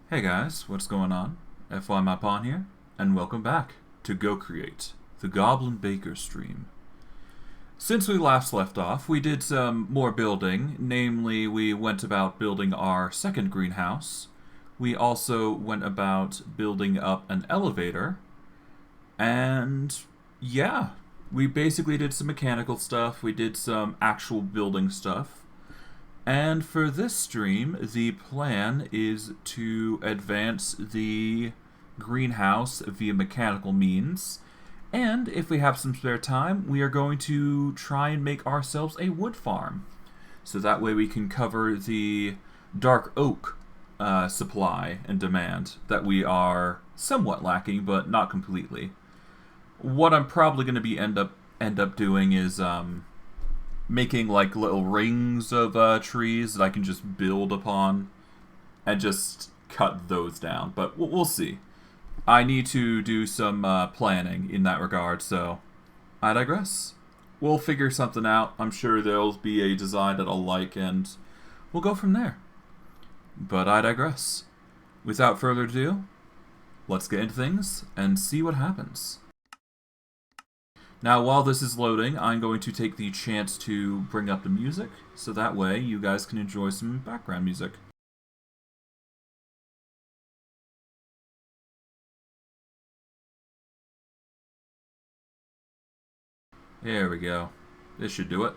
Hey guys, what's going on? FYMyPawn here, and welcome back to Go Create, the Goblin Baker stream. Since we last left off, we did some more building, namely we went about building our second greenhouse. We also went about building up an elevator, and yeah, we basically did some mechanical stuff, we did some actual building stuff. And for this stream, the plan is to advance the greenhouse via mechanical means. And if we have some spare time, we are going to try and make ourselves a wood farm. So that way we can cover the dark oak supply and demand that we are somewhat lacking, but not completely. What I'm probably going to be end up doing is making like little rings of trees that I can just build upon and just cut those down. But we'll see. I need to do some planning in that regard, so I digress. We'll figure something out. I'm sure there'll be a design that I'll like, and we'll go from there. But I digress. Without further ado, let's get into things and see what happens. Now, while this is loading, I'm going to take the chance to bring up the music, so that way you guys can enjoy some background music. There we go. This should do it.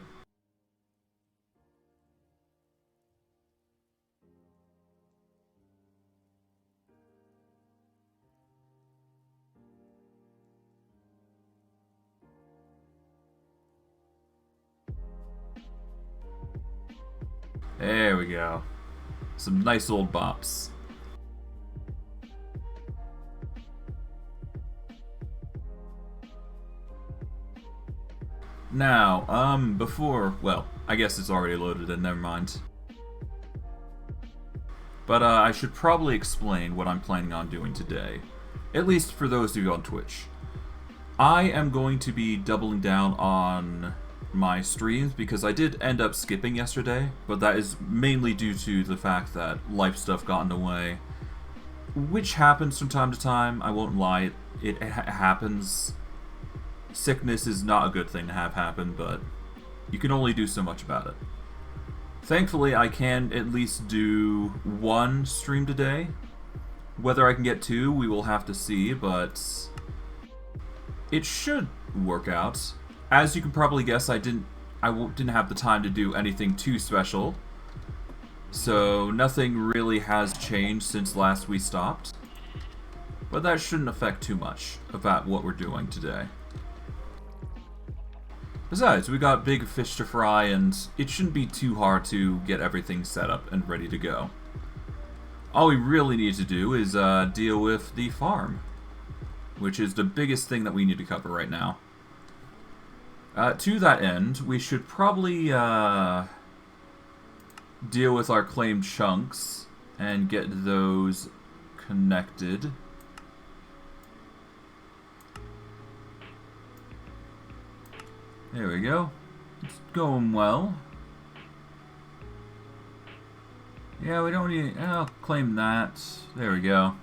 There we go. Some nice old bops. Now, well, I guess it's already loaded in, never mind. But I should probably explain what I'm planning on doing today. At least for those of you on Twitch. I am going to be doubling down on my streams because I did end up skipping yesterday, but that is mainly due to the fact that life stuff got in the way, which happens from time to time. I won't lie, it happens. Sickness is not a good thing to have happen, but you can only do so much about it. Thankfully, I can at least do one stream today. Whether I can get two, we will have to see, but it should work out. As you can probably guess, I didn't have the time to do anything too special, so nothing really has changed since last we stopped. But that shouldn't affect too much about what we're doing today. Besides, we got big fish to fry, and it shouldn't be too hard to get everything set up and ready to go. All we really need to do is deal with the farm, which is the biggest thing that we need to cover right now. To that end, we should probably deal with our claimed chunks and get those connected. There we go. It's going well. Yeah, we don't need... I'll claim that. There we go.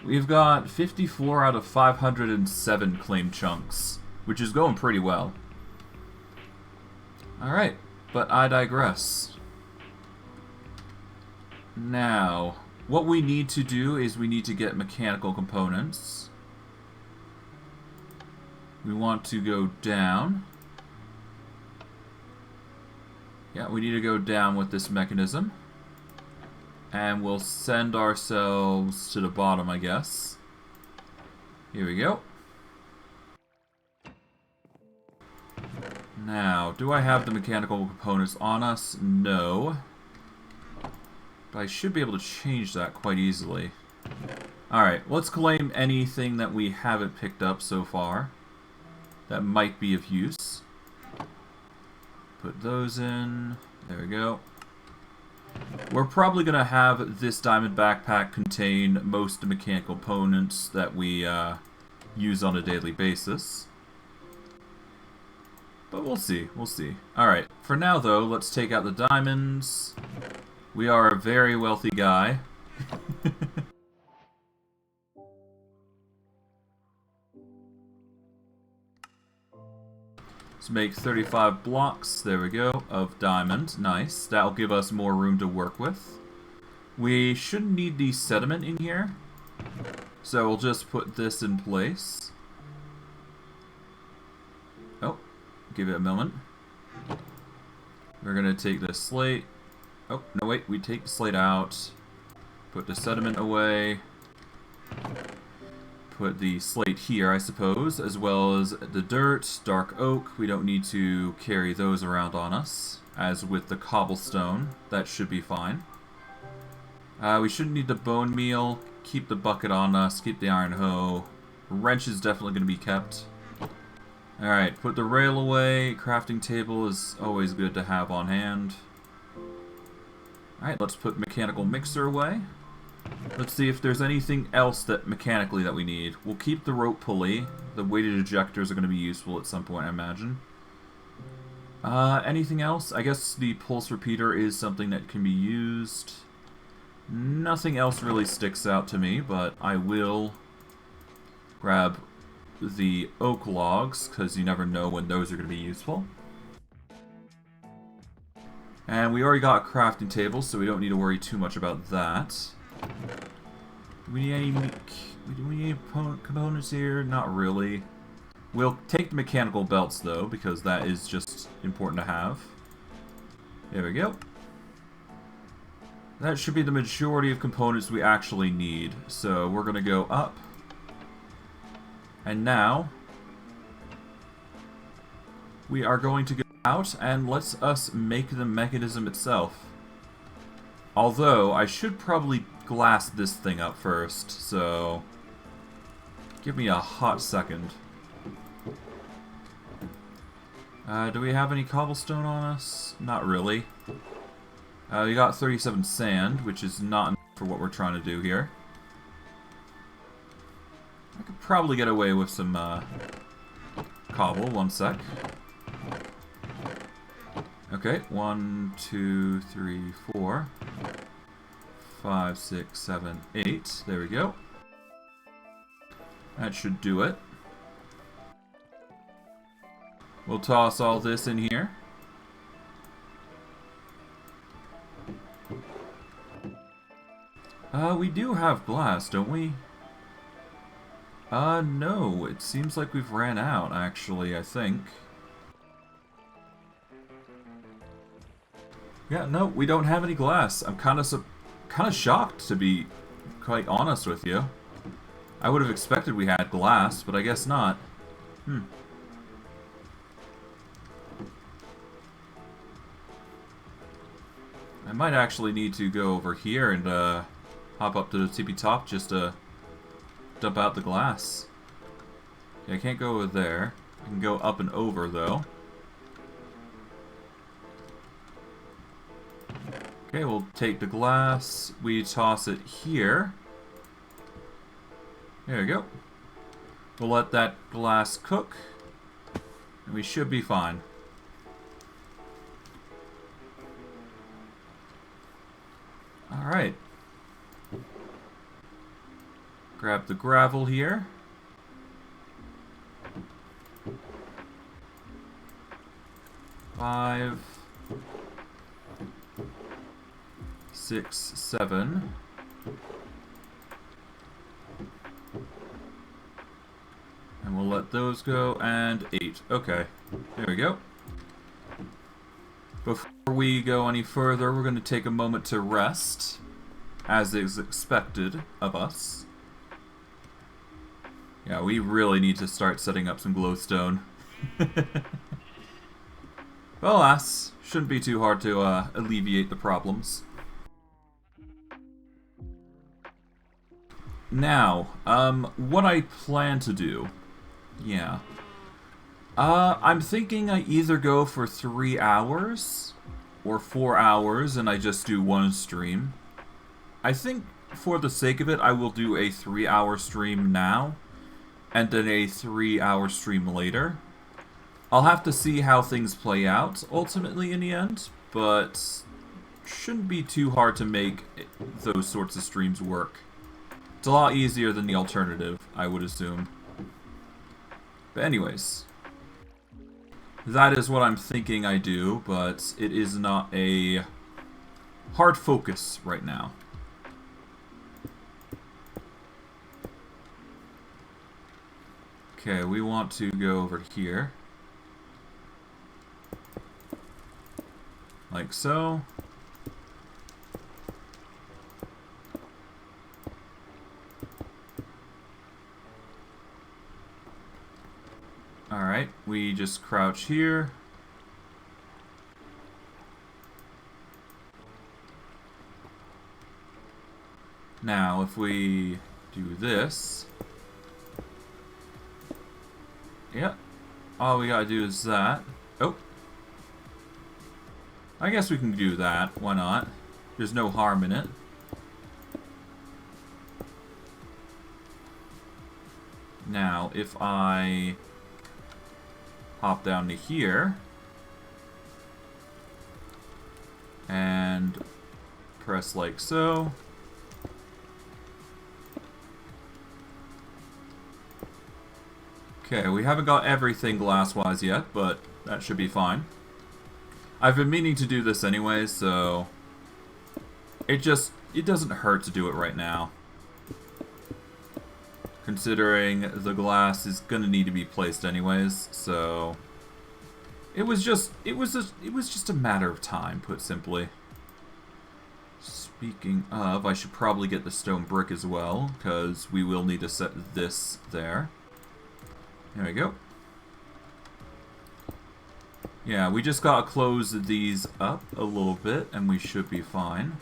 We've got 54 out of 507 claimed chunks, which is going pretty well. Alright, but I digress. Now, what we need to do is we need to get mechanical components. We want to go down. Yeah, we need to go down with this mechanism. And we'll send ourselves to the bottom, I guess. Here we go. Now, do I have the mechanical components on us? No. But I should be able to change that quite easily. Alright, let's claim anything that we haven't picked up so far that might be of use. Put those in. There we go. We're probably going to have this diamond backpack contain most mechanical components that we use on a daily basis. But we'll see, we'll see. Alright, for now though, let's take out the diamonds. We are a very wealthy guy. Let's make 35 blocks, there we go, of diamond. Nice. That'll give us more room to work with. We shouldn't need the sediment in here, so we'll just put this in place. Oh, give it a moment. We're gonna take this slate. Oh, no wait, we take the slate out. Put the sediment away. Put the slate here, I suppose, as well as the dirt, dark oak. We don't need to carry those around on us. As with the cobblestone, that should be fine. We shouldn't need the bone meal. Keep the bucket on us, keep the iron hoe. Wrench is definitely going to be kept. Alright, put the rail away. Crafting table is always good to have on hand. Alright, let's put mechanical mixer away. Let's see if there's anything else that mechanically that we need. We'll keep the rope pulley. The weighted ejectors are going to be useful at some point, I imagine. Anything else? I guess the pulse repeater is something that can be used. Nothing else really sticks out to me, but I will grab the oak logs, because you never know when those are going to be useful. And we already got a crafting table, so we don't need to worry too much about that. Do we need any components here? Not really. We'll take the mechanical belts, though, because that is just important to have. There we go. That should be the majority of components we actually need. So we're going to go up. And now, we are going to go out and let us make the mechanism itself. Although, I should probably glass this thing up first, so give me a hot second. Do we have any cobblestone on us? Not really. We got 37 sand, which is not enough for what we're trying to do here. I could probably get away with some cobble. One sec. Okay, 1, 2, 3, 4, 5, 6, 7, 8. There we go. That should do it. We'll toss all this in here. We do have glass, don't we? No. It seems like we've ran out, actually, I think. Yeah, no, we don't have any glass. I'm kind of shocked, to be quite honest with you. I would have expected we had glass, but I guess not. I might actually need to go over here and hop up to the tippy top just to dump out the glass. Okay, I can't go over there. I can go up and over, though. Okay, we'll take the glass. We toss it here. There we go. We'll let that glass cook. And we should be fine. Alright. Grab the gravel here. Five, 6, 7. And we'll let those go, and 8. Okay, there we go. Before we go any further, we're going to take a moment to rest, as is expected of us. Yeah, we really need to start setting up some glowstone. Well, alas, shouldn't be too hard to alleviate the problems. Now, what I plan to do, yeah. I'm thinking I either go for 3 hours or 4 hours and I just do one stream. I think for the sake of it, I will do a 3-hour stream now and then a 3-hour stream later. I'll have to see how things play out ultimately in the end, but shouldn't be too hard to make those sorts of streams work. It's a lot easier than the alternative, I would assume. But anyways, that is what I'm thinking I do, but it is not a hard focus right now. Okay, we want to go over here. Like so. Alright, we just crouch here. Now, if we do this... Yep. All we gotta do is that. Oh. I guess we can do that. Why not? There's no harm in it. Now, if I hop down to here and press like so. Okay, we haven't got everything glass-wise yet, but that should be fine. I've been meaning to do this anyway, so it doesn't hurt to do it right now. Considering the glass is gonna need to be placed anyways, so it was just a matter of time, put simply. Speaking of, I should probably get the stone brick as well, because we will need to set this there. There we go. Yeah, we just gotta close these up a little bit, and we should be fine.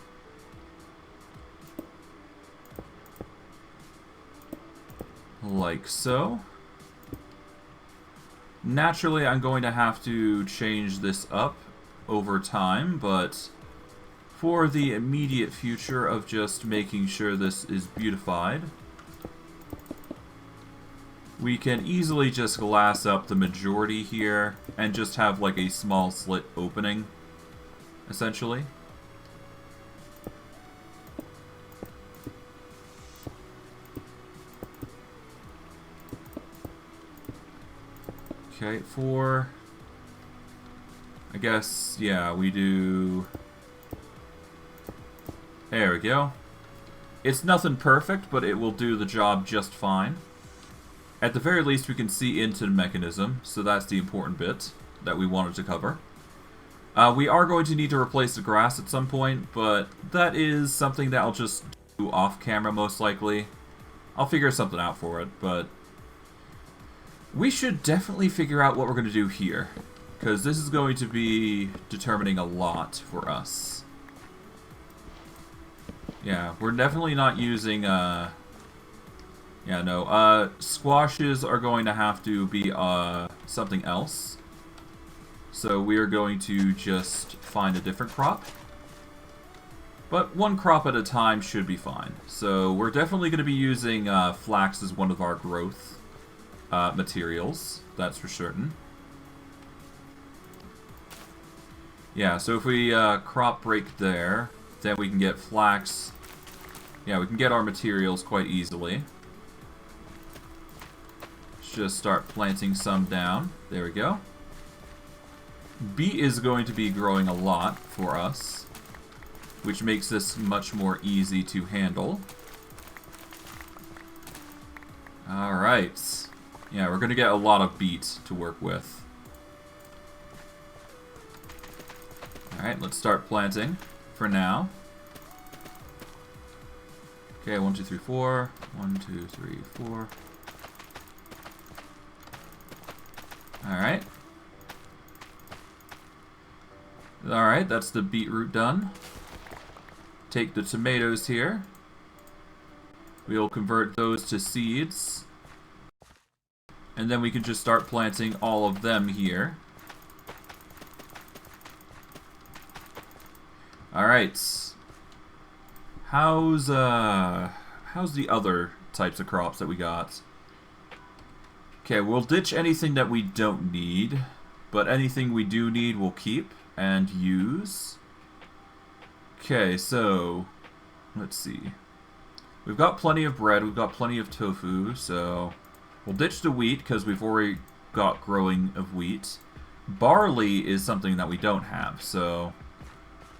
Like so. Naturally, I'm going to have to change this up over time, but for the immediate future of just making sure this is beautified, we can easily just glass up the majority here and just have like a small slit opening, essentially. Okay, I guess, yeah, we do... There we go. It's nothing perfect, but it will do the job just fine. At the very least, we can see into the mechanism, so that's the important bit that we wanted to cover. We are going to need to replace the grass at some point, but that is something that I'll just do off camera most likely. I'll figure something out for it, but we should definitely figure out what we're going to do here, because this is going to be determining a lot for us. Yeah, we're definitely not using, squashes are going to have to be, something else. So we are going to just find a different crop. But one crop at a time should be fine. So we're definitely going to be using, flax as one of our growth materials, that's for certain. Yeah, so if we crop break there, then we can get flax. Yeah, we can get our materials quite easily. Let's just start planting some down. There we go. Beet is going to be growing a lot for us, which makes this much more easy to handle. Alright. Yeah, we're going to get a lot of beet to work with. Alright, let's start planting for now. Okay, 1, 2, 3, 4. 1, 2, 3, 4. Alright. Alright, that's the beetroot done. Take the tomatoes here. We'll convert those to seeds. And then we can just start planting all of them here. Alright. How's the other types of crops that we got? Okay, we'll ditch anything that we don't need, but anything we do need we'll keep and use. Okay, so let's see. We've got plenty of bread, we've got plenty of tofu, so we'll ditch the wheat because we've already got growing of wheat. Barley is something that we don't have, so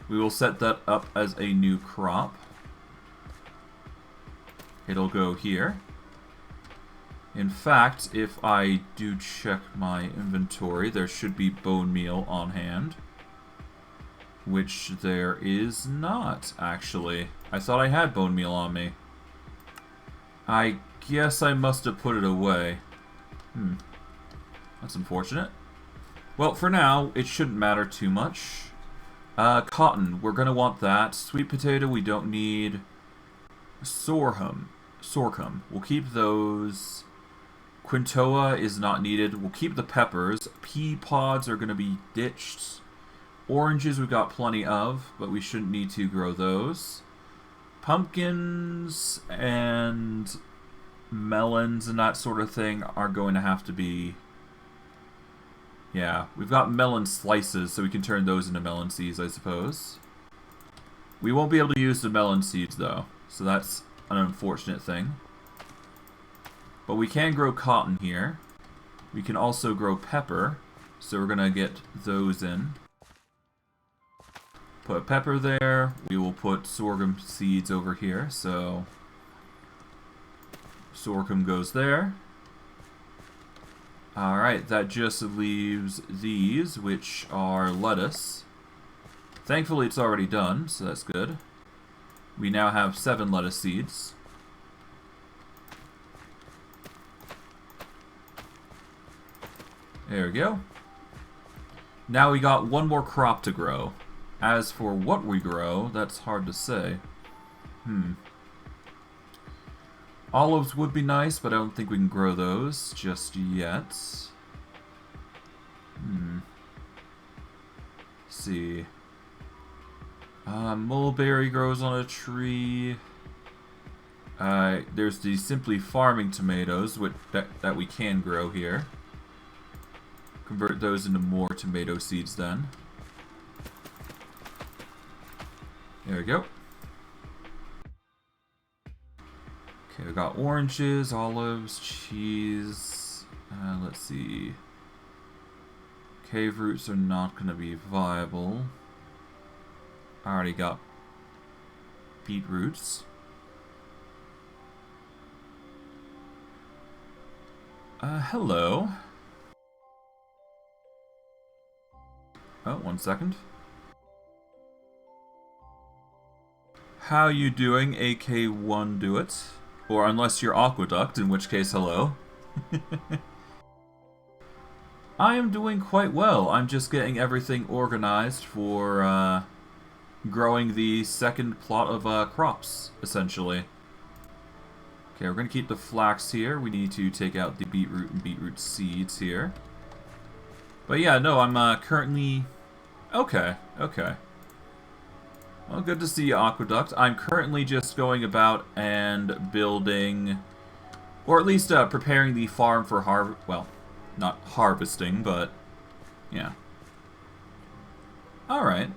we will set that up as a new crop. It'll go here. In fact, if I do check my inventory, there should be bone meal on hand. Which there is not, actually. I thought I had bone meal on me. I guess I must have put it away. That's unfortunate. Well, for now, it shouldn't matter too much. Cotton, we're gonna want that. Sweet potato, we don't need. Sorghum. We'll keep those. Quintoa is not needed. We'll keep the peppers. Pea pods are gonna be ditched. Oranges we've got plenty of, but we shouldn't need to grow those. Pumpkins and melons and that sort of thing are going to have to be... Yeah, we've got melon slices, so we can turn those into melon seeds, I suppose. We won't be able to use the melon seeds, though, so that's an unfortunate thing. But we can grow cotton here. We can also grow pepper, so we're going to get those in. Put pepper there. We will put sorghum seeds over here, so sorghum goes there. Alright, that just leaves these, which are lettuce. Thankfully it's already done, so that's good. We now have 7 lettuce seeds. There we go. Now we got one more crop to grow. As for what we grow, that's hard to say. Olives would be nice, but I don't think we can grow those just yet. Let's see. Mulberry grows on a tree. There's the simply farming tomatoes that we can grow here. Convert those into more tomato seeds then. There we go. Okay, we got oranges, olives, cheese. Let's see. Cave roots are not going to be viable. I already got beetroots. Hello. Oh, 1 second. How you doing, AK1 do it? Or unless you're Aqueduct, in which case, hello. I am doing quite well. I'm just getting everything organized for growing the second plot of crops, essentially. Okay, we're going to keep the flax here. We need to take out the beetroot and beetroot seeds here. But yeah, no, I'm currently... Okay. Well, good to see you, Aqueduct. I'm currently just going about and building, or at least preparing the farm for well, not harvesting, but yeah. Alright.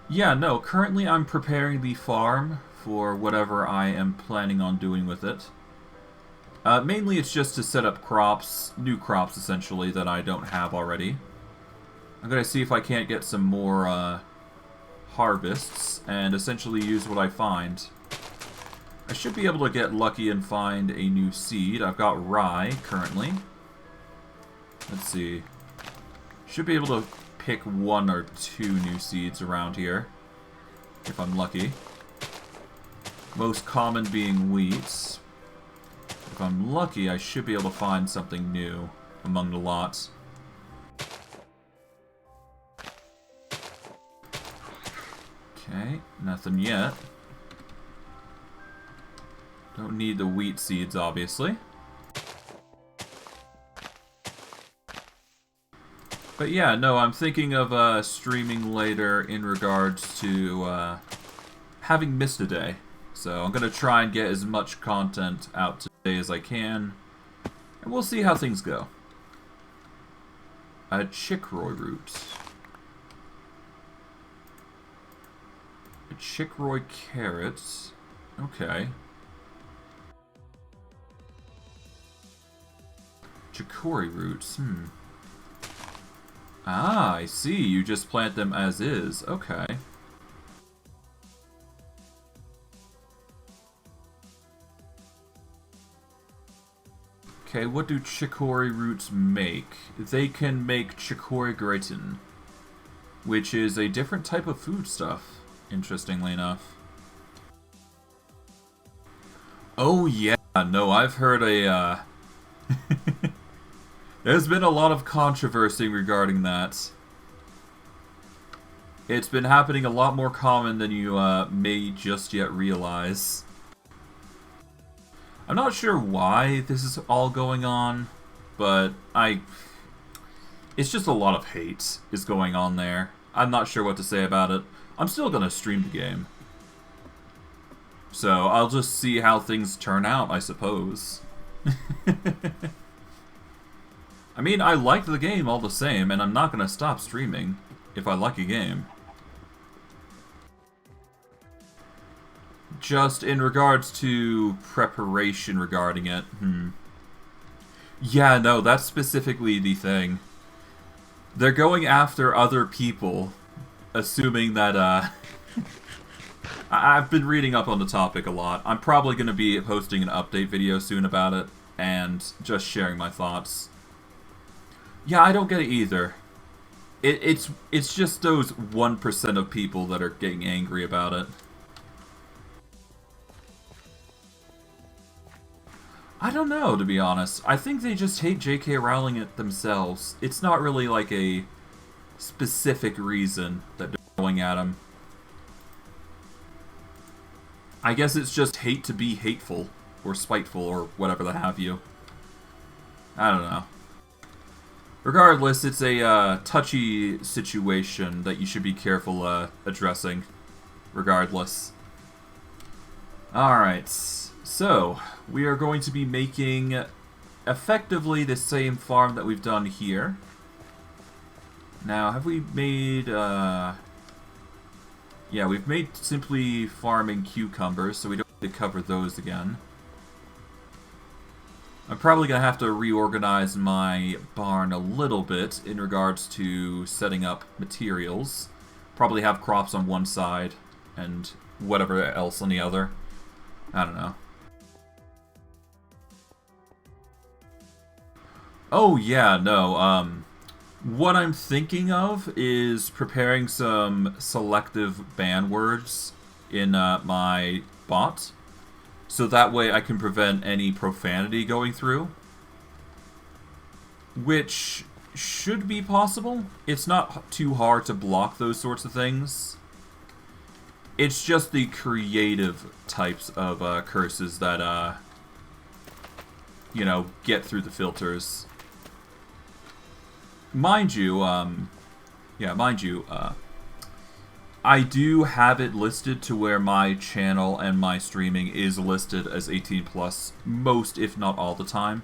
Yeah, no, currently I'm preparing the farm for whatever I am planning on doing with it. Mainly it's just to set up crops, new crops essentially, that I don't have already. I'm gonna see if I can't get some more, harvests and essentially use what I find. I should be able to get lucky and find a new seed. I've got rye currently. Let's see. Should be able to pick 1 or 2 new seeds around here if I'm lucky. Most common being wheat. If I'm lucky, I should be able to find something new among the lots. Okay, nothing yet. Don't need the wheat seeds, obviously. But yeah, no, I'm thinking of streaming later in regards to having missed a day. So I'm going to try and get as much content out today as I can. And we'll see how things go. Chickroy root. Chickroy carrots. Okay. Chicory roots. Ah, I see. You just plant them as is. Okay. Okay, what do chicory roots make? They can make chicory gratin, which is a different type of foodstuff, interestingly enough. Oh yeah, no, I've heard a, there's been a lot of controversy regarding that. It's been happening a lot more common than you may just yet realize. I'm not sure why this is all going on, but it's just a lot of hate is going on there. I'm not sure what to say about it. I'm still gonna stream the game. So I'll just see how things turn out, I suppose. I mean, I like the game all the same, and I'm not gonna stop streaming if I like a game. Just in regards to preparation regarding it, Yeah, no, that's specifically the thing. They're going after other people, assuming that, I've been reading up on the topic a lot. I'm probably going to be posting an update video soon about it, and just sharing my thoughts. Yeah, I don't get it either. It's just those 1% of people that are getting angry about it. I don't know, to be honest. I think they just hate J.K. Rowling it themselves. It's not really like a specific reason that they're going at him. I guess it's just hate to be hateful, or spiteful, or whatever the have you. I don't know. Regardless, it's a touchy situation that you should be careful addressing. Regardless. Alright, so we are going to be making effectively the same farm that we've done here. Now, have we made, yeah, we've made simply farming cucumbers, so we don't need to cover those again. I'm probably going to have to reorganize my barn a little bit in regards to setting up materials. Probably have crops on one side and whatever else on the other. I don't know. Oh yeah, no, what I'm thinking of is preparing some selective ban words in my bot. So that way I can prevent any profanity going through. Which should be possible. It's not too hard to block those sorts of things. It's just the creative types of curses that, you know, get through the filters. Mind you, I do have it listed to where my channel and my streaming is listed as 18 plus most, if not all the time.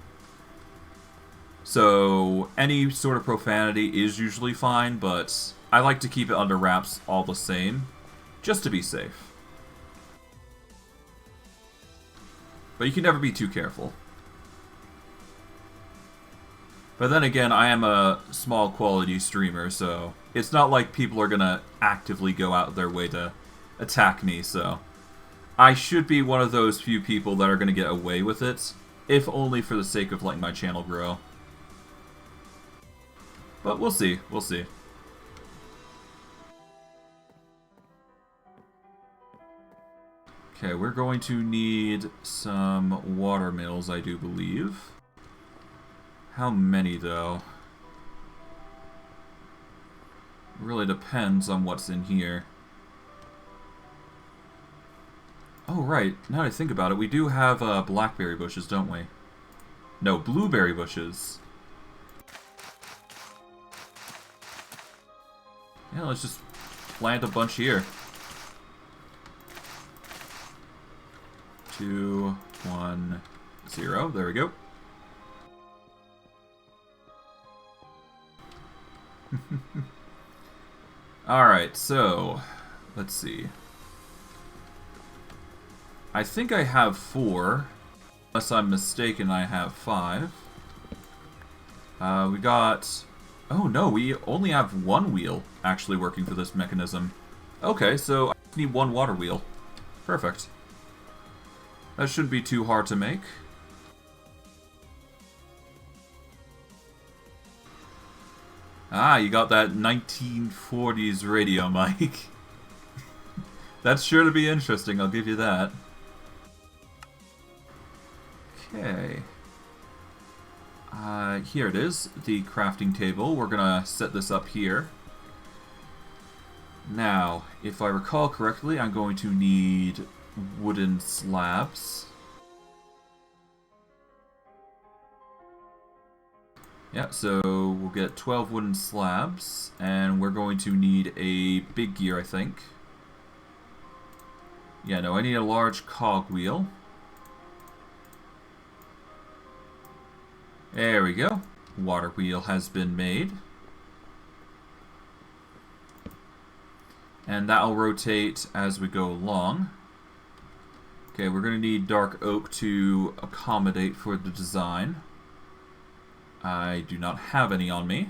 So any sort of profanity is usually fine, but I like to keep it under wraps all the same, just to be safe. But you can never be too careful. But then again, I am a small quality streamer, so it's not like people are gonna actively go out their way to attack me, so I should be one of those few people that are gonna get away with it, if only for the sake of letting my channel grow. But we'll see, we'll see. Okay, we're going to need some water mills, I do believe. How many, though? It really depends on what's in here. Oh, right. Now that I think about it, we do have blackberry bushes, don't we? No, blueberry bushes. Yeah, let's just plant a bunch here. 2, 1, 0. There we go. Alright, so let's see. I think I have 4. Unless I'm mistaken, I have 5. We got... Oh no, we only have 1 wheel actually working for this mechanism. Okay, so I need 1 water wheel. Perfect. That shouldn't be too hard to make. Ah, you got that 1940s radio mic. That's sure to be interesting, I'll give you that. Okay. Here it is, the crafting table. We're gonna set this up here. Now, if I recall correctly, I'm going to need wooden slabs. Yeah, so we'll get 12 wooden slabs, and we're going to need a big gear, I think. Yeah, no, I need a large cogwheel. There we go. Water wheel has been made. And that'll rotate as we go along. Okay, we're going to need dark oak to accommodate for the design. I do not have any on me.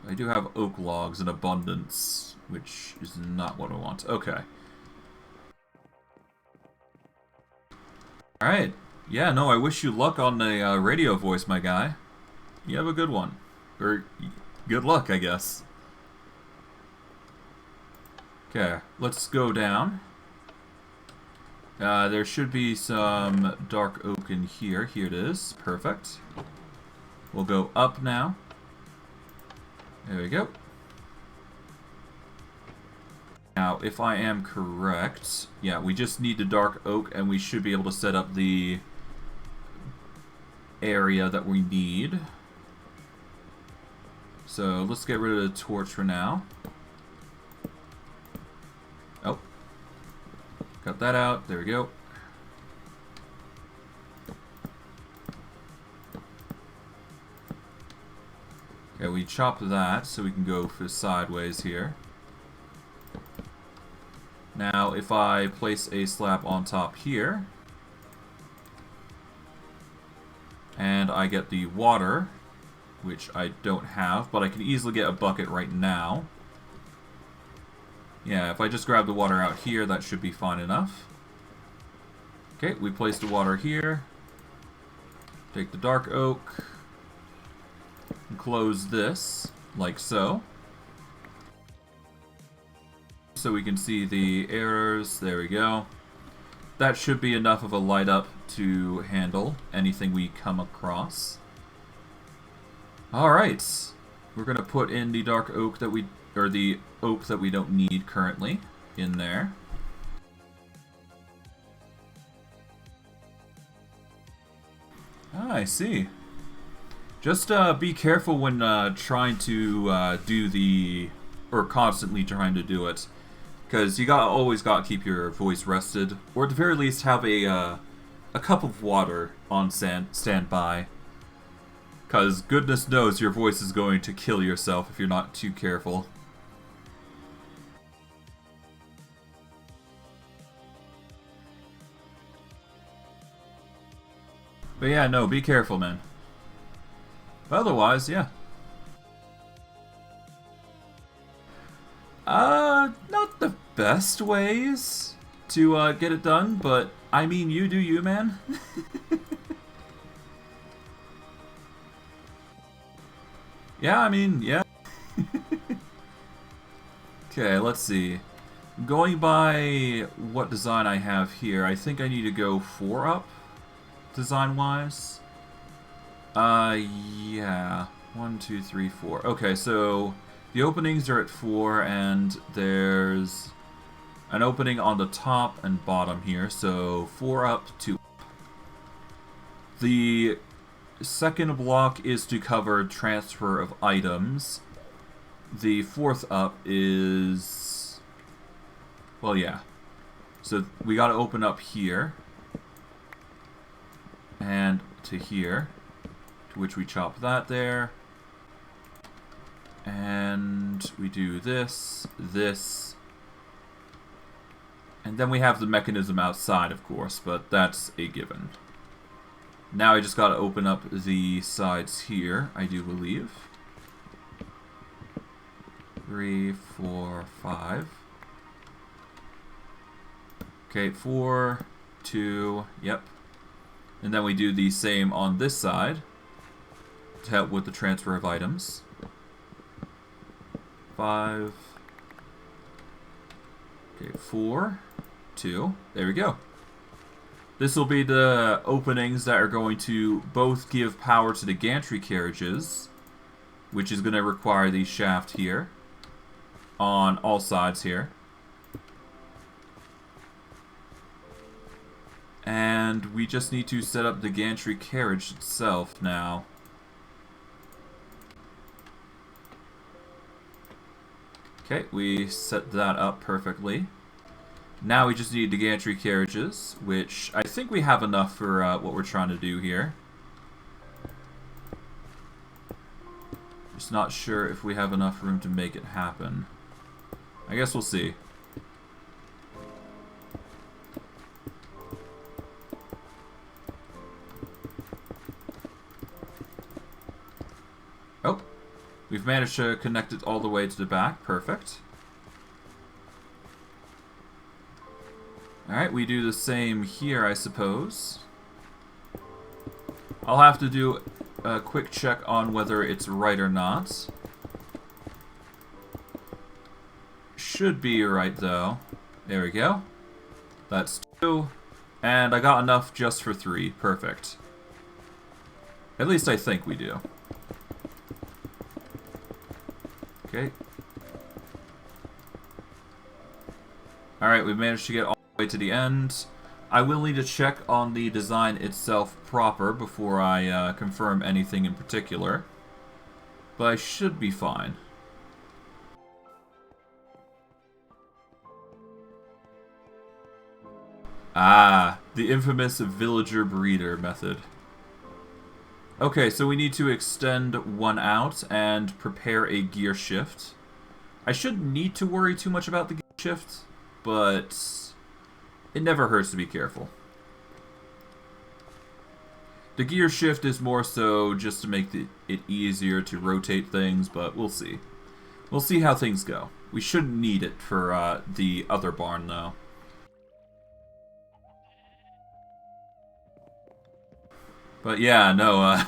I do have oak logs in abundance, which is not what I want. Okay. Alright. Yeah, no, I wish you luck on the radio voice, my guy. You have a good one. Or, good luck, I guess. Okay, let's go down. There should be some dark oak in here. Here it is. Perfect. We'll go up now. There we go. Now, if I am correct, yeah, we just need the dark oak and we should be able to set up the area that we need. So, let's get rid of the torch for now. Oh. Got that out. There we go. Okay, we chop that so we can go for sideways here. Now, if I place a slab on top here, and I get the water, which I don't have, but I can easily get a bucket right now. Yeah, if I just grab the water out here, that should be fine enough. Okay, we place the water here. Take the dark oak. And close this, like so. So we can see the errors. There we go. That should be enough of a light up to handle anything we come across. Alright. We're going to put in the dark oak that we... or the oak that we don't need currently in there. Ah, I see. Just be careful when trying to do the... or constantly trying to do it. Because you always got to keep your voice rested. Or at the very least have a cup of water on standby. Because goodness knows your voice is going to kill yourself if you're not too careful. But yeah, no, be careful, man. But otherwise, yeah. Not the best ways to get it done, but I mean, you do you, man. Yeah, I mean, yeah. Okay, let's see. Going by what design I have here, I think I need to go 4 up, design-wise. Yeah. 1, 2, 3, 4. Okay, so the openings are at 4, and there's an opening on the top and bottom here, so 4 up, 2 up. The second block is to cover transfer of items. The 4th up is... well, yeah. So we gotta open up here. And to here. To which we chop that there. And We do this, this, and then we have the mechanism outside, of course, but that's a given. Now I just gotta open up the sides here, I do believe. 3, 4, 5. Okay, 4, 2, yep. And then we do the same on this side to help with the transfer of items. 5. Okay, 4, 2. There we go. This will be the openings that are going to both give power to the gantry carriages, which is going to require the shaft here on all sides here. And we just need to set up the gantry carriage itself now. Okay, we set that up perfectly. Now we just need the gantry carriages, which I think we have enough for what we're trying to do here. Just not sure if we have enough room to make it happen. I guess we'll see. Oh, we've managed to connect it all the way to the back. Perfect. Alright, we do the same here, I suppose. I'll have to do a quick check on whether it's right or not. Should be right, though. There we go. That's 2. And I got enough just for 3. Perfect. At least I think we do. Okay. Alright, we've managed to get all the way to the end. I will need to check on the design itself proper before I confirm anything in particular. But I should be fine. Ah, the infamous villager breeder method. Okay, so we need to extend one out and prepare a gear shift. I shouldn't need to worry too much about the gear shift, but it never hurts to be careful. The gear shift is more so just to make it easier to rotate things, but we'll see. We'll see how things go. We shouldn't need it for the other barn, though. But yeah, no,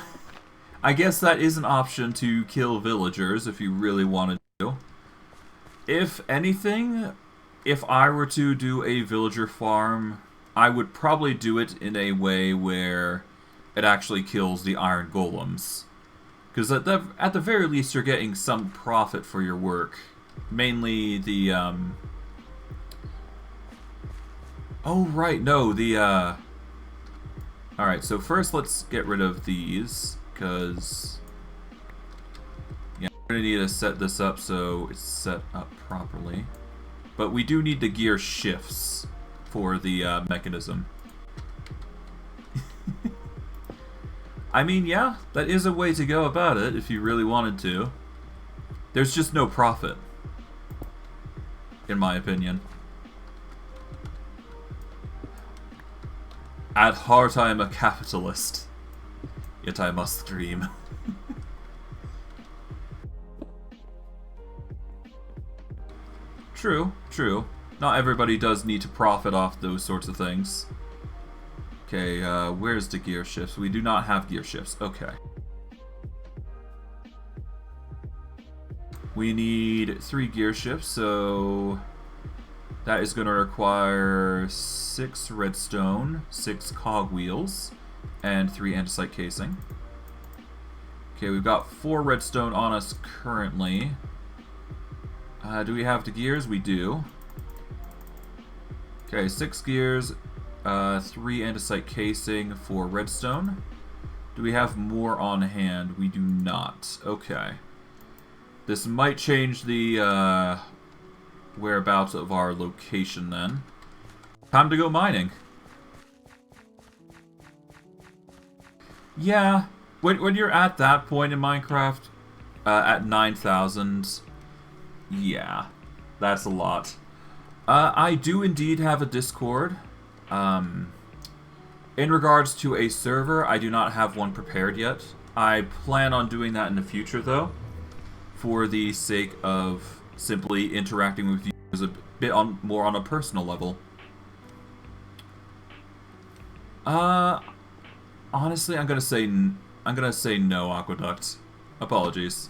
I guess that is an option to kill villagers if you really wanted to. If anything, if I were to do a villager farm, I would probably do it in a way where it actually kills the iron golems. Because at the very least, you're getting some profit for your work. Mainly the, Oh, right, no, the, Alright, so first let's get rid of these, because... yeah, we're going to need to set this up so it's set up properly. But we do need the gear shifts for the mechanism. I mean, yeah, that is a way to go about it if you really wanted to. There's just no profit, in my opinion. At heart, I am a capitalist, yet I must dream. True, true. Not everybody does need to profit off those sorts of things. Okay, where's the gear shifts? We do not have gear shifts. Okay. We need 3 gear shifts, so... that is going to require 6 redstone, 6 cogwheels, and 3 andesite casing. Okay, we've got 4 redstone on us currently. Do we have the gears? We do. Okay, 6 gears, 3 andesite casing, 4 redstone. Do we have more on hand? We do not. Okay. This might change the whereabouts of our location then. Time to go mining. Yeah, when you're at that point in Minecraft, at 9,000, Yeah, that's a lot. I do indeed have a Discord. Um, in regards to a server, I do not have one prepared yet. I plan on doing that in the future, though, for the sake of simply interacting with you a bit more on a personal level. Uh, honestly, I'm gonna say no, Aqueduct. Apologies.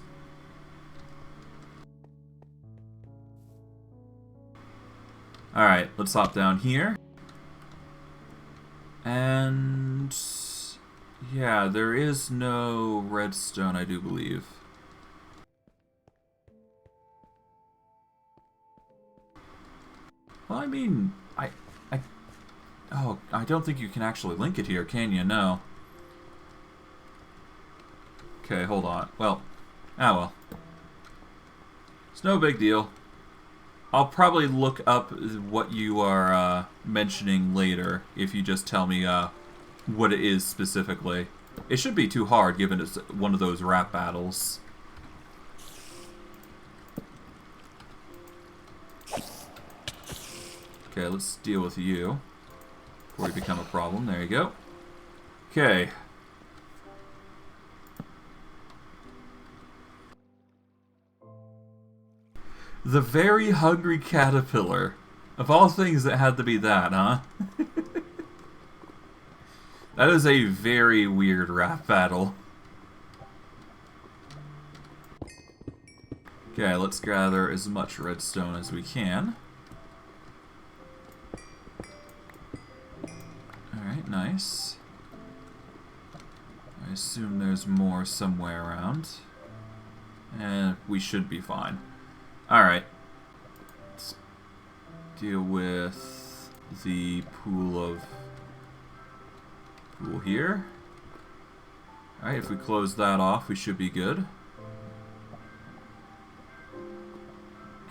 All right, let's hop down here. And yeah, there is no redstone, I do believe. Well, I mean, oh, I don't think you can actually link it here, can you? No. Okay, hold on. Well, well. It's no big deal. I'll probably look up what you are mentioning later if you just tell me what it is specifically. It should be too hard given it's one of those rap battles. Okay, let's deal with you before you become a problem. There you go. Okay. The very hungry caterpillar. Of all things, it had to be that, huh? That is a very weird rap battle. Okay, let's gather as much redstone as we can. Alright, nice. I assume there's more somewhere around. And we should be fine. Alright. Let's deal with the pool here. Alright, if we close that off, we should be good.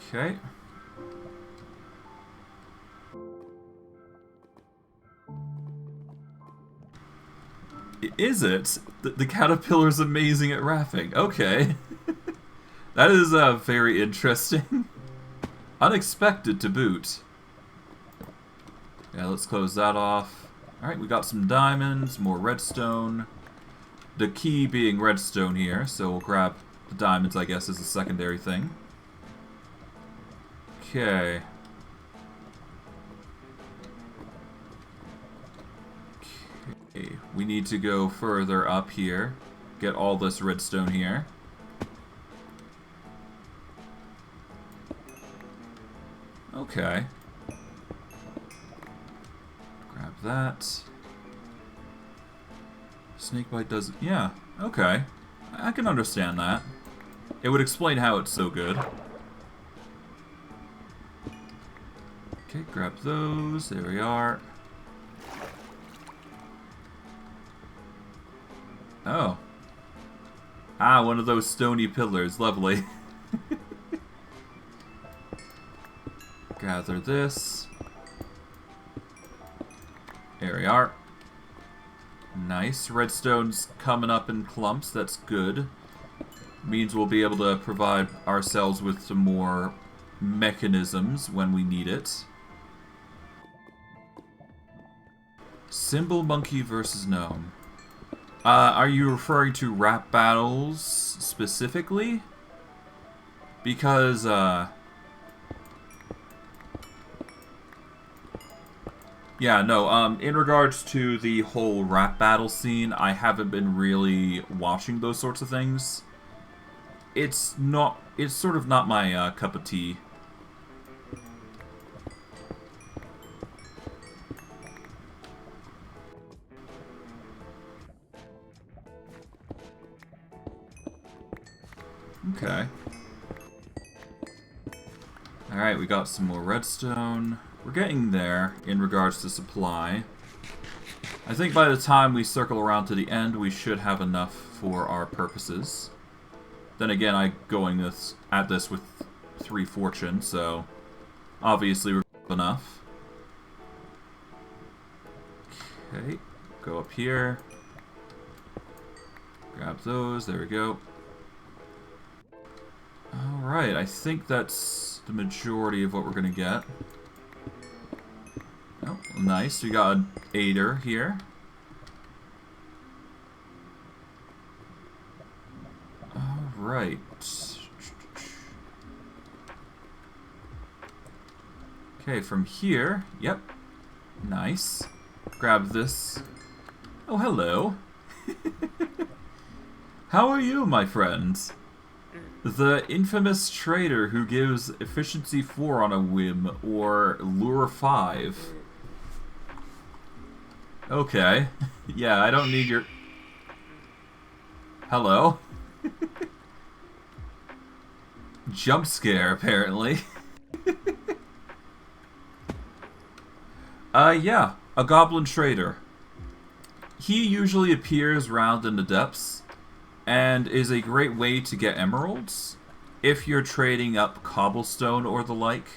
Okay. Is it? The caterpillar's amazing at rapping. Okay. That is very interesting. Unexpected to boot. Yeah, let's close that off. Alright, we got some diamonds, more redstone. The key being redstone here, so we'll grab the diamonds, I guess, as a secondary thing. Okay. Okay, we need to go further up here. Get all this redstone here. Okay. Grab that. Snakebite does... Yeah, okay. I can understand that. It would explain how it's so good. Okay, grab those. There we are. Oh. Ah, one of those stony pillars. Lovely. Gather this. There we are. Nice. Redstone's coming up in clumps. That's good. Means we'll be able to provide ourselves with some more mechanisms when we need it. Symbol monkey versus gnome. Are you referring to rap battles specifically? Because, yeah, no, in regards to the whole rap battle scene, I haven't been really watching those sorts of things. It's sort of not my, cup of tea. Okay. Alright, we got some more redstone. We're getting there in regards to supply. I think by the time we circle around to the end, we should have enough for our purposes. Then again, I'm going at this with 3 fortune, so obviously we're enough. Okay, go up here. Grab those, there we go. Alright, I think that's the majority of what we're gonna get. Oh, nice. We got an aider here. Alright. Okay, from here, yep. Nice. Grab this. Oh, hello. How are you, my friends? The infamous trader who gives efficiency 4 on a whim, or lure 5. Okay. Yeah, I don't need your... Hello? Jump scare, apparently. Yeah, a goblin trader. He usually appears round in the depths, and is a great way to get emeralds if you're trading up cobblestone or the like.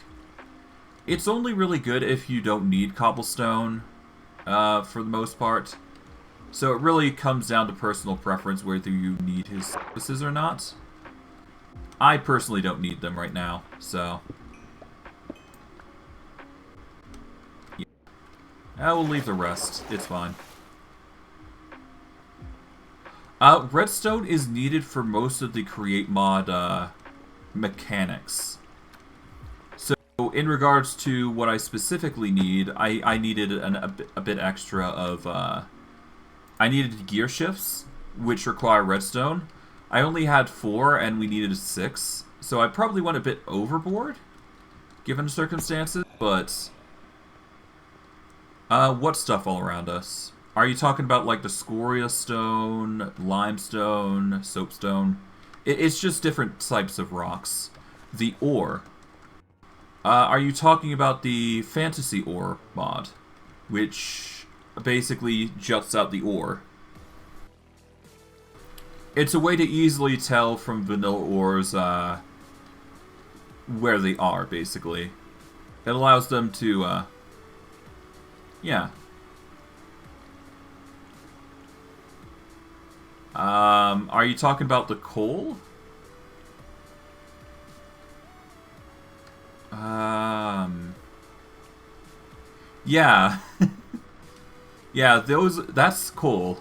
It's only really good if you don't need cobblestone, for the most part. So it really comes down to personal preference whether you need his services or not. I personally don't need them right now, so... Yeah. I will leave the rest. It's fine. Redstone is needed for most of the create mod mechanics. So in regards to what I specifically need, I needed a bit extra of... I needed gear shifts, which require redstone. I only had 4 and we needed 6, so I probably went a bit overboard, given the circumstances, but... what stuff all around us? Are you talking about, like, the scoria stone, limestone, soapstone? It's just different types of rocks. The ore. Are you talking about the fantasy ore mod? Which basically juts out the ore. It's a way to easily tell from vanilla ores, where they are, basically. It allows them to, yeah. Are you talking about the coal? Yeah. Yeah, that's coal.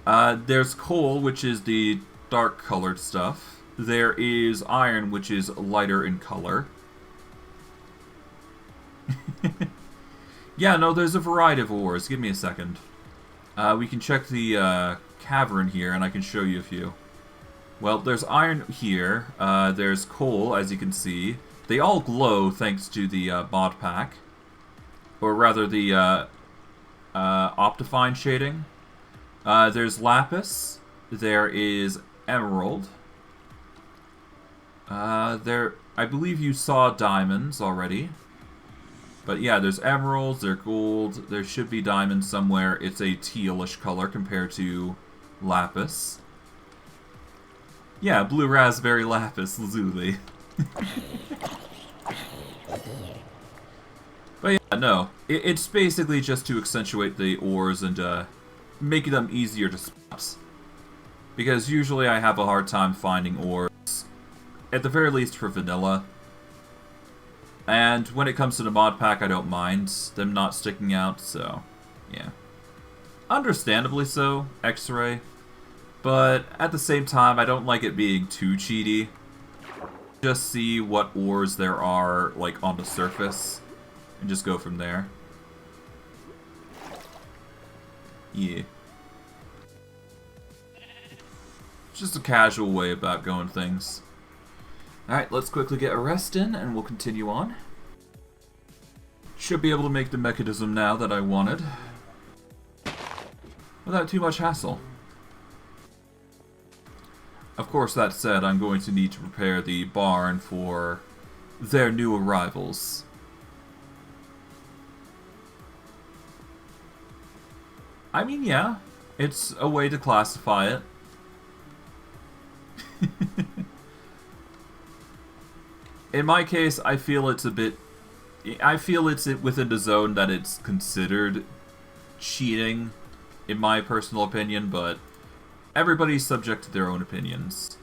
There's coal, which is the dark colored stuff. There is iron, which is lighter in color. Yeah, no, there's a variety of ores. Give me a second. We can check the cavern here, and I can show you a few. Well, there's iron here. There's coal, as you can see. They all glow thanks to the mod pack. Or rather, the Optifine shading. There's lapis. There is emerald. I believe you saw diamonds already. But yeah, there's emeralds, there's gold, there should be diamonds somewhere. It's a tealish color compared to lapis. Yeah, blue raspberry lapis lazuli. But yeah, no. It's basically just to accentuate the ores and make them easier to spot. Because usually I have a hard time finding ores. At the very least for vanilla. And when it comes to the mod pack, I don't mind them not sticking out, so, yeah. Understandably so, X-Ray. But at the same time, I don't like it being too cheaty. Just see what ores there are, like, on the surface. And just go from there. Yeah. Just a casual way about going things. Alright, let's quickly get a rest in, and we'll continue on. Should be able to make the mechanism now that I wanted. Without too much hassle. Of course, that said, I'm going to need to prepare the barn for their new arrivals. I mean, yeah, it's a way to classify it. In my case, I feel it's a bit... I feel it's within the zone that it's considered cheating, in my personal opinion, but everybody's subject to their own opinions.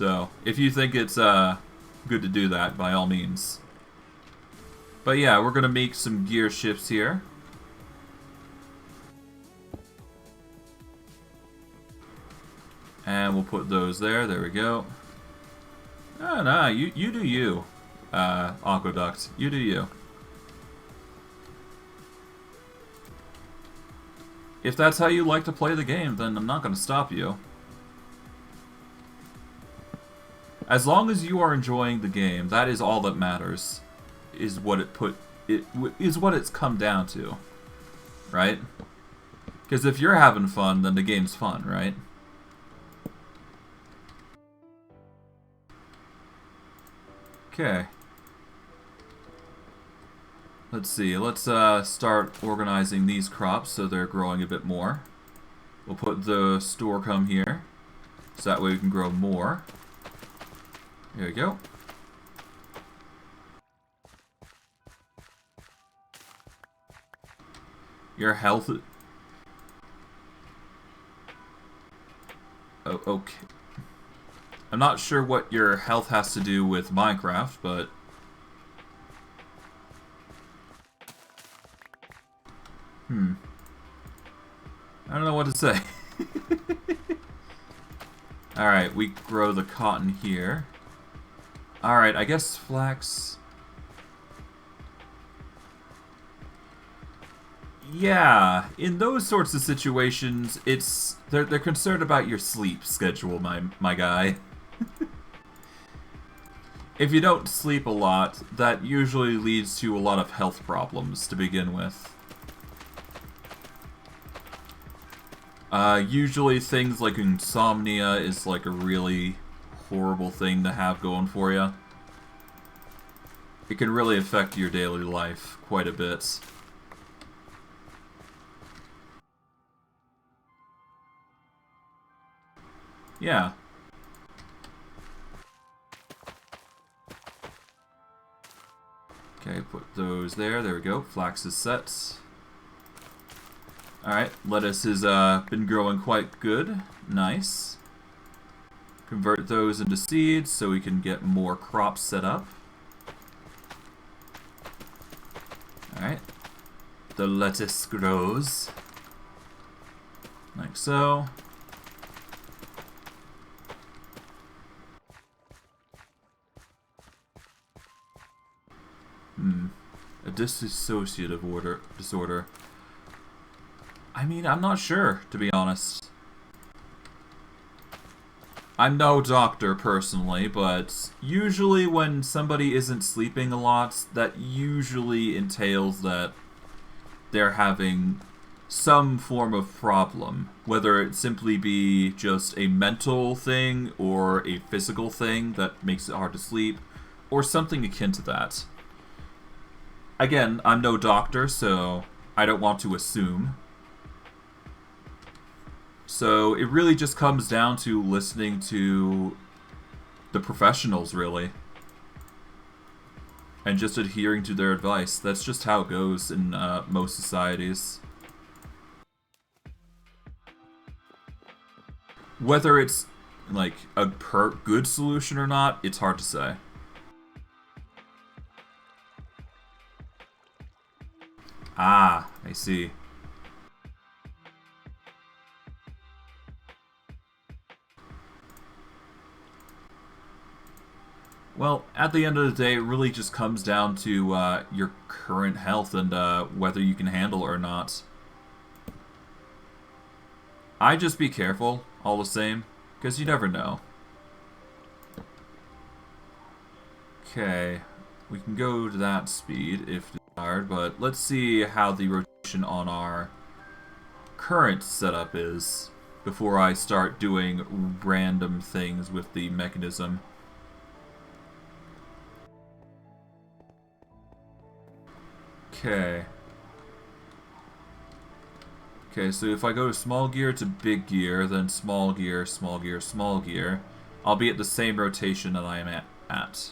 So, if you think it's good to do that, by all means. But yeah, we're going to make some gear ships here. And we'll put those there. There we go. Oh, no, you do you, Aqueduct. You do you. If that's how you like to play the game, then I'm not going to stop you. As long as you are enjoying the game, that is all that matters. Is what it's come down to, right? Because if you're having fun, then the game's fun, right? Okay. Let's see. Let's start organizing these crops so they're growing a bit more. We'll put the store come here, so that way we can grow more. There we go. Your health... Oh, okay. I'm not sure what your health has to do with Minecraft, but... I don't know what to say. Alright, we grow the cotton here. Alright, I guess flax... Yeah, in those sorts of situations, they're concerned about your sleep schedule, my guy. If you don't sleep a lot, that usually leads to a lot of health problems to begin with. Usually things like insomnia is like a really horrible thing to have going for you. It can really affect your daily life quite a bit. Yeah. Okay, put those there. There we go. Flax is set. Alright, lettuce has been growing quite good. Nice. Convert those into seeds so we can get more crops set up. Alright. The lettuce grows. Like so. A dissociative disorder. I mean, I'm not sure, to be honest. I'm no doctor, personally, but usually when somebody isn't sleeping a lot, that usually entails that they're having some form of problem. Whether it simply be just a mental thing, or a physical thing that makes it hard to sleep, or something akin to that. Again, I'm no doctor, so I don't want to assume. So it really just comes down to listening to the professionals, really. And just adhering to their advice. That's just how it goes in most societies. Whether it's like a good solution or not, it's hard to say. Ah, I see. Well, at the end of the day, it really just comes down to your current health and whether you can handle it or not. I just be careful, all the same, because you never know. Okay, we can go to that speed if desired, but let's see how the rotation on our current setup is before I start doing random things with the mechanism. Okay. Okay, so if I go small gear to big gear, then small gear, small gear, small gear, I'll be at the same rotation that I am at.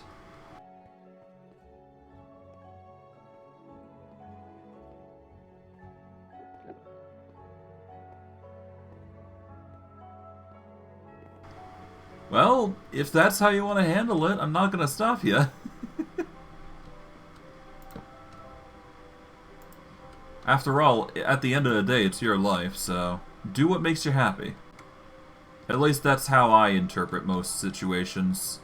Well, if that's how you want to handle it, I'm not going to stop you. After all, at the end of the day, it's your life, so do what makes you happy. At least that's how I interpret most situations.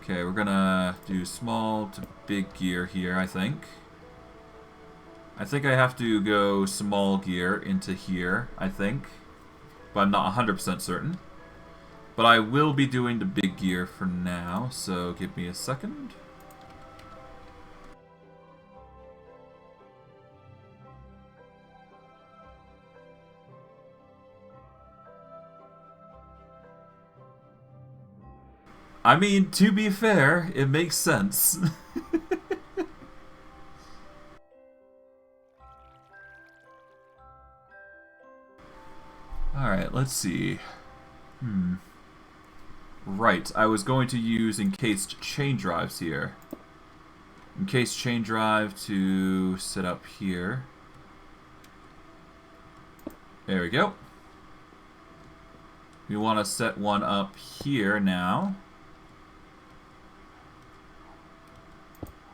Okay, we're gonna do small to big gear here, I think. I think I have to go small gear into here, I think. But I'm not 100% certain. But I will be doing the big gear for now, so give me a second. I mean, to be fair, it makes sense. Alright, let's see. Right, I was going to use encased chain drives here. Encased chain drive to set up here. There we go. We want to set one up here now.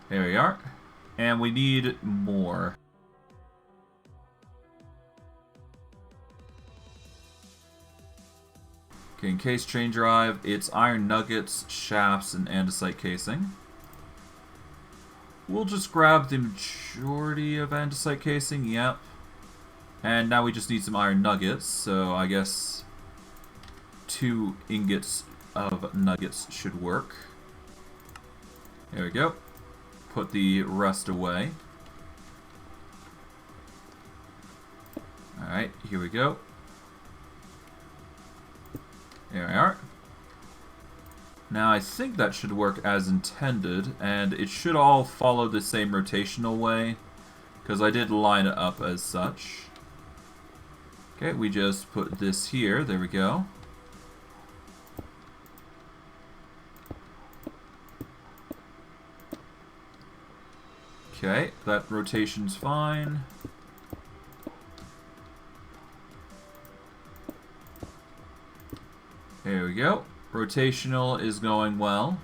There we are. And we need more. Okay, encased chain drive, it's iron nuggets, shafts, and andesite casing. We'll just grab the majority of andesite casing, yep. And now we just need some iron nuggets, so I guess 2 ingots of nuggets should work. There we go. Put the rest away. Alright, here we go. There we are. Now I think that should work as intended, and it should all follow the same rotational way, because I did line it up as such. Okay, we just put this here, there we go. Okay, that rotation's fine. There we go. Rotational is going well.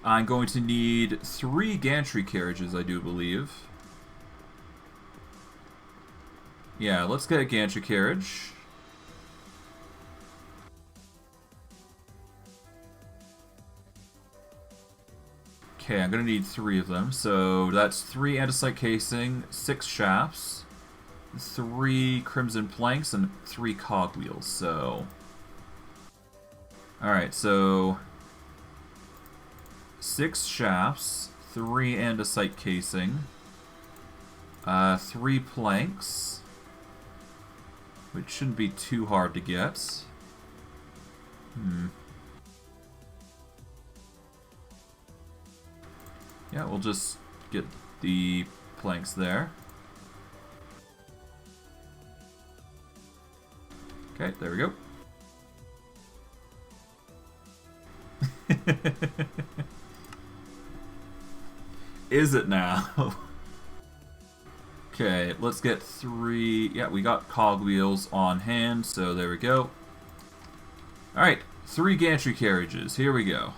I'm going to need 3 gantry carriages, I do believe. Yeah, let's get a gantry carriage. Okay, I'm going to need 3 of them. So that's 3 andesite casing, 6 shafts, 3 crimson planks, and 3 cogwheels. So, alright, so 6 shafts, 3 andesite casing, 3 planks, which shouldn't be too hard to get. Yeah, we'll just get the planks there. Okay, there we go. Is it now? Okay, let's get 3... Yeah, we got cogwheels on hand, so there we go. Alright, 3 gantry carriages. Here we go.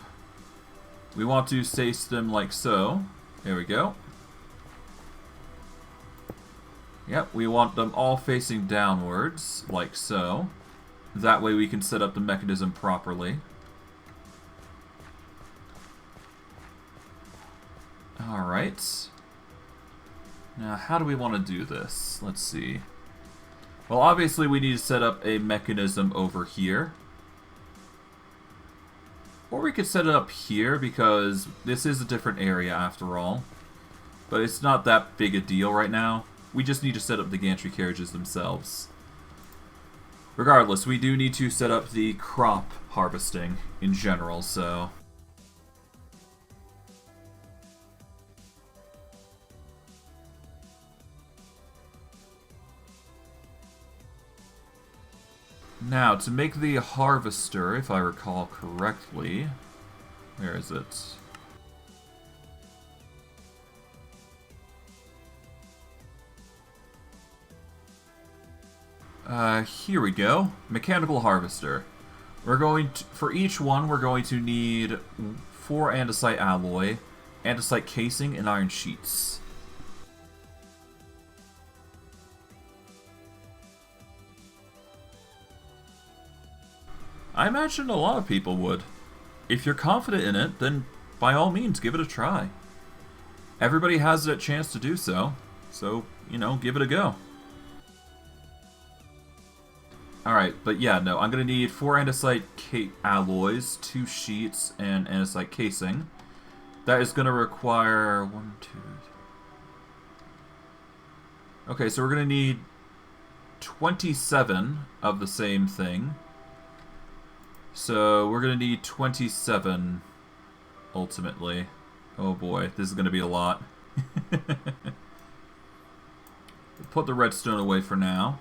We want to place them like so. There we go. Yep, we want them all facing downwards, like so. That way we can set up the mechanism properly. Alright. Now, how do we want to do this? Let's see. Well, obviously we need to set up a mechanism over here. Or we could set it up here, because this is a different area after all. But it's not that big a deal right now. We just need to set up the gantry carriages themselves. Regardless, we do need to set up the crop harvesting in general, so... Now, to make the harvester, if I recall correctly... Where is it? Here we go. Mechanical harvester. We're going to, for each one, we're going to need 4 andesite alloy, andesite casing, and iron sheets. I imagine a lot of people would. If you're confident in it, then by all means, give it a try. Everybody has a chance to do so, you know, give it a go. Alright, but yeah, no, I'm going to need 4 andesite alloys, 2 sheets, and andesite casing. That is going to require 1, 2... Okay, so we're going to need 27 of the same thing. So we're going to need 27, ultimately. Oh boy, this is going to be a lot. Put the redstone away for now.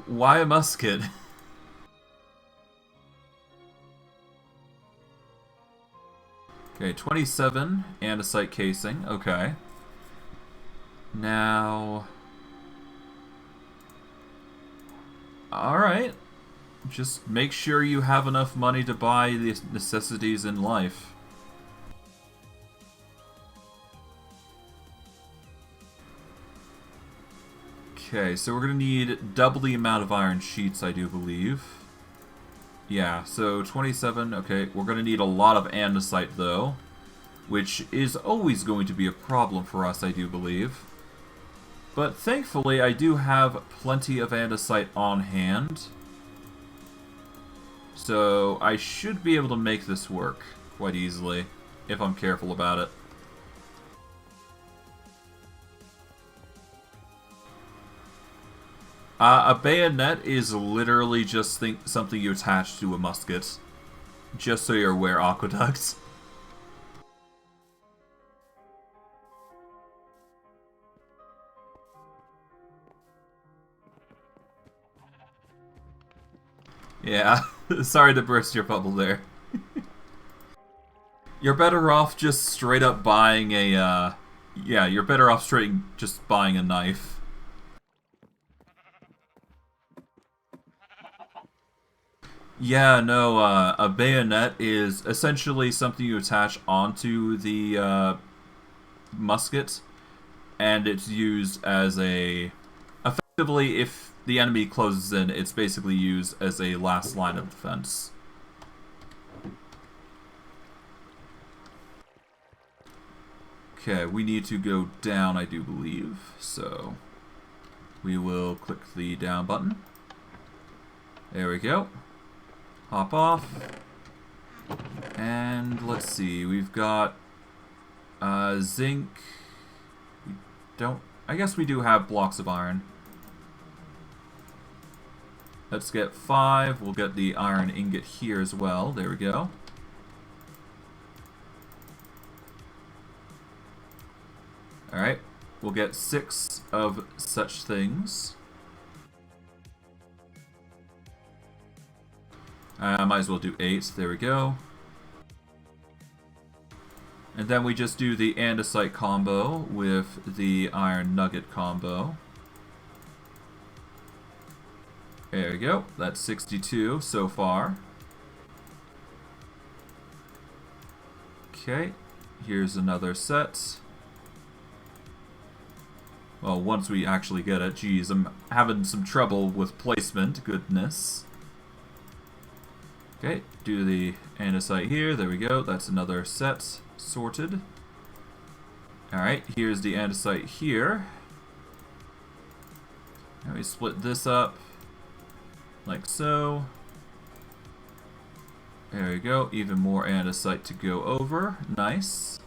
Why a musket? Okay, 27 andesite casing. Okay. Now... Alright. Just make sure you have enough money to buy the necessities in life. Okay, so we're going to need double the amount of iron sheets, I do believe. Yeah, so 27, okay, we're going to need a lot of andesite, though, which is always going to be a problem for us, I do believe. But thankfully, I do have plenty of andesite on hand, so I should be able to make this work quite easily, if I'm careful about it. A bayonet is literally just something you attach to a musket. Just so you're aware, Aqueduct. Yeah, sorry to burst your bubble there. You're better off just straight up buying a, yeah, you're better off just buying a knife. Yeah, no, a bayonet is essentially something you attach onto the musket, and it's used as a... Effectively, if the enemy closes in, it's basically used as a last line of defense. Okay, we need to go down, I do believe, so we will click the down button. There we go. Hop off. And let's see, we've got zinc. We don't... I guess we do have blocks of iron. Let's get 5. We'll get the iron ingot here as well. There we go. Alright, we'll get 6 of such things. Might as well do 8. There we go. And then we just do the andesite combo with the iron nugget combo. There we go. That's 62 so far. Okay, here's another set. Well, once we actually get it. Geez, I'm having some trouble with placement. Goodness. Okay, do the andesite here. There we go. That's another set sorted. Alright, here's the andesite here. Now we split this up like so. There we go. Even more andesite to go over. Nice.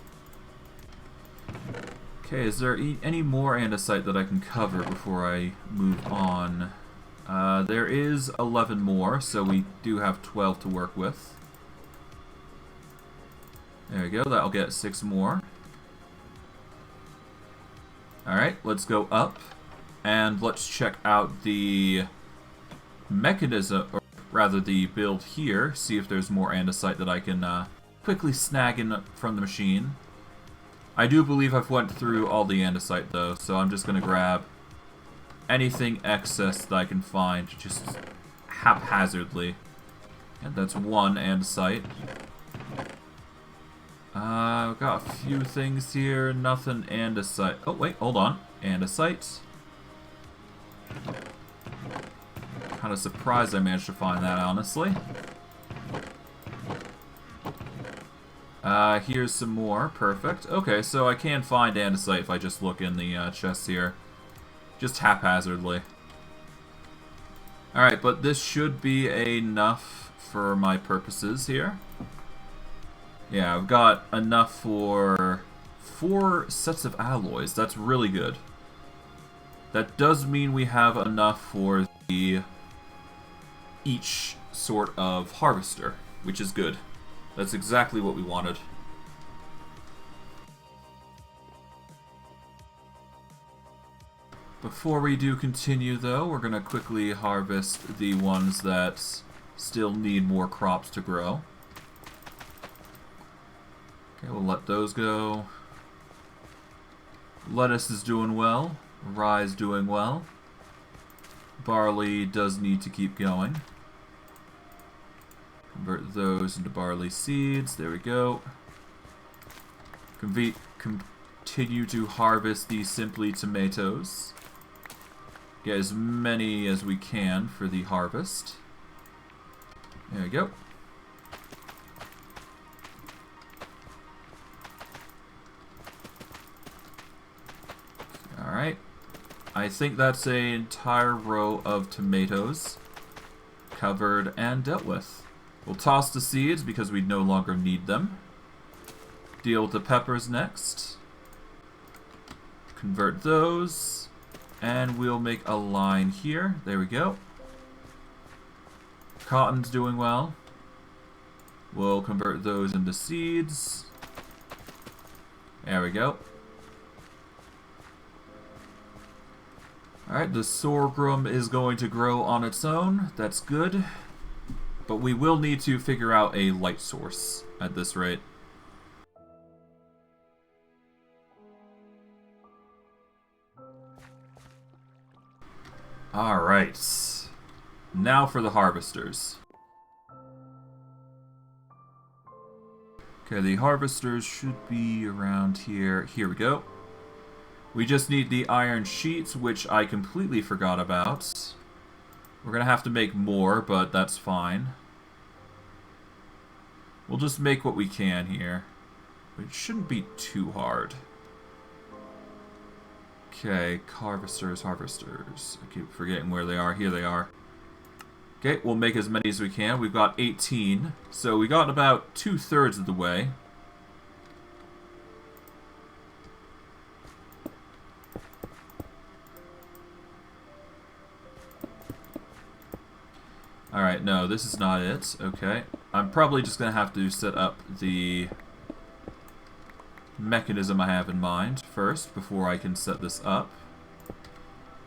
Okay, is there any more andesite that I can cover before I move on? There is 11 more, so we do have 12 to work with. There we go, that'll get 6 more. Alright, let's go up, and let's check out the mechanism, or rather the build here, see if there's more andesite that I can quickly snag in from the machine. I do believe I've went through all the andesite though, so I'm just going to grab anything excess that I can find just haphazardly. And that's one andesite. I've got a few things here, nothing andesite. Oh wait, hold on. Andesite. Kind of surprised I managed to find that, honestly. Here's some more. Perfect. Okay, so I can find andesite if I just look in the chests here. Just haphazardly. Alright, but this should be enough for my purposes here. Yeah, I've got enough for 4 sets of alloys. That's really good. That does mean we have enough for each sort of harvester, which is good. That's exactly what we wanted. Before we do continue, though, we're going to quickly harvest the ones that still need more crops to grow. Okay, we'll let those go. Lettuce is doing well. Rye is doing well. Barley does need to keep going. Convert those into barley seeds. There we go. Continue to harvest the simply tomatoes. Get as many as we can for the harvest. There we go. Alright. I think that's an entire row of tomatoes covered and dealt with. We'll toss the seeds because we no longer need them. Deal with the peppers next. Convert those. And we'll make a line here. There we go. Cotton's doing well. We'll convert those into seeds. There we go. Alright, the sorghum is going to grow on its own. That's good. But we will need to figure out a light source at this rate. Alright. Now for the harvesters. Okay, the harvesters should be around here. Here we go. We just need the iron sheets, which I completely forgot about. We're gonna have to make more, but that's fine. We'll just make what we can here. It shouldn't be too hard. Okay, harvesters. I keep forgetting where they are. Here they are. Okay, we'll make as many as we can. We've got 18, so we got about 2/3 of the way. Alright, no, this is not it. Okay. I'm probably just going to have to set up the mechanism I have in mind first before I can set this up.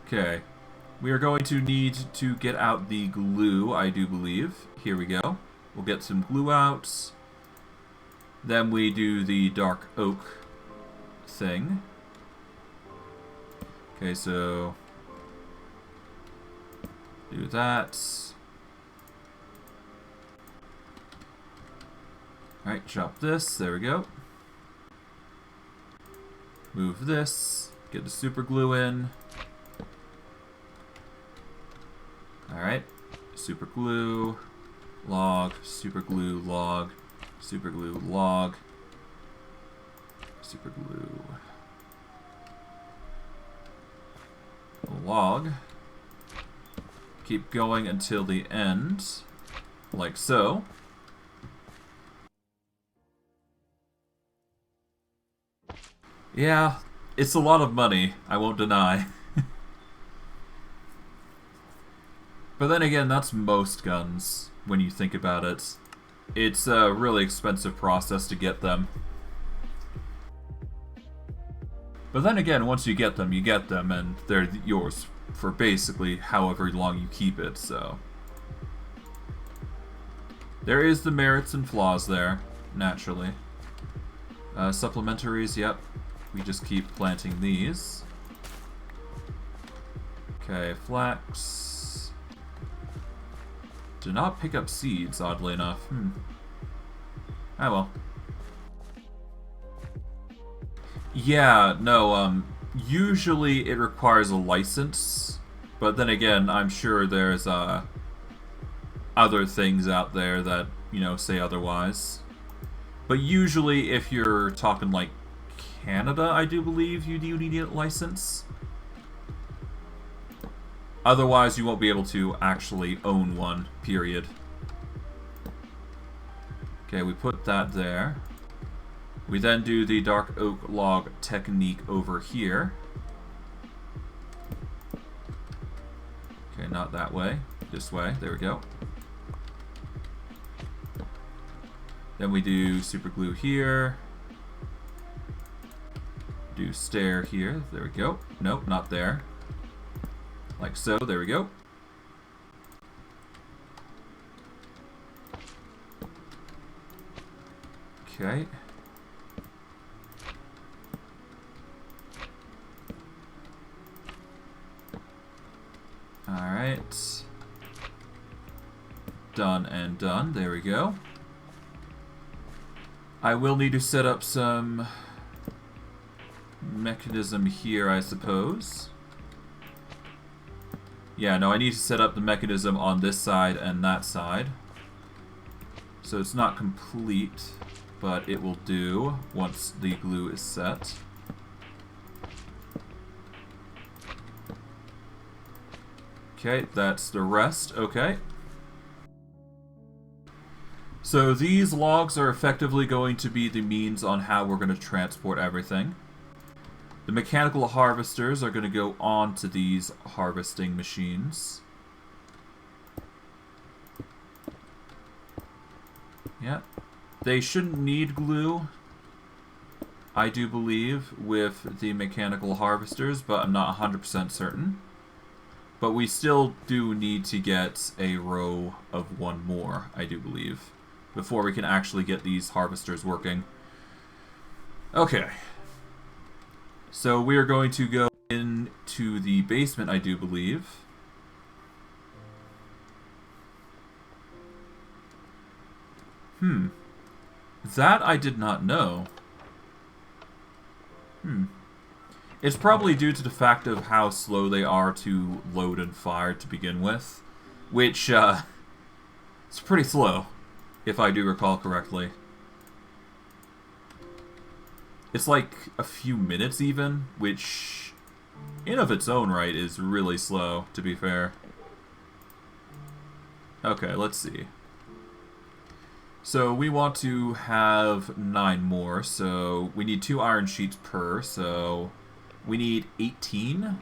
Okay. We are going to need to get out the glue, I do believe. Here we go. We'll get some glue out. Then we do the dark oak thing. Okay, so do that. Alright, chop this. There we go. Move this. Get the super glue in. Alright. Super glue. Log. Super glue. Log. Super glue. Log. Super glue. Log. Keep going until the end. Like so. Yeah, it's a lot of money, I won't deny. But then again, that's most guns, when you think about it. It's a really expensive process to get them. But then again, once you get them, and they're yours for basically however long you keep it, so. There is the merits and flaws there, naturally. Supplementaries, yep. We just keep planting these. Okay, flax. Did not pick up seeds, oddly enough. Ah, well. Yeah, no, usually it requires a license, but then again, I'm sure there's, other things out there that, you know, say otherwise. But usually, if you're talking, like, Canada, I do believe you do need a license. Otherwise, you won't be able to actually own one, period. Okay, we put that there. We then do the Dark Oak log technique over here. Okay, not that way. This way. There we go. Then we do super glue here. Do stair here. There we go. Nope, not there. Like so. There we go. Okay. Alright. Done and done. There we go. I will need to set up some mechanism here, I suppose. Yeah, no, I need to set up the mechanism on this side and that side. So it's not complete, but it will do once the glue is set. Okay, that's the rest. Okay. So these logs are effectively going to be the means on how we're going to transport everything. The mechanical harvesters are going to go onto these harvesting machines. Yep. They shouldn't need glue, I do believe, with the mechanical harvesters, but I'm not 100% certain. But we still do need to get a row of one more, I do believe, before we can actually get these harvesters working. Okay. So we are going to go into the basement, I do believe. That I did not know. It's probably due to the fact of how slow they are to load and fire to begin with. Which, it's pretty slow, if I do recall correctly. It's like a few minutes even, which, in of its own right, is really slow, to be fair. Okay, let's see. So we want to have 9 more, so we need 2 iron sheets per, so we need 18.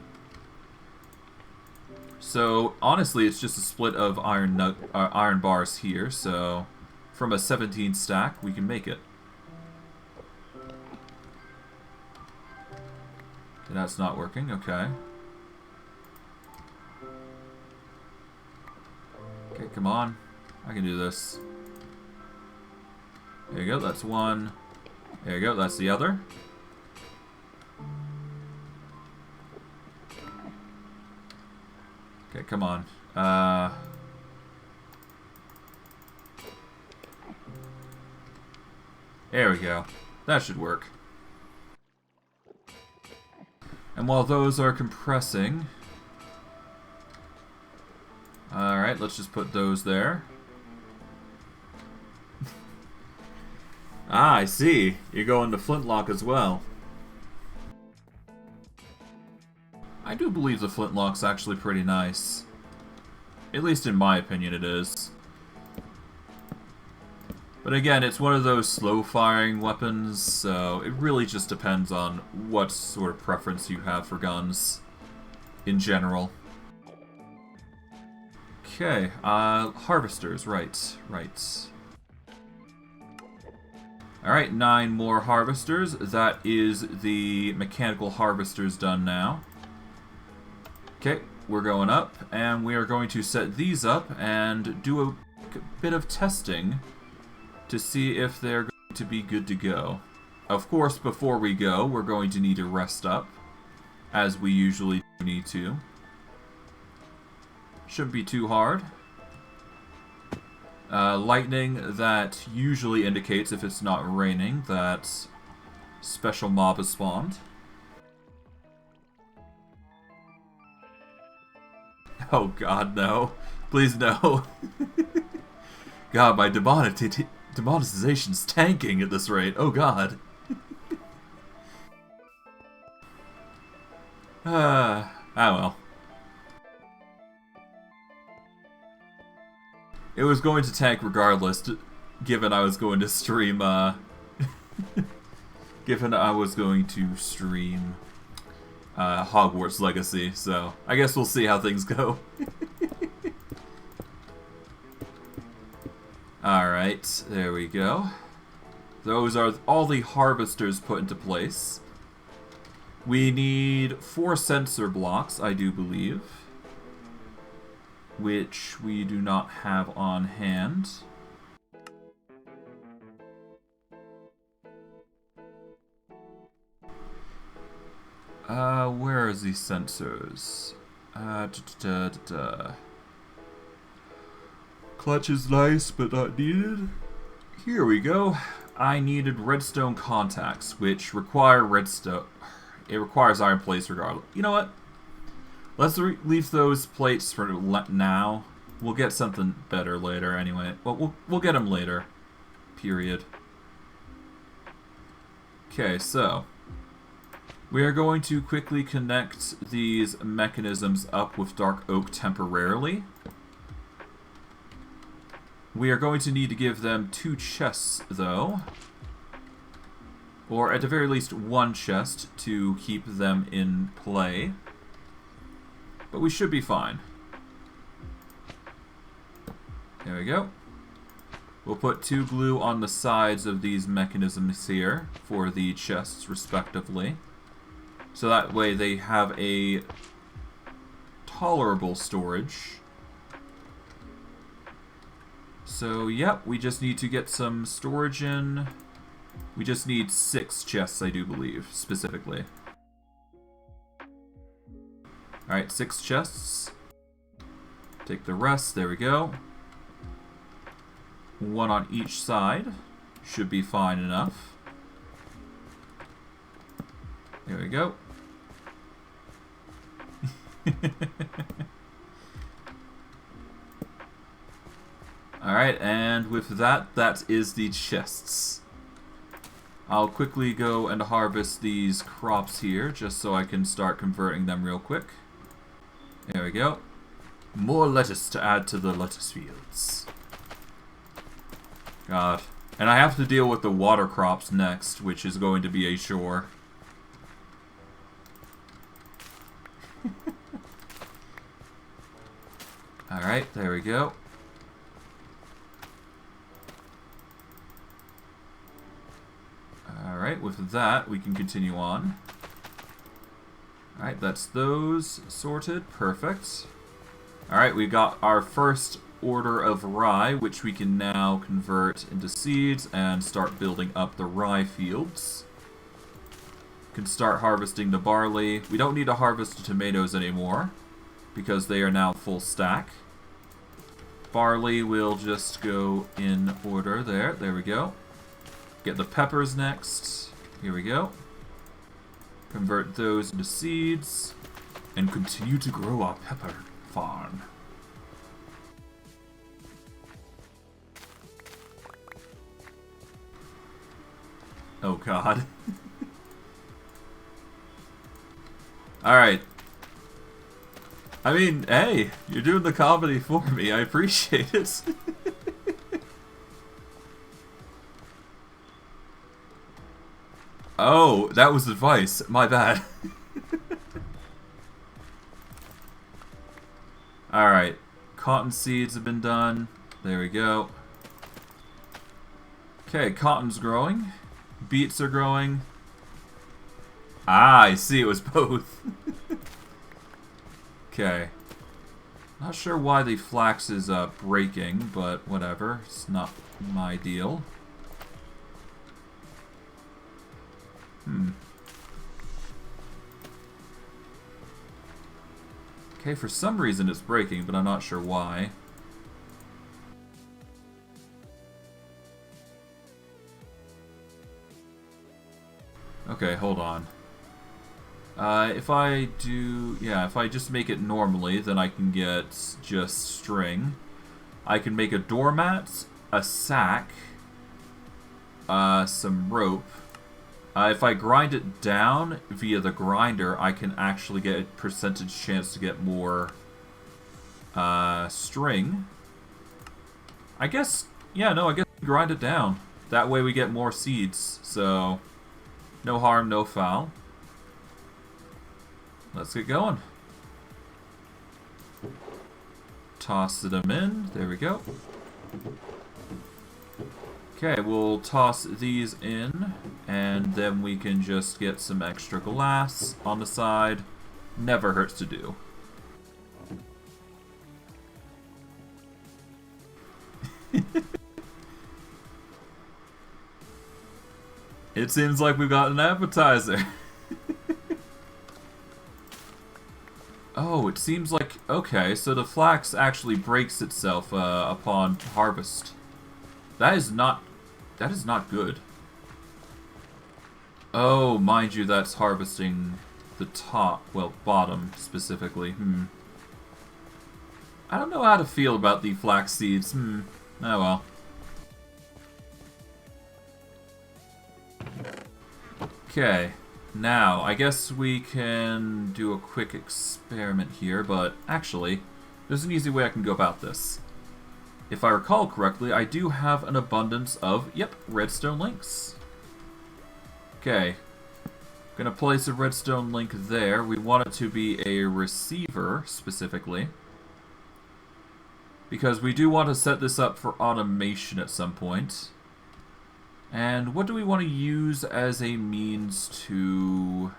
So honestly, it's just a split of iron bars here, so from a 17 stack, we can make it. That's not working, okay. Okay, come on. I can do this. There you go, that's one. There you go, that's the other. Okay, come on. There we go. That should work. And while those are compressing... Alright, let's just put those there. Ah, I see. You're going to flintlock as well. I do believe the flintlock's actually pretty nice. At least in my opinion it is. But again, it's one of those slow-firing weapons, so it really just depends on what sort of preference you have for guns in general. Okay, harvesters, right. Alright, 9 more harvesters. That is the mechanical harvesters done now. Okay, we're going up, and we are going to set these up and do a bit of testing to see if they're going to be good to go. of course, before we go, we're going to need to rest up, as we usually need to. Shouldn't be too hard. Lightning, that usually indicates, if it's not raining, that special mob has spawned. Oh god, no. Please, no. God, my demonetization's tanking at this rate. Oh god. Ah well. It was going to tank regardless, given I was going to stream, given I was going to stream, Hogwarts Legacy, so I guess we'll see how things go. Alright, there we go. Those are all the harvesters put into place. We need 4 sensor blocks, I do believe, which we do not have on hand. Where is these sensors? Clutch is nice, but not needed. Here we go. I needed redstone contacts, which require redstone. It requires iron plates regardless. You know what? Let's leave those plates for now. We'll get something better later anyway. Well, we'll get them later. Period. Okay, so we are going to quickly connect these mechanisms up with Dark Oak temporarily. We are going to need to give them 2 chests, though. Or at the very least 1 chest to keep them in play. But we should be fine. There we go. We'll put 2 glue on the sides of these mechanisms here for the chests, respectively. So that way they have a tolerable storage. So, yep, we just need to get some storage in. We just need 6 chests, I do believe, specifically. Alright, 6 chests. Take the rest, there we go. 1 on each side. Should be fine enough. There we go. Alright, and with that, that is the chests. I'll quickly go and harvest these crops here, just so I can start converting them real quick. There we go. More lettuce to add to the lettuce fields. God. And I have to deal with the water crops next, which is going to be a chore. Alright, there we go. Alright, with that, we can continue on. Alright, that's those sorted. Perfect. Alright, we got our first order of rye, which we can now convert into seeds and start building up the rye fields. Can start harvesting the barley. We don't need to harvest the tomatoes anymore, because they are now full stack. Barley will just go in order there. There we go. Get the peppers next. Here we go. Convert those into seeds. And continue to grow our pepper farm. Oh god. Alright. I mean, hey, you're doing the comedy for me. I appreciate it. Oh, that was advice. My bad. Alright. Cotton seeds have been done. There we go. Okay, cotton's growing. Beets are growing. Ah, I see, it was both. Okay. Not sure why the flax is breaking, but whatever. It's not my deal. Okay, for some reason it's breaking, but I'm not sure why. Okay, hold on. If I do... Yeah, if I just make it normally, then I can get just string. I can make a doormat, a sack, some rope. If I grind it down via the grinder, I can actually get a percentage chance to get more string. I guess... Yeah, no, I guess grind it down. That way we get more seeds, so... No harm, no foul. Let's get going. Toss them in. There we go. Okay, we'll toss these in, and then we can just get some extra glass on the side. Never hurts to do. It seems like we've got an appetizer. Oh, it seems like... Okay, so the flax actually breaks itself upon harvest. That is not good. Oh, mind you, that's harvesting the top, well, bottom specifically. I don't know how to feel about the flax seeds. Oh well. Okay, now I guess we can do a quick experiment here, but actually, there's an easy way I can go about this. If I recall correctly, I do have an abundance of, yep, redstone links. Okay, gonna place a redstone link there. We want it to be a receiver, specifically, because we do want to set this up for automation at some point. And what do we want to use as a means to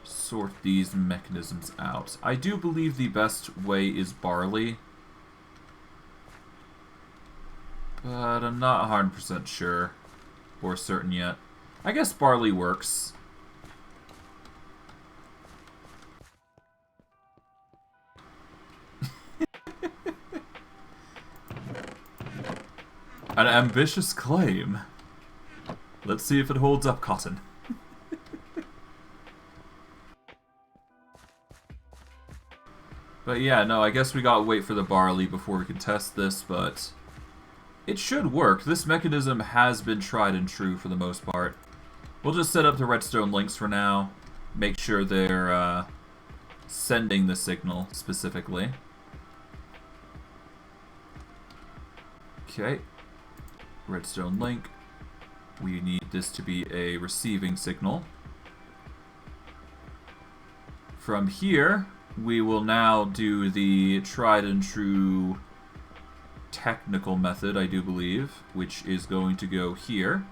sort these mechanisms out? I do believe the best way is barley, but I'm not 100% sure or certain yet. I guess barley works. An ambitious claim. Let's see if it holds up, Cotton. But yeah, no, I guess we gotta wait for the barley before we can test this, but it should work. This mechanism has been tried and true for the most part. We'll just set up the redstone links for now. Make sure they're sending the signal specifically. Okay. Redstone link. We need this to be a receiving signal. From here, we will now do the tried and true technical method, I do believe, which is going to go here.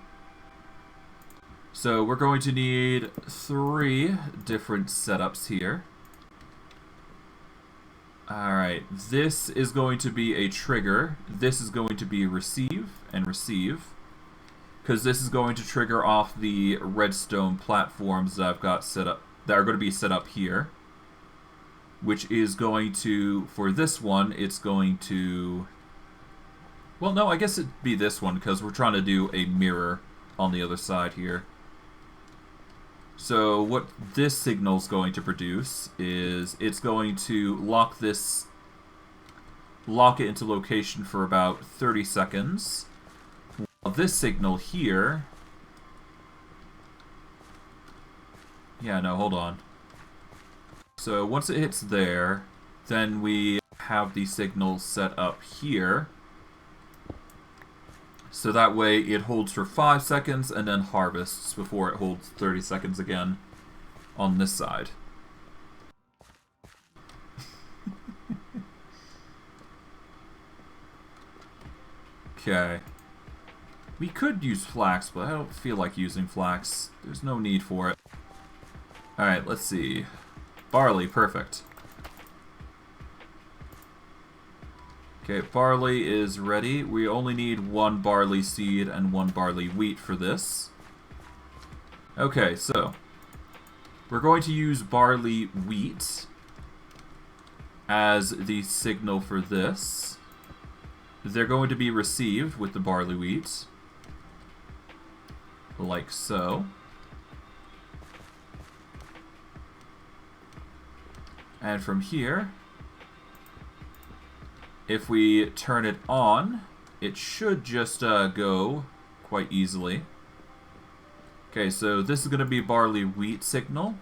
So we're going to need 3 different setups here. Alright, this is going to be a trigger. This is going to be receive and receive, because this is going to trigger off the redstone platforms that I've got set up, that are going to be set up here. Which is going to, for this one, it's going to... Well, no, I guess it'd be this one, because we're trying to do a mirror on the other side here. So what this signal's going to produce is it's going to lock it into location for about 30 seconds. This signal here... Yeah, no, hold on. So once it hits there, then we have the signal set up here. So that way it holds for 5 seconds and then harvests before it holds 30 seconds again on this side. Okay. We could use flax, but I don't feel like using flax. There's no need for it. Alright, let's see. Barley, perfect. Okay, barley is ready. We only need 1 barley seed and 1 barley wheat for this. Okay, so we're going to use barley wheat as the signal for this. They're going to be received with the barley wheat, like so. And from here, if we turn it on, it should just go quite easily. Okay, so this is going to be barley wheat signal.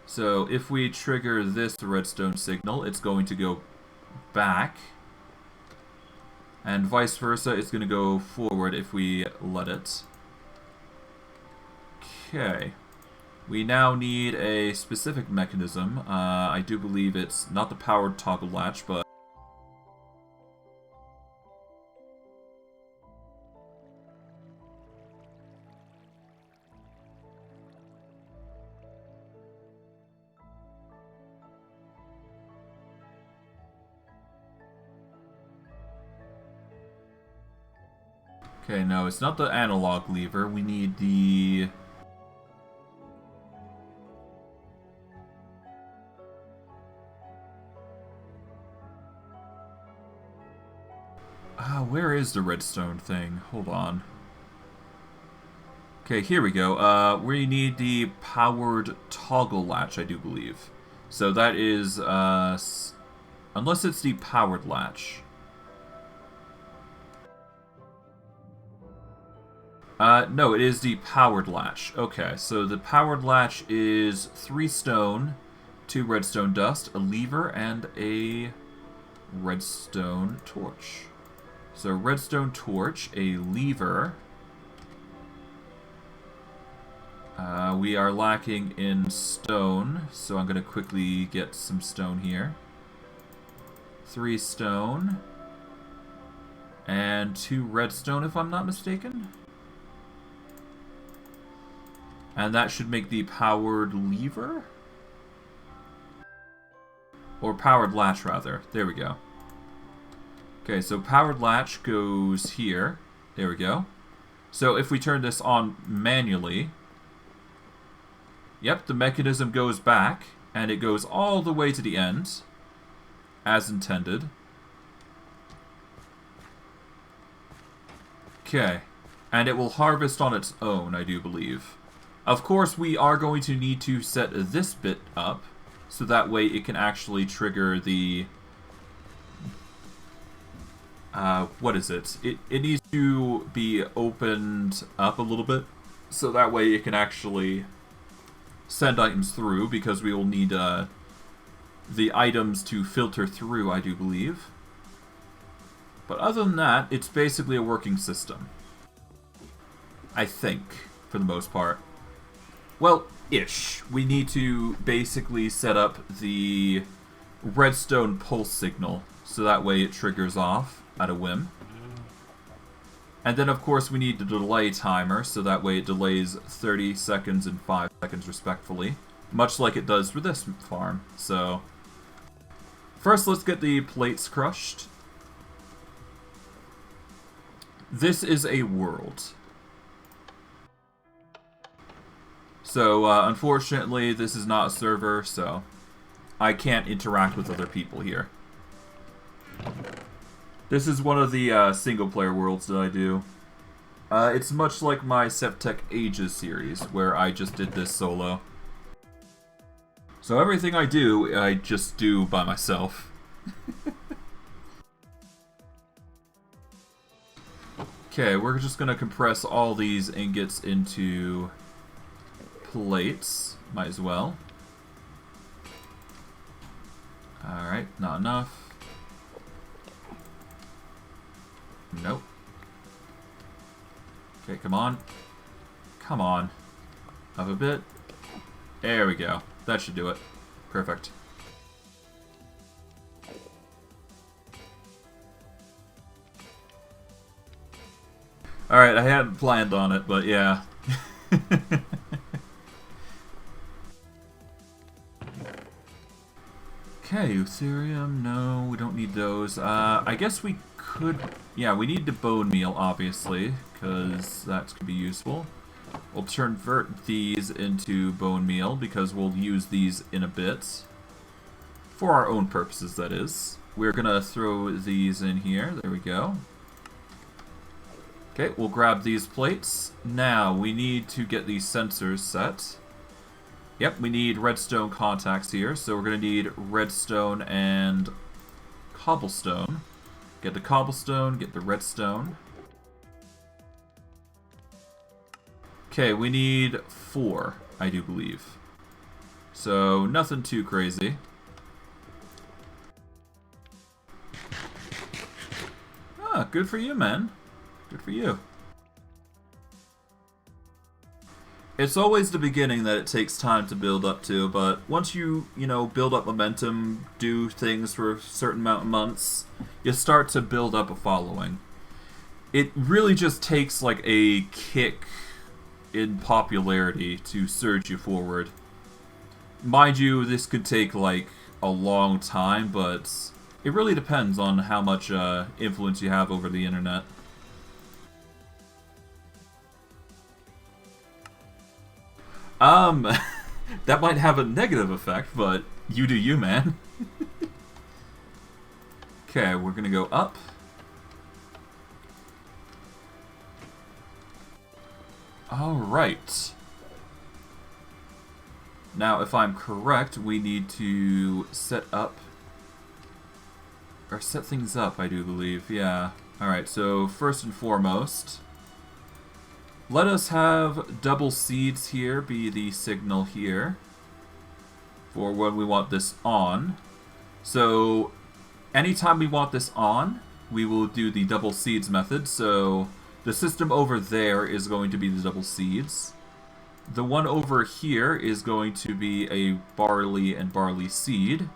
So if we trigger this redstone signal, it's going to go back. And vice versa, it's going to go forward if we let it. Okay. We now need a specific mechanism. I do believe it's not the powered toggle latch, but... Okay, no, it's not the analog lever. We need the... where is the redstone thing? Hold on. Okay, here we go. We need the powered toggle latch, I do believe. So that is, unless it's the powered latch. No, it is the powered latch. Okay, so the powered latch is 3 stone, 2 redstone dust, a lever, and a redstone torch. So redstone torch, a lever. We are lacking in stone, so I'm going to quickly get some stone here. 3 stone. And 2 redstone, if I'm not mistaken. And that should make the powered lever? Or powered latch, rather. There we go. Okay, so powered latch goes here. There we go. So if we turn this on manually... Yep, the mechanism goes back, and it goes all the way to the end, as intended. Okay, and it will harvest on its own, I do believe. Of course, we are going to need to set this bit up, so that way it can actually trigger the... what is it? It needs to be opened up a little bit, so that way it can actually send items through, because we will need the items to filter through, I do believe. But other than that, it's basically a working system. I think, for the most part. Well, ish. We need to basically set up the redstone pulse signal, so that way it triggers off at a whim. And then, of course, we need the delay timer, so that way it delays 30 seconds and 5 seconds respectively, much like it does for this farm. So, first let's get the plates crushed. This is a world. So, unfortunately, this is not a server, so I can't interact with other people here. This is one of the single-player worlds that I do. It's much like my Sevtech Ages series, where I just did this solo. So everything I do, I just do by myself. Okay, we're just gonna compress all these ingots into plates. Might as well. Alright, not enough. Nope. Okay, come on. Come on. Up a bit. There we go. That should do it. Perfect. Alright, I hadn't planned on it, but yeah. Okay, Ethereum, no, we don't need those. I guess we could... Yeah, we need the bone meal, obviously, because that could be useful. We'll convert these into bone meal because we'll use these in a bit. For our own purposes, that is. We're gonna throw these in here. There we go. Okay, we'll grab these plates. Now, we need to get these sensors set. Yep, we need redstone contacts here, so we're gonna need redstone and cobblestone. Get the cobblestone, get the redstone. Okay, we need 4, I do believe. So, nothing too crazy. Ah, good for you, man. Good for you. It's always the beginning that it takes time to build up to, but once you build up momentum, do things for a certain amount of months, you start to build up a following. It really just takes like a kick in popularity to surge you forward. Mind you, this could take like a long time, but it really depends on how much influence you have over the internet. That might have a negative effect, but you do you, man. Okay, we're gonna go up. Alright. Now, if I'm correct, we need to set things up, I do believe, yeah. Alright, so first and foremost, let us have double seeds here be the signal here for when we want this on. So, anytime we want this on, we will do the double seeds method. So, the system over there is going to be the double seeds. The one over here is going to be a barley and barley seed.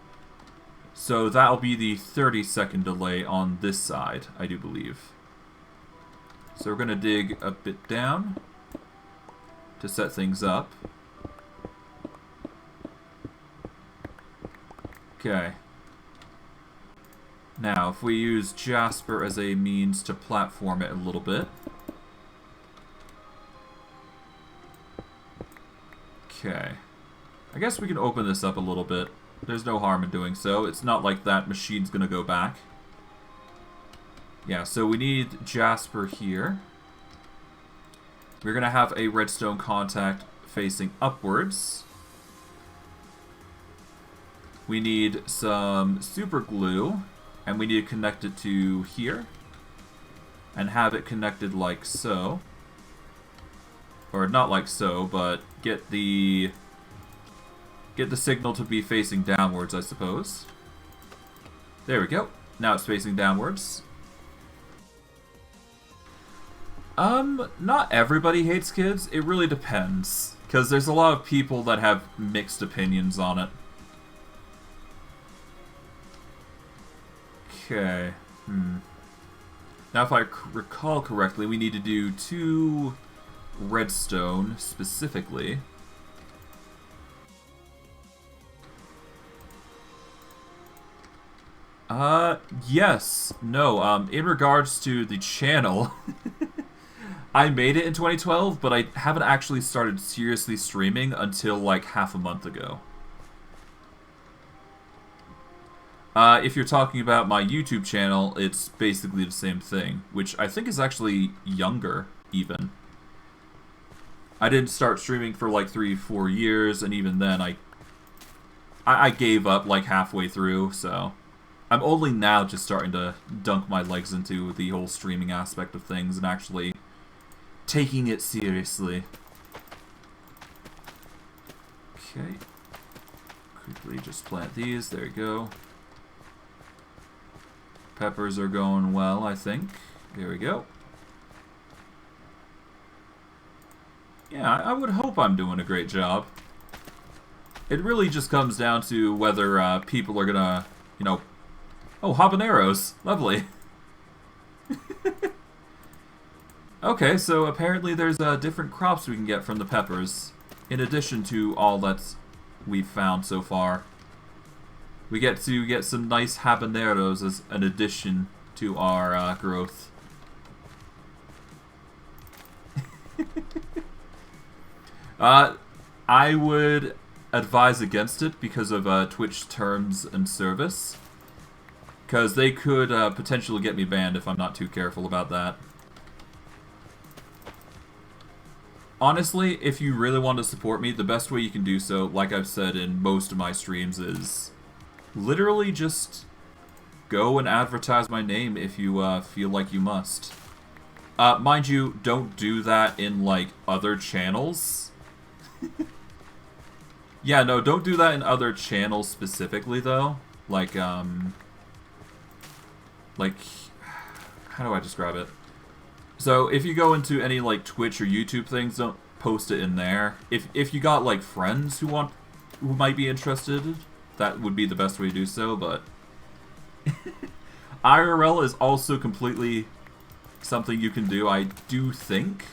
So that'll be the 30-second delay on this side, I do believe. So we're going to dig a bit down to set things up. Okay. Now, if we use Jasper as a means to platform it a little bit. Okay. I guess we can open this up a little bit. There's no harm in doing so. It's not like that machine's gonna go back. Yeah, so we need Jasper here. We're gonna have a redstone contact facing upwards. We need some super glue, and we need to connect it to here. And have it connected like so. Or not like so, but get the signal to be facing downwards, I suppose. There we go. Now it's facing downwards. Not everybody hates kids. It really depends. Because there's a lot of people that have mixed opinions on it. Okay. Now if I recall correctly, we need to do 2 redstone specifically. Yes. No, in regards to the channel, I made it in 2012, but I haven't actually started seriously streaming until like half a month ago. If you're talking about my YouTube channel, it's basically the same thing, which I think is actually younger, even. I didn't start streaming for like 3-4 years, and even then I gave up like halfway through, so I'm only now just starting to dunk my legs into the whole streaming aspect of things and actually taking it seriously. Okay. Quickly just plant these. There you go. Peppers are going well, I think. There we go. Yeah, I would hope I'm doing a great job. It really just comes down to whether people are gonna, oh, habaneros. Lovely. Okay, so apparently there's different crops we can get from the peppers, in addition to all that we've found so far. We get to get some nice habaneros as an addition to our growth. I would advise against it because of Twitch terms and service. Because they could potentially get me banned if I'm not too careful about that. Honestly, if you really want to support me, the best way you can do so, like I've said in most of my streams, is literally just go and advertise my name if you feel like you must. Mind you, don't do that in, like, other channels. Yeah, no, don't do that in other channels specifically, though. Like, how do I describe it? So, if you go into any, like, Twitch or YouTube things, don't post it in there. If you got, like, friends who might be interested, that would be the best way to do so, but IRL is also completely something you can do, I do think.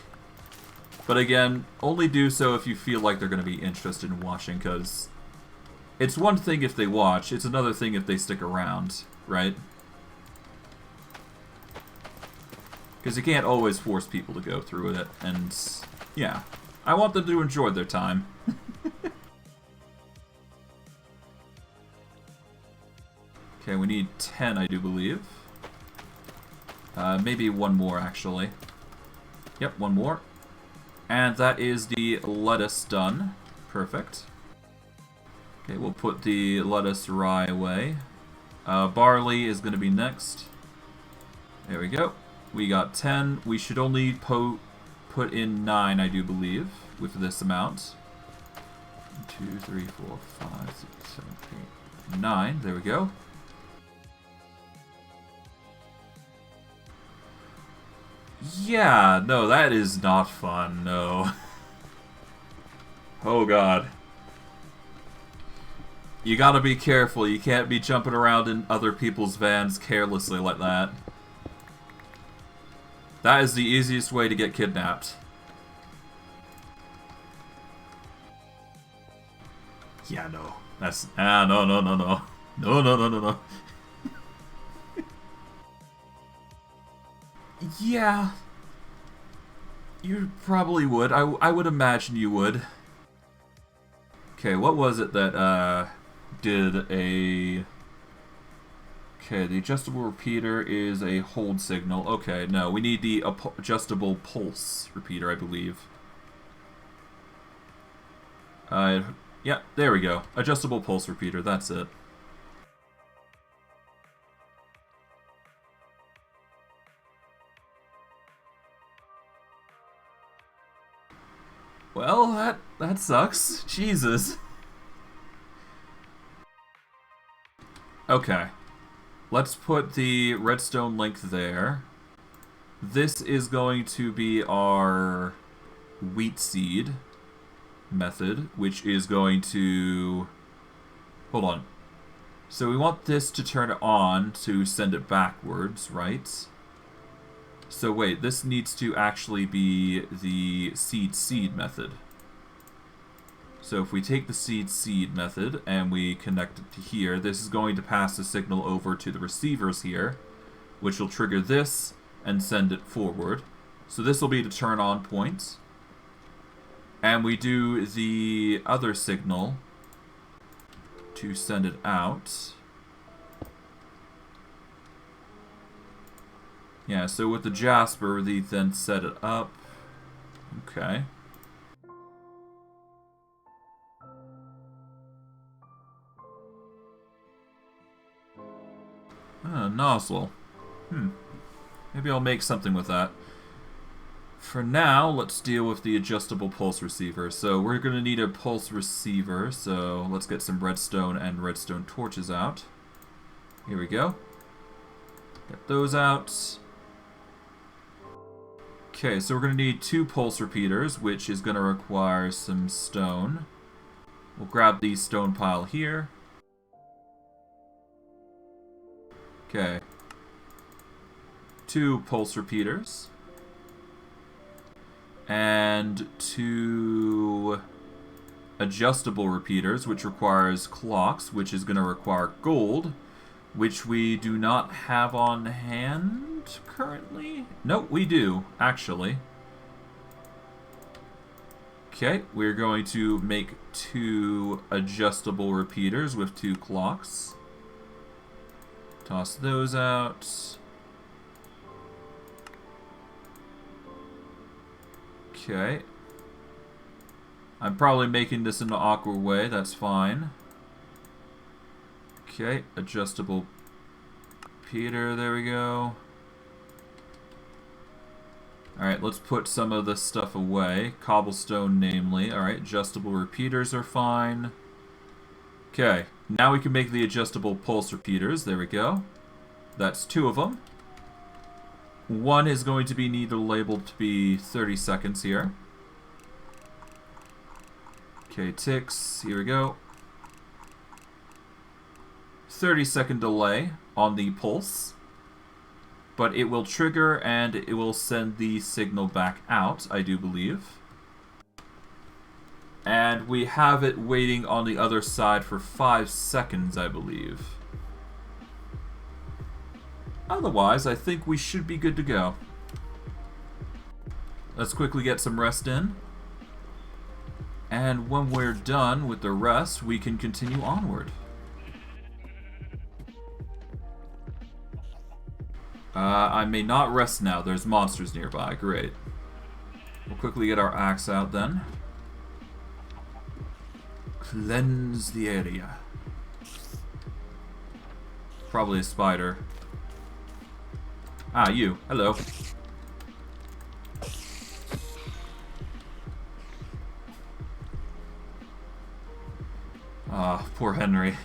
But again, only do so if you feel like they're going to be interested in watching, because it's one thing if they watch, it's another thing if they stick around, right? Because you can't always force people to go through it, and yeah, I want them to enjoy their time. Okay, we need 10, I do believe. Maybe one more, actually. Yep, one more. And that is the lettuce done. Perfect. Okay, we'll put the lettuce rye away. Barley is going to be next. There we go. We got 10. We should only put in 9, I do believe, with this amount. 1, 2, 3, 4, 5, 6, 7, 8, 9. There we go. Yeah, no, that is not fun, no. Oh god. You gotta be careful, you can't be jumping around in other people's vans carelessly like that. That is the easiest way to get kidnapped. Yeah, no. That's... no, no, no, no. No, no, no, no, no. Yeah. You probably would. I would imagine you would. Okay, what was it that, did a... Okay, the adjustable repeater is a hold signal. Okay, no, we need the adjustable pulse repeater, I believe. Yeah, there we go. Adjustable pulse repeater, that's it. Well, that sucks. Jesus. Okay. Let's put the redstone link there. This is going to be our wheat seed method, which is going to... Hold on. So we want this to turn it on to send it backwards, right? So wait, this needs to actually be the seed method. So if we take the seed method and we connect it to here, this is going to pass the signal over to the receivers here, which will trigger this and send it forward. So this will be the turn on point. And we do the other signal to send it out. Yeah, so with the Jasper, they then set it up. Okay. Nozzle. Maybe I'll make something with that. For now, let's deal with the adjustable pulse receiver. So we're going to need a pulse receiver, so let's get some redstone and redstone torches out. Here we go. Get those out. Okay, so we're going to need 2 pulse repeaters, which is going to require some stone. We'll grab the stone pile here. Okay. 2 pulse repeaters. And 2 adjustable repeaters, which requires clocks, which is going to require gold, which we do not have on hand currently. Nope, we do, actually. Okay, we're going to make 2 adjustable repeaters with 2 clocks. Toss those out. Okay. I'm probably making this in an awkward way, that's fine. Okay, adjustable repeater, there we go. Alright, let's put some of this stuff away. Cobblestone, namely. Alright, adjustable repeaters are fine. Okay, now we can make the adjustable pulse repeaters. There we go. That's 2 of them. One is going to be needed labeled to be 30 seconds here. Okay, ticks. Here we go. 30-second delay on the pulse. But it will trigger and it will send the signal back out, I do believe. And we have it waiting on the other side for 5 seconds, I believe. Otherwise, I think we should be good to go. Let's quickly get some rest in. And when we're done with the rest, we can continue onward. I may not rest now. There's monsters nearby. Great. We'll quickly get our axe out then. Cleanse the area. Probably a spider. Ah, you. Hello. Ah, poor Henry.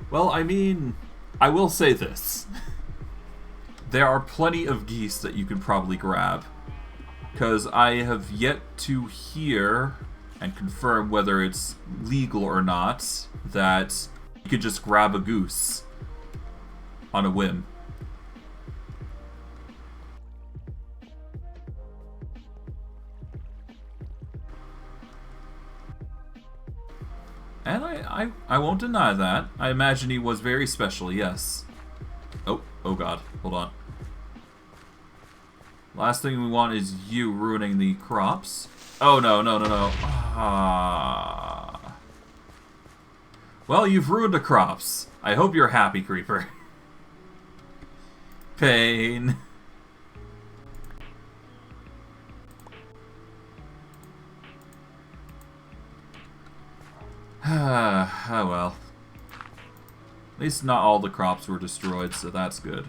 Well, I mean, I will say this. There are plenty of geese that you can probably grab. Because I have yet to hear and confirm whether it's legal or not that you could just grab a goose on a whim. And I won't deny that. I imagine he was very special, yes. Oh god, hold on. Last thing we want is you ruining the crops. Oh no. Ah. Well, you've ruined the crops. I hope you're happy, Creeper. Pain. Oh well. At least not all the crops were destroyed, so that's good.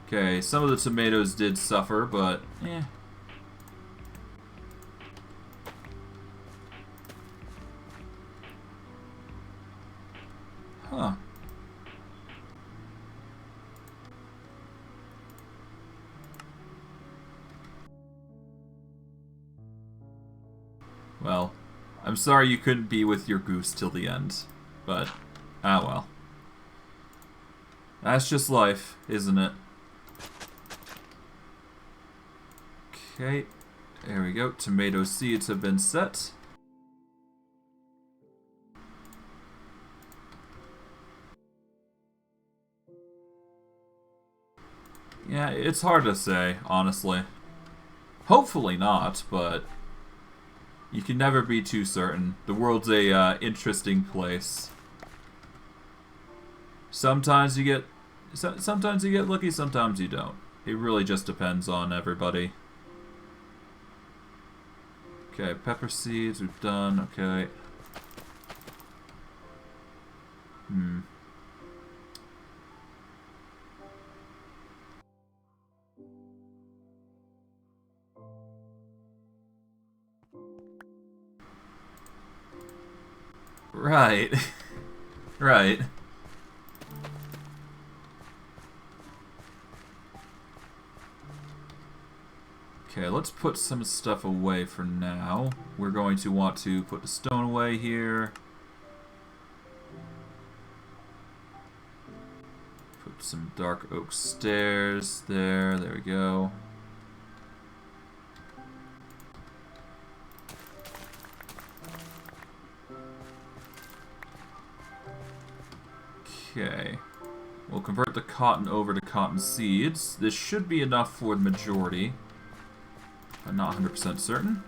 Okay, some of the tomatoes did suffer, but eh. Huh. Well, I'm sorry you couldn't be with your goose till the end, but ah well. That's just life, isn't it? Okay, there we go. Tomato seeds have been set. Yeah, it's hard to say, honestly. Hopefully not, but you can never be too certain. The world's a interesting place. Sometimes you get lucky, sometimes you don't. It really just depends on everybody. Okay, pepper seeds we've done. Okay. Right. Right. Okay, let's put some stuff away for now. We're going to want to put the stone away here. Put some dark oak stairs there. There we go. Okay. We'll convert the cotton over to cotton seeds. This should be enough for the majority. I'm not 100% certain.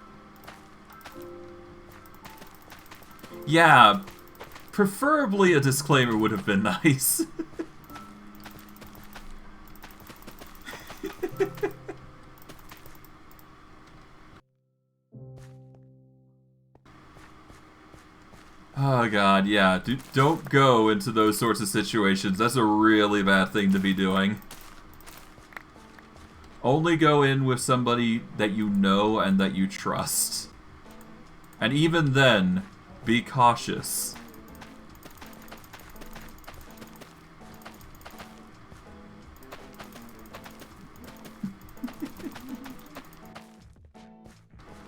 Yeah, preferably a disclaimer would have been nice. Oh god, yeah. Don't go into those sorts of situations. That's a really bad thing to be doing. Only go in with somebody that you know and that you trust. And even then, be cautious.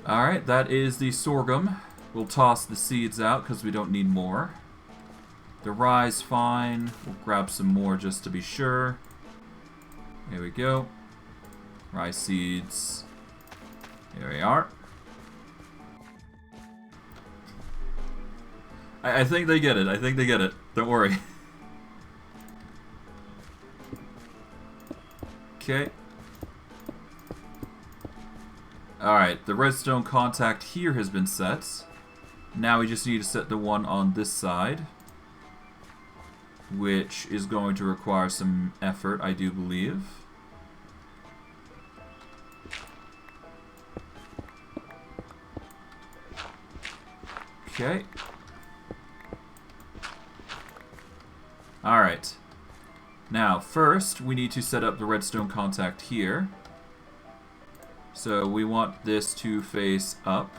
Alright, that is the sorghum. We'll toss the seeds out because we don't need more. The rye's fine. We'll grab some more just to be sure. There we go. Rye seeds. There we are. I think they get it. I think they get it. Don't worry. Okay. Alright, the redstone contact here has been set. Now we just need to set the one on this side, which is going to require some effort, I do believe. Okay. Alright. Now, first, we need to set up the redstone contact here. So we want this to face up.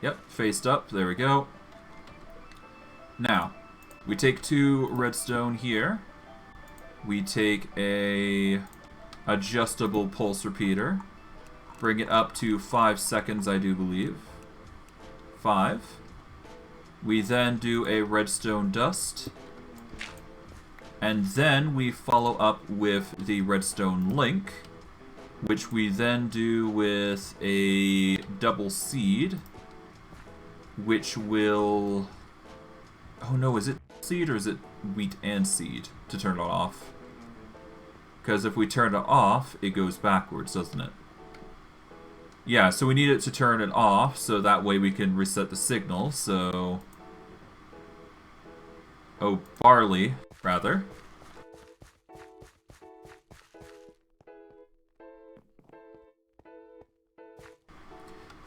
Yep, faced up. There we go. Now, we take 2 redstone here. We take a adjustable pulse repeater. Bring it up to 5 seconds, I do believe. 5. We then do a redstone dust. And then we follow up with the redstone link, which we then do with a double seed, which will... Oh no, is it seed or is it wheat and seed to turn it off? Because if we turn it off, it goes backwards, doesn't it? Yeah, so we need it to turn it off, so that way we can reset the signal, so... Oh, barley, rather.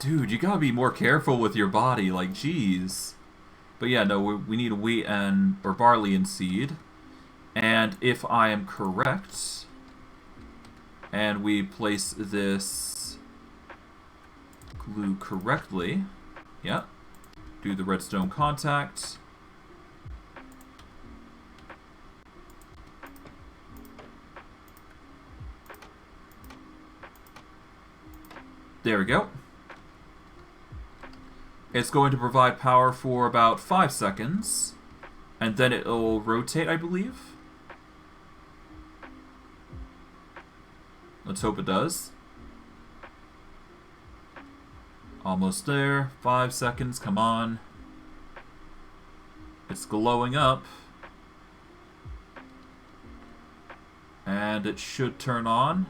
Dude, you gotta be more careful with your body, like, jeez. But yeah, no, we need wheat and, or barley and seed. And if I am correct, and we place this glue correctly, yeah, do the redstone contact. There we go. It's going to provide power for about 5 seconds, and then it'll rotate, I believe. Let's hope it does. Almost there. 5 seconds, come on. It's glowing up. And it should turn on.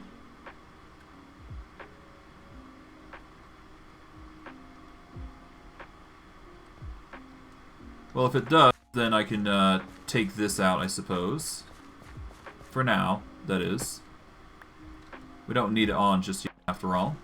Well, if it does, then I can take this out, I suppose. For now, that is. We don't need it on just yet, after all.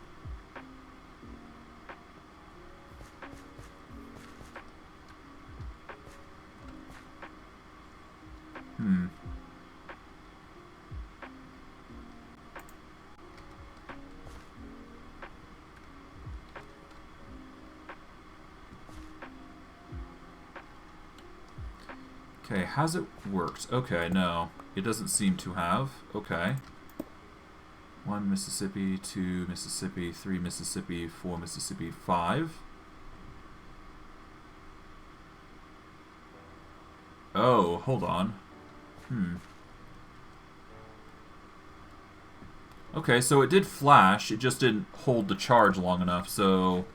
Okay, has it worked? Okay, no. It doesn't seem to have. Okay. 1 Mississippi, 2 Mississippi, 3 Mississippi, 4 Mississippi, 5. Oh, hold on. Okay, so it did flash, it just didn't hold the charge long enough, so...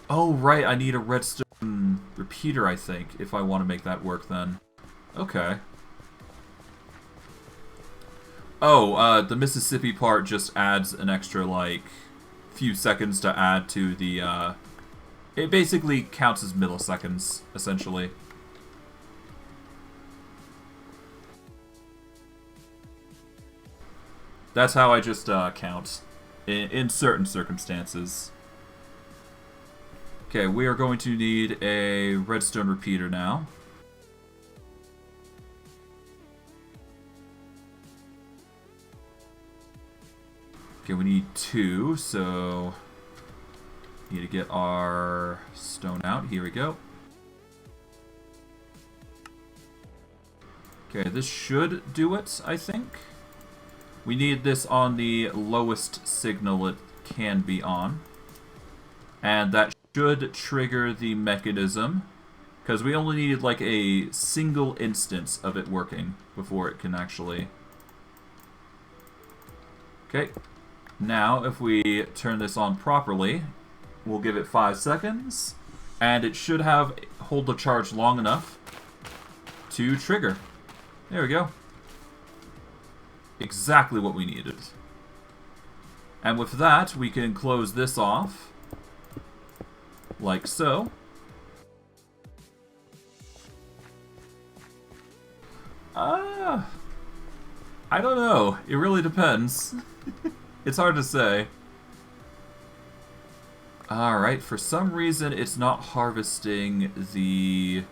Oh, right, I need a redstone repeater, I think, if I want to make that work then. Okay. Oh, the Mississippi part just adds an extra, like, few seconds to add to the, it basically counts as milliseconds, essentially. That's how I just, count. In certain circumstances. Okay, we are going to need a redstone repeater now. Okay, we need 2, so need to get our stone out. Here we go. Okay, this should do it, I think. We need this on the lowest signal it can be on. And that should trigger the mechanism, because we only needed like a single instance of it working before it can actually... Okay. Now, if we turn this on properly, we'll give it 5 seconds, and it should hold the charge long enough to trigger. There we go. Exactly what we needed. And with that, we can close this off, like so. I don't know. It really depends. It's hard to say. Alright, for some reason it's not harvesting the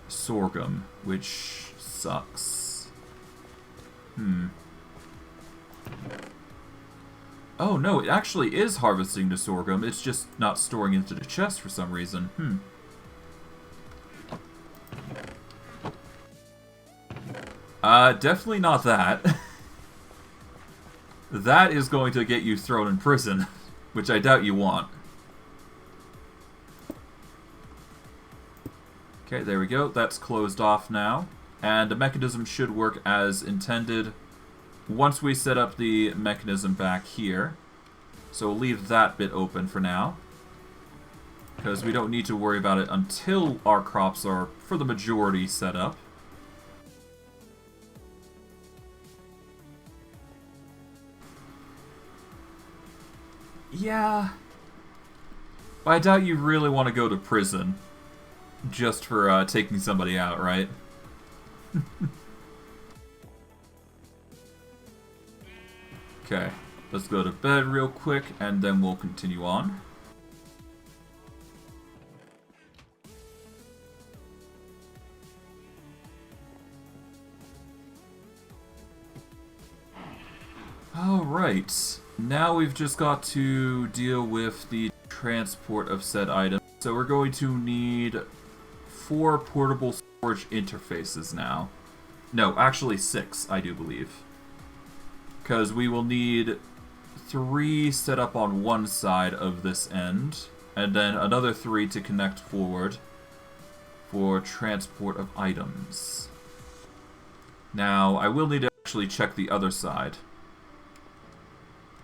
sorghum, which sucks. Oh no, it actually is harvesting the sorghum, it's just not storing into the chest for some reason. Definitely not that. That is going to get you thrown in prison, which I doubt you want. Okay, there we go. That's closed off now. And the mechanism should work as intended once we set up the mechanism back here. So we'll leave that bit open for now, because we don't need to worry about it until our crops are, for the majority, set up. Yeah. I doubt you really want to go to prison just for taking somebody out, right? Okay, let's go to bed real quick, and then we'll continue on. Alright, now we've just got to deal with the transport of said items. So we're going to need 4 portable storage interfaces now. No, actually 6, I do believe. Because we will need 3 set up on one side of this end, and then another 3 to connect forward for transport of items. Now, I will need to actually check the other side.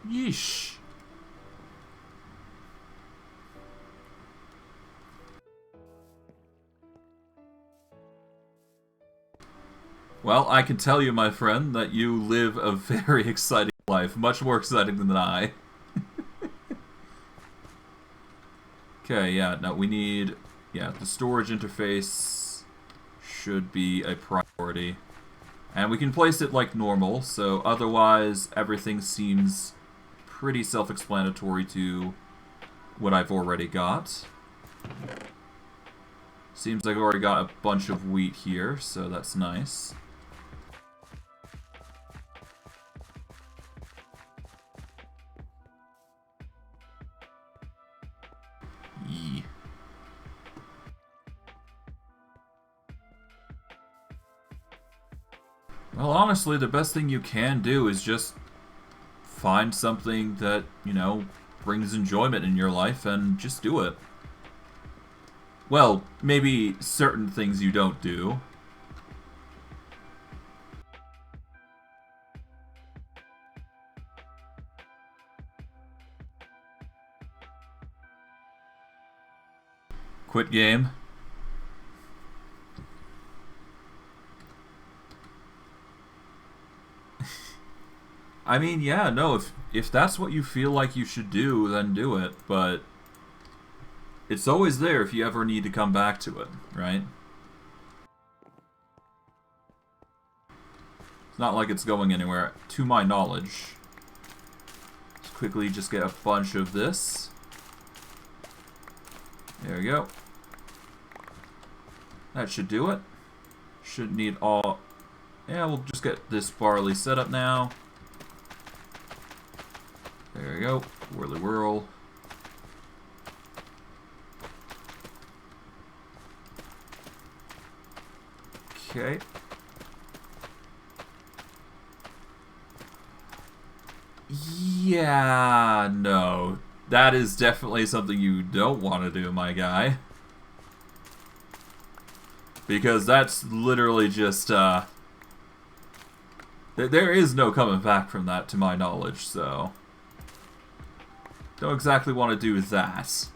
Yeesh. Well, I can tell you, my friend, that you live a very exciting life. Much more exciting than I. Okay, yeah, no, we need... Yeah, the storage interface should be a priority. And we can place it like normal, so otherwise everything seems pretty self-explanatory to what I've already got. Seems like I've already got a bunch of wheat here, so that's nice. Yee. Well, honestly, the best thing you can do is just find something that, you know, brings enjoyment in your life and just do it. Well, maybe certain things you don't do. Quit game. I mean, yeah, no, if that's what you feel like you should do, then do it, but it's always there if you ever need to come back to it, right? It's not like it's going anywhere, to my knowledge. Let's quickly just get a bunch of this. There we go. That should do it. Shouldn't need all... Yeah, we'll just get this barley set up now. There we go. Whirly whirl. Okay. Yeah, no. That is definitely something you don't want to do, my guy. Because that's literally just, there is no coming back from that, to my knowledge, so... Don't exactly want to do that.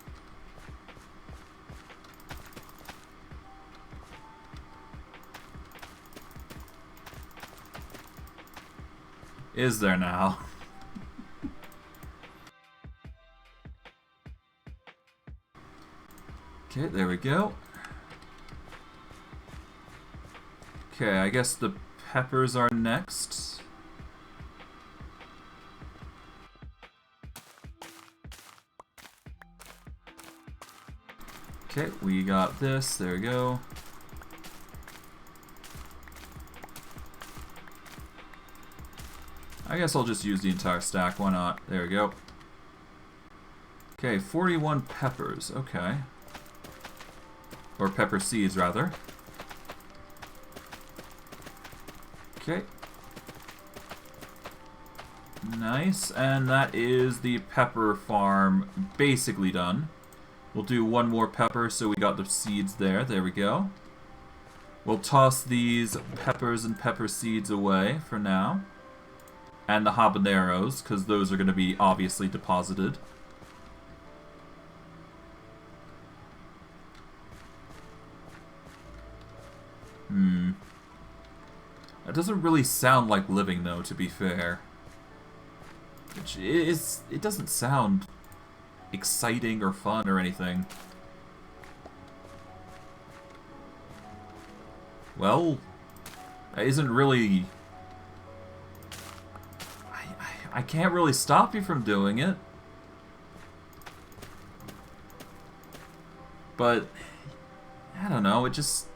Is there now? Okay, there we go. Okay, I guess the peppers are next. Okay, we got this. There we go. I guess I'll just use the entire stack. Why not? There we go. Okay, 41 peppers. Okay. Or pepper seeds, rather. Okay. Nice, and that is the pepper farm basically done. We'll do one more pepper so we got the seeds there. There we go. We'll toss these peppers and pepper seeds away for now. And the habaneros, because those are going to be obviously deposited. That doesn't really sound like living, though, to be fair. Which is, it doesn't sound exciting or fun or anything. Well, that isn't really... I can't really stop you from doing it. But, I don't know, it just...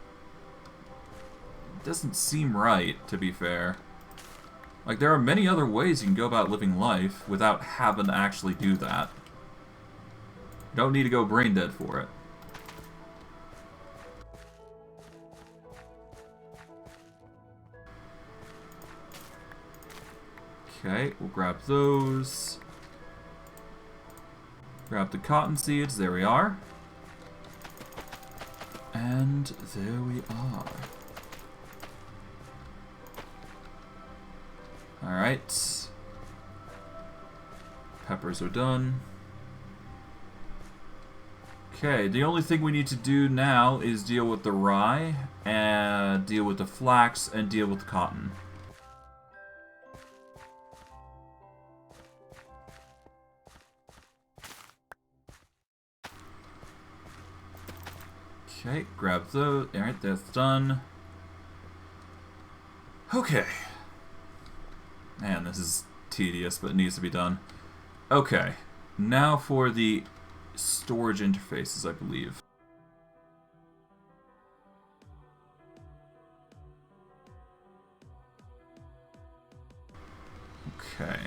doesn't seem right, to be fair. Like, there are many other ways you can go about living life without having to actually do that. You don't need to go brain dead for it. Okay, we'll grab those. Grab the cotton seeds, there we are. And there we are. Alright. Peppers are done. Okay, the only thing we need to do now is deal with the rye, and deal with the flax, and deal with the cotton. Okay, grab those. Alright, that's done. Okay. Man, this is tedious, but it needs to be done. Okay, now for the storage interfaces, I believe. Okay.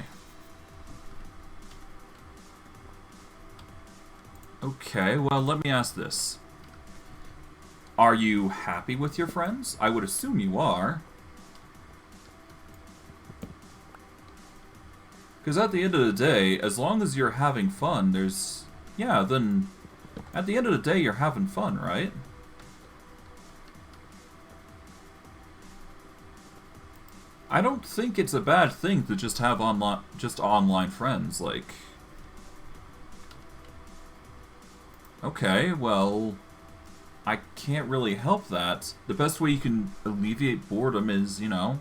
Okay, well, let me ask this. Are you happy with your friends? I would assume you are. Because at the end of the day, as long as you're having fun, there's... Yeah, then... At the end of the day, you're having fun, right? I don't think it's a bad thing to just have online friends, like... Okay, well... I can't really help that. The best way you can alleviate boredom is, you know...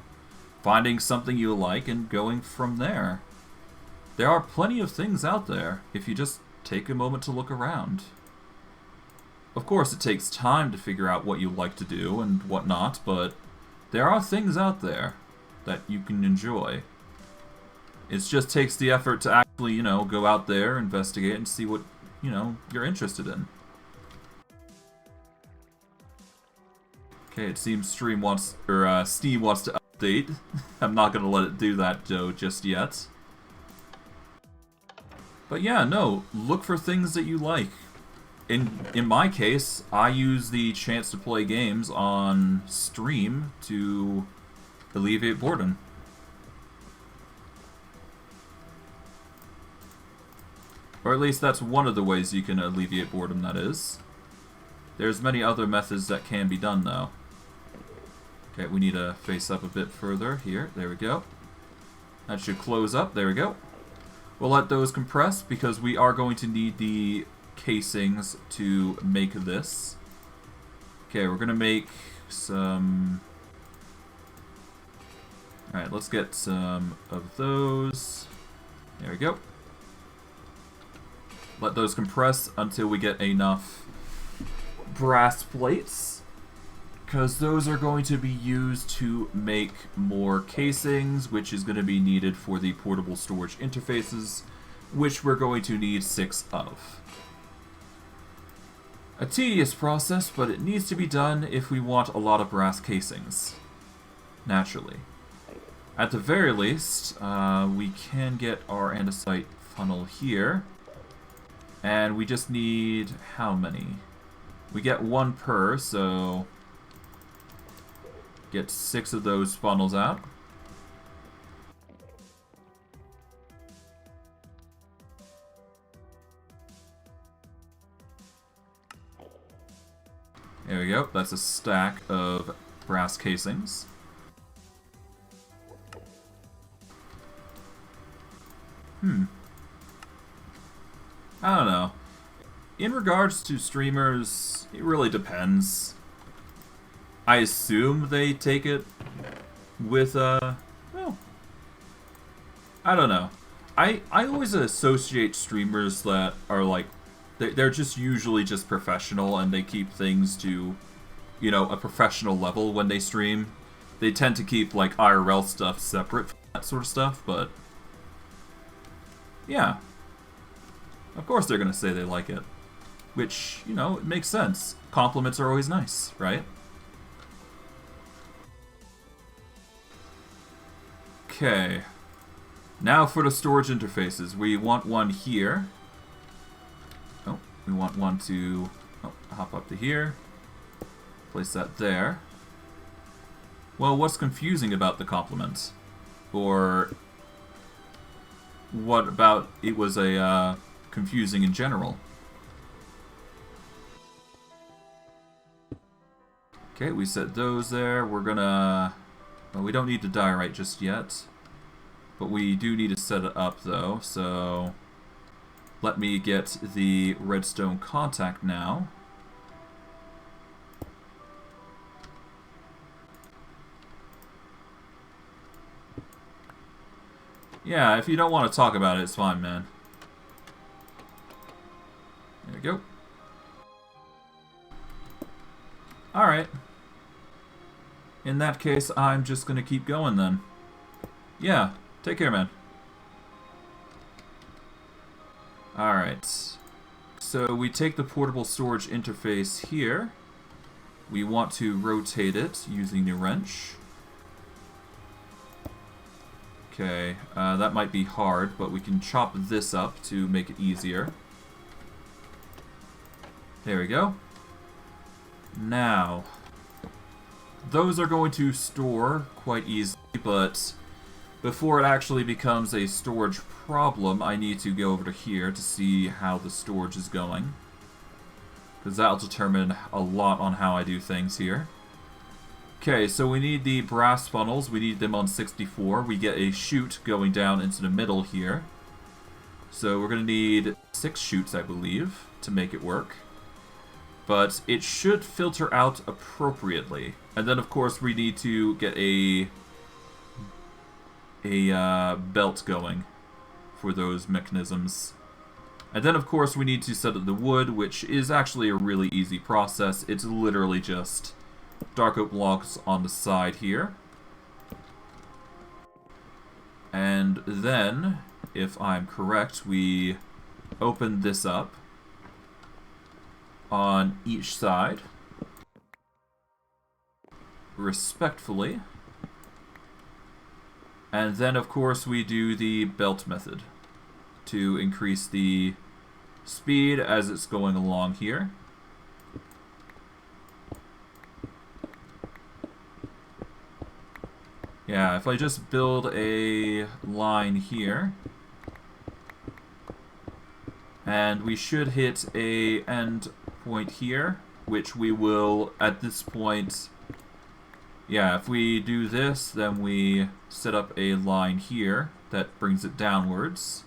finding something you like and going from there. There are plenty of things out there if you just take a moment to look around. Of course, it takes time to figure out what you like to do and whatnot, but there are things out there that you can enjoy. It just takes the effort to actually, you know, go out there, investigate, and see what, you know, you're interested in. Okay, it seems Steam wants to update. I'm not gonna let it do that, Joe, just yet. But yeah, no, look for things that you like. In my case, I use the chance to play games on stream to alleviate boredom. Or at least that's one of the ways you can alleviate boredom, that is. There's many other methods that can be done, though. Okay, we need to face up a bit further here. There we go. That should close up. There we go. We'll let those compress because we are going to need the casings to make this. Okay, we're going to make some... Alright, let's get some of those. There we go. Let those compress until we get enough brass plates, because those are going to be used to make more casings, which is going to be needed for the portable storage interfaces, which we're going to need 6 of. A tedious process, but it needs to be done if we want a lot of brass casings. Naturally. At the very least, we can get our andesite funnel here. And we just need how many? We get 1 per, so get 6 of those funnels out. There we go. That's a stack of brass casings. I don't know. In regards to streamers, it really depends. I assume they take it with, well, I don't know. I always associate streamers that are like, they're just usually just professional and they keep things to, you know, a professional level when they stream. They tend to keep, like, IRL stuff separate from that sort of stuff, but yeah. Of course they're going to say they like it. Which, you know, it makes sense. Compliments are always nice, right? Okay. Now for the storage interfaces. We want one here. Oh, we want one to hop up to here. Place that there. Well, what's confusing about the complement? Or what about it was a confusing in general? Okay, we set those there. We're gonna... Well, we don't need the diorite just yet. But we do need to set it up, though, so... Let me get the redstone contact now. Yeah, if you don't want to talk about it, it's fine, man. There we go. Alright. In that case, I'm just gonna keep going then. Yeah, take care, man. Alright. So we take the portable storage interface here. We want to rotate it using the wrench. Okay, that might be hard, but we can chop this up to make it easier. There we go. Now, those are going to store quite easily, but before it actually becomes a storage problem, I need to go over to here to see how the storage is going. Because that'll determine a lot on how I do things here. Okay, so we need the brass funnels. We need them on 64. We get a chute going down into the middle here. So we're going to need 6 chutes, I believe, to make it work. But it should filter out appropriately. And then, of course, we need to get a a belt going for those mechanisms. And then, of course, we need to set up the wood, which is actually a really easy process. It's literally just dark oak logs on the side here. And then, if I'm correct, we open this up on each side, respectfully. And then, of course, we do the belt method to increase the speed as it's going along here. Yeah, if I just build a line here, and we should hit a end point here, which we will at this point. Yeah, if we do this, then we set up a line here that brings it downwards.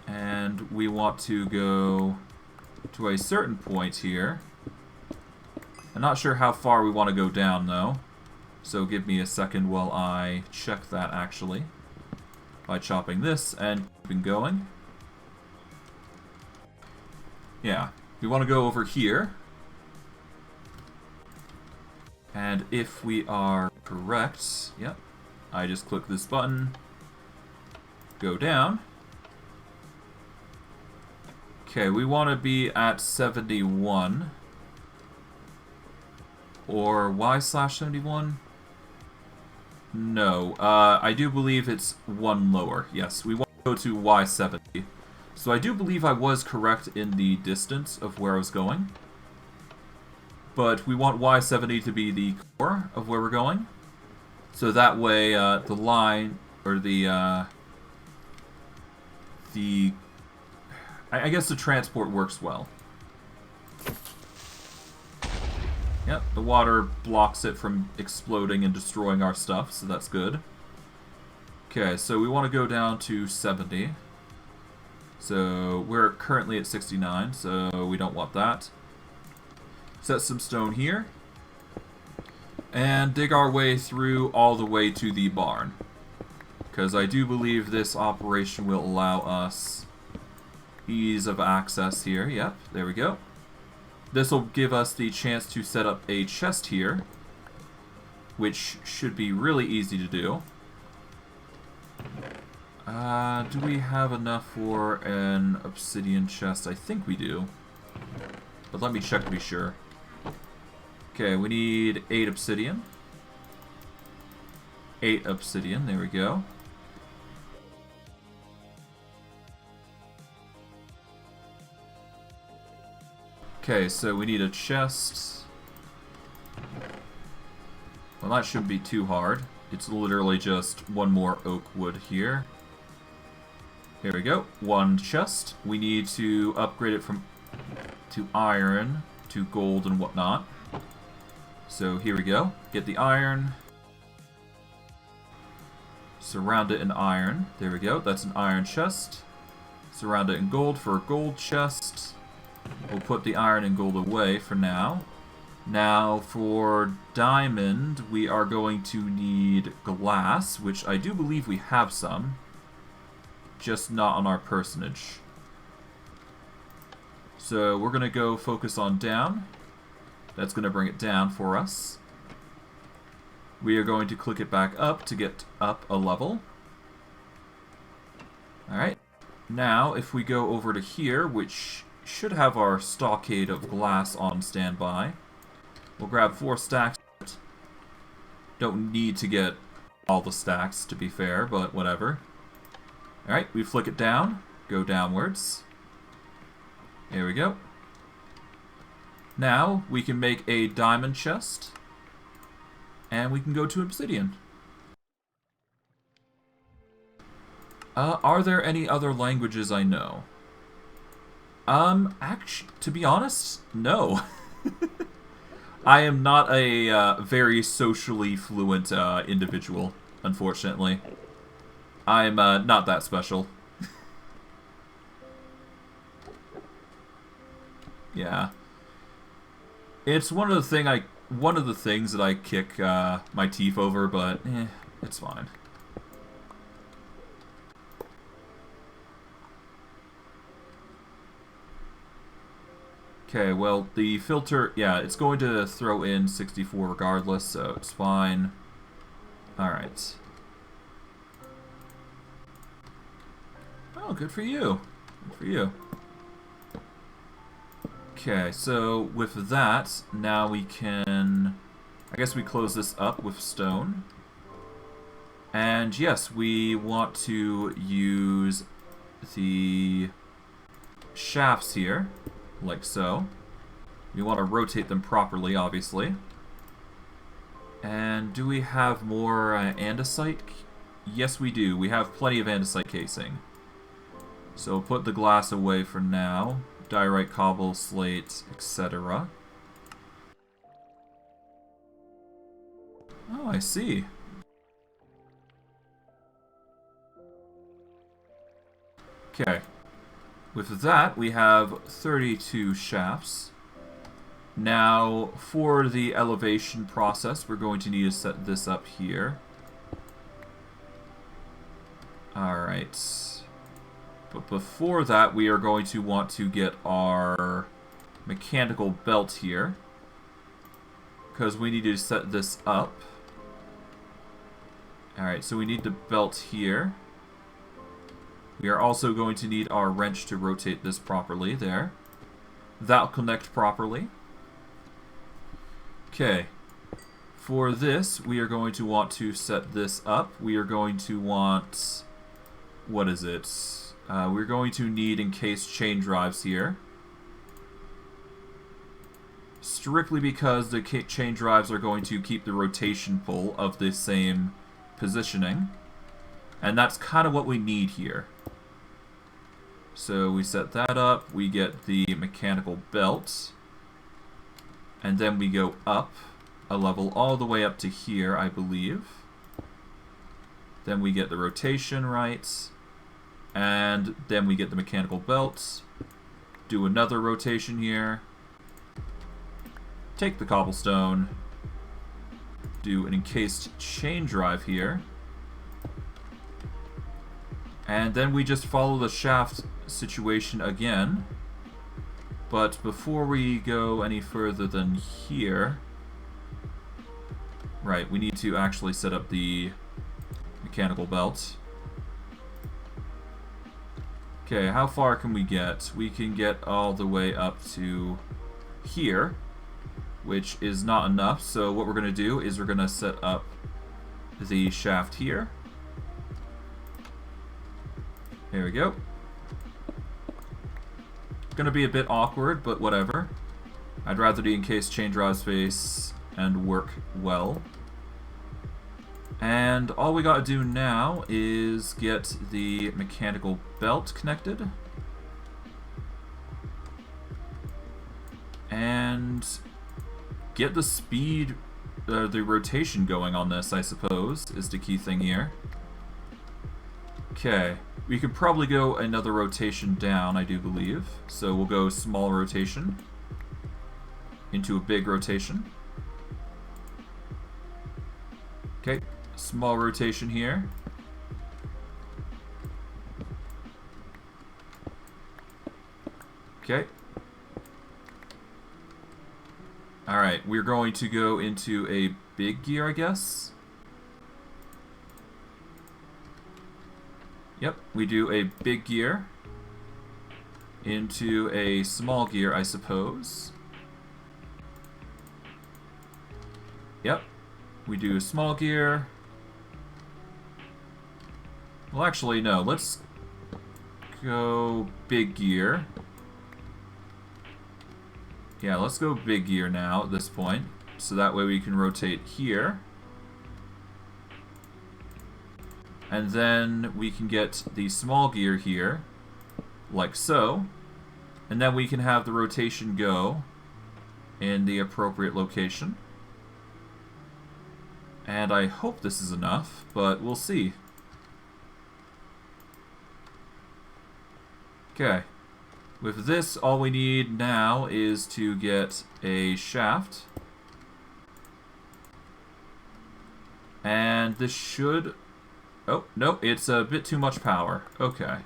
And we want to go to a certain point here. I'm not sure how far we want to go down, though. So give me a second while I check that, actually. By chopping this and keeping going. Yeah, we want to go over here. And if we are correct, yep, I just click this button, go down. Okay, we want to be at 71. Or y/71? No, I do believe it's one lower. Yes, we want to go to y70. So I do believe I was correct in the distance of where I was going. But we want y70 to be the core of where we're going. So that way, the line, or I guess the transport works well. Yep, the water blocks it from exploding and destroying our stuff, so that's good. Okay, so we want to go down to 70. So we're currently at 69, so we don't want that. Set some stone here. And dig our way through all the way to the barn. Because I do believe this operation will allow us ease of access here. Yep, there we go. This will give us the chance to set up a chest here, which should be really easy to do. Do we have enough for an obsidian chest? I think we do. But let me check to be sure. Okay, we need 8 obsidian. 8 obsidian, there we go. Okay, so we need a chest. Well, that shouldn't be too hard. It's literally just one more oak wood here. Here we go. 1 chest. We need to upgrade it from to iron to gold and whatnot. So here we go. Get the iron. Surround it in iron. There we go. That's an iron chest. Surround it in gold for a gold chest. We'll put the iron and gold away for now. Now, for diamond, we are going to need glass, which I do believe we have some. Just not on our personage. So we're going to go focus on down. That's going to bring it down for us. We are going to click it back up to get up a level. Alright. Now, if we go over to here, which should have our stockade of glass on standby. We'll grab 4 stacks. Don't need to get all the stacks, to be fair, but whatever. Alright, we flick it down, go downwards. There we go. Now, we can make a diamond chest, and we can go to obsidian. Are there any other languages I know? Actually, to be honest, no. I am not a very socially fluent individual, unfortunately. I'm not that special. Yeah. It's one of the things I one of the things that I kick my teeth over, but it's fine. Okay, well, the filter, yeah, it's going to throw in 64 regardless, so it's fine. Alright. Oh, good for you. Good for you. Okay, so with that, now we can... I guess we close this up with stone. And yes, we want to use the shafts here, like so. We want to rotate them properly, obviously. And do we have more andesite? Yes, we do. We have plenty of andesite casing. So we'll put the glass away for now. Diorite, cobble, slate, etc. Oh, I see. Okay. With that, we have 32 shafts. Now, for the elevation process, we're going to need to set this up here. Alright. But before that, we are going to want to get our mechanical belt here, because we need to set this up. Alright, so we need the belt here. We are also going to need our wrench to rotate this properly there. That'll connect properly. Okay. For this, we are going to want to set this up. We are going to want... what is it? We're going to need encased chain drives here. Strictly because the chain drives are going to keep the rotation pull of the same positioning. And that's kind of what we need here. So we set that up, we get the mechanical belt, and then we go up a level all the way up to here, I believe. Then we get the rotation right, and then we get the mechanical belt, do another rotation here, take the cobblestone, do an encased chain drive here, and then we just follow the shaft situation again. But before we go any further than here... right, we need to actually set up the mechanical belt. Okay, how far can we get? We can get all the way up to here, which is not enough. So what we're going to do is we're going to set up the shaft here. There we go. Gonna be a bit awkward, but whatever. I'd rather the encased chain drive space and work well. And all we gotta do now is get the mechanical belt connected. And get the speed, the rotation going on this, I suppose, is the key thing here. Okay. We could probably go another rotation down, I do believe. So we'll go small rotation into a big rotation. Okay, small rotation here. Okay. Alright, we're going to go into a big gear, I guess. Yep, we do a big gear into a small gear, I suppose. Yep, we do a small gear. Well, actually, no, let's go big gear. Yeah, let's go big gear now at this point, so that way we can rotate here. And then we can get the small gear here, like so. And then we can have the rotation go in the appropriate location. And I hope this is enough, but we'll see. Okay. With this, all we need now is to get a shaft. And this should... Oh, no, it's a bit too much power. Okay.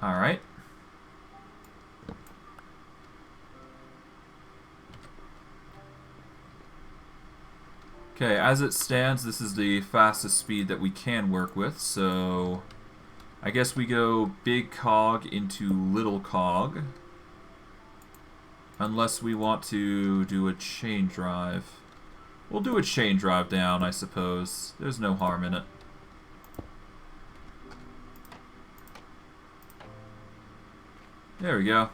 Alright. Okay, as it stands, this is the fastest speed that we can work with, so... I guess we go big cog into little cog. Unless we want to do a chain drive. We'll do a chain drive down, I suppose. There's no harm in it. There we go.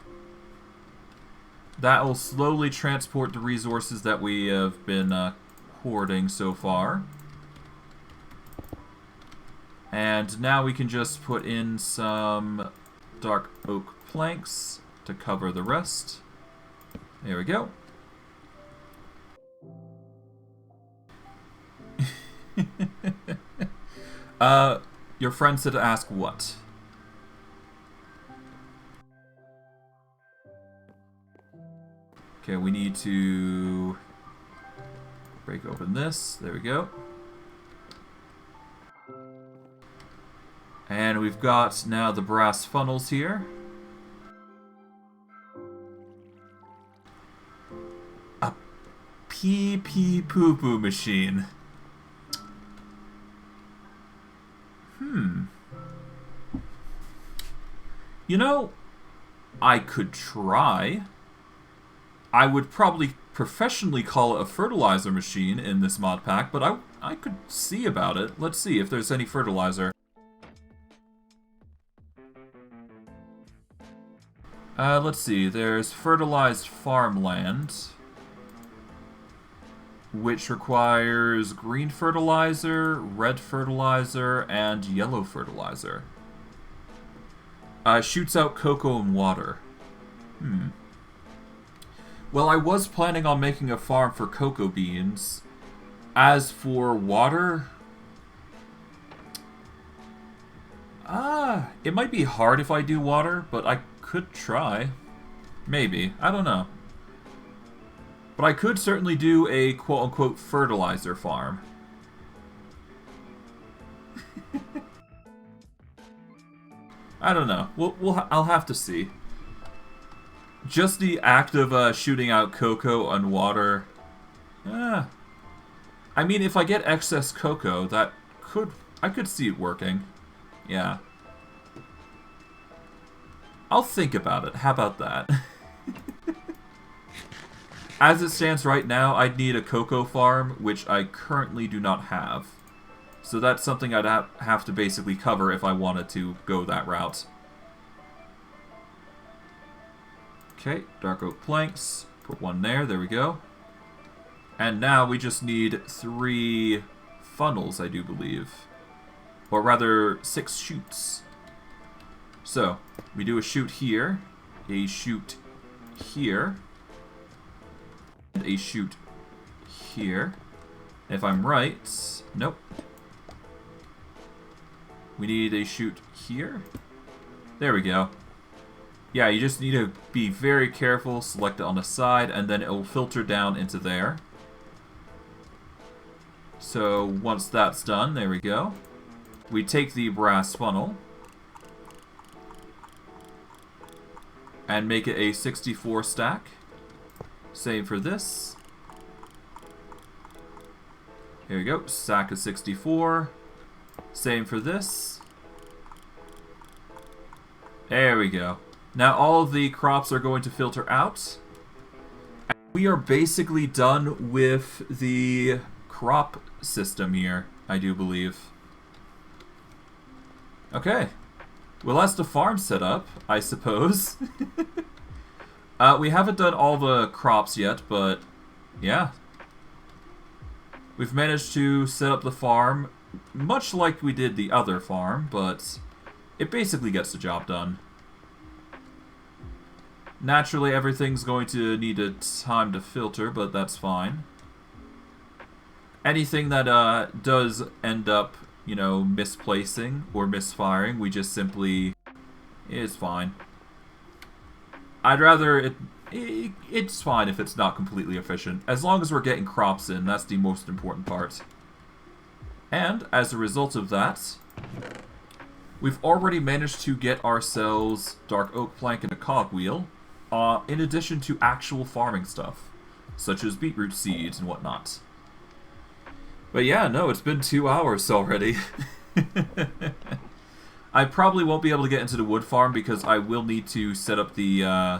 That will slowly transport the resources that we have been hoarding so far. And now we can just put in some dark oak planks to cover the rest. There we go. Your friend said to ask what? Okay, we need to break open this. There we go. And we've got now the brass funnels here. A pee-pee poo-poo machine. You know, I could try. I would probably professionally call it a fertilizer machine in this mod pack, but I could see about it. Let's see if there's any fertilizer. Let's see, there's fertilized farmland, which requires green fertilizer, red fertilizer, and yellow fertilizer. Shoots out cocoa and water. Well, I was planning on making a farm for cocoa beans. As for water... it might be hard if I do water, but I could try. Maybe. I don't know. But I could certainly do a quote-unquote fertilizer farm. I don't know. I'll have to see. Just the act of shooting out cocoa and water... I mean, if I get excess cocoa, I could see it working. Yeah. I'll think about it. How about that? As it stands right now, I'd need a cocoa farm, which I currently do not have. So that's something I'd have to basically cover if I wanted to go that route. Okay, dark oak planks. Put one there. There we go. And now we just need 3 funnels, I do believe. Or rather, 6 chutes. So, we do a chute here, a chute here, and a chute here. If I'm right, nope. We need a chute here. There we go. Yeah, you just need to be very careful, select it on the side, and then it will filter down into there. So, once that's done, there we go. We take the brass funnel and make it a 64 stack. Same for this. Here we go, stack of 64. Same for this. There we go. Now all of the crops are going to filter out. We are basically done with the crop system here, I do believe. Okay. Well, that's the farm set up, I suppose. We haven't done all the crops yet, but yeah. We've managed to set up the farm much like we did the other farm, but it basically gets the job done. Naturally, everything's going to need a time to filter, but that's fine. Anything that does end up, you know, misplacing or misfiring, we just simply... it's fine. I'd rather it It's fine if it's not completely efficient. As long as we're getting crops in, that's the most important part. And, as a result of that, we've already managed to get ourselves dark oak plank and a cogwheel, in addition to actual farming stuff, such as beetroot seeds and whatnot. But yeah, no, it's been 2 hours already. I probably won't be able to get into the wood farm because I will need to set up the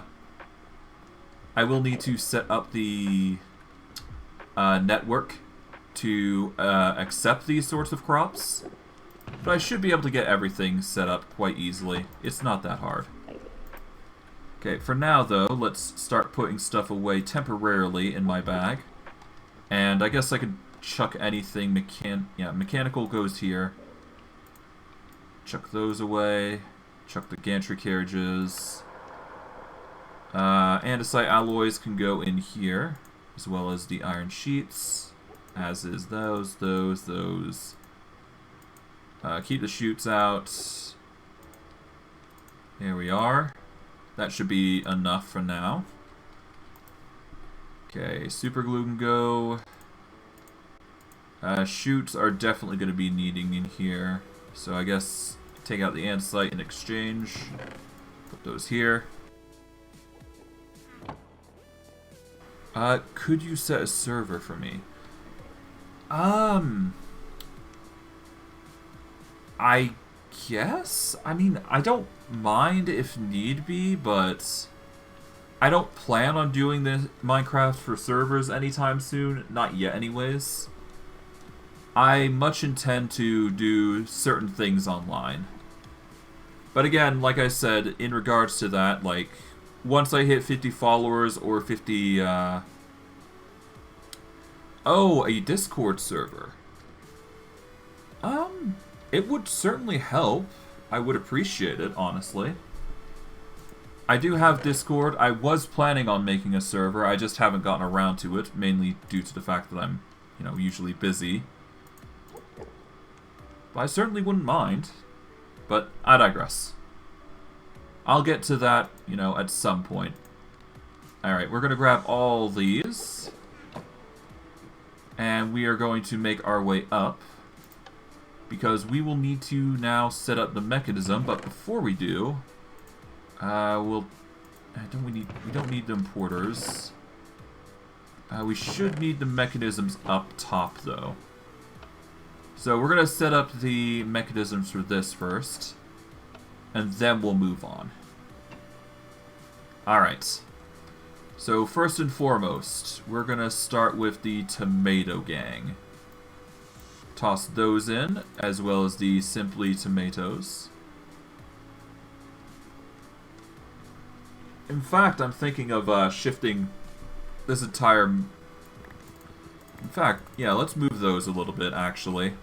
network to accept these sorts of crops. But I should be able to get everything set up quite easily. It's not that hard. Okay, for now though, let's start putting stuff away temporarily in my bag. And I guess I could chuck anything mechanical goes here. Chuck those away. Chuck the gantry carriages. Andesite alloys can go in here, as well as the iron sheets. As is those. Keep the chutes out. Here we are. That should be enough for now. Okay, super glue can go. Chutes are definitely going to be needing in here. So I guess take out the andesite in exchange. Put those here. Could you set a server for me? I guess? I mean, I don't mind if need be, but I don't plan on doing this Minecraft for servers anytime soon. Not yet anyways. I much intend to do certain things online. But again, like I said, in regards to that, like, once I hit 50 followers or 50, Oh, a Discord server. It would certainly help. I would appreciate it, honestly. I do have Discord. I was planning on making a server. I just haven't gotten around to it, mainly due to the fact that I'm, usually busy. But I certainly wouldn't mind. But I digress. I'll get to that, at some point. Alright, we're going to grab all these. And we are going to make our way up. Because we will need to now set up the mechanism, but before we do, we don't need the importers. We should need the mechanisms up top though. So we're gonna set up the mechanisms for this first, and then we'll move on. Alright. So first and foremost, we're gonna start with the tomato gang. Toss those in, as well as the simply tomatoes. In fact, I'm thinking of shifting this entire... In fact, yeah, let's move those a little bit, actually.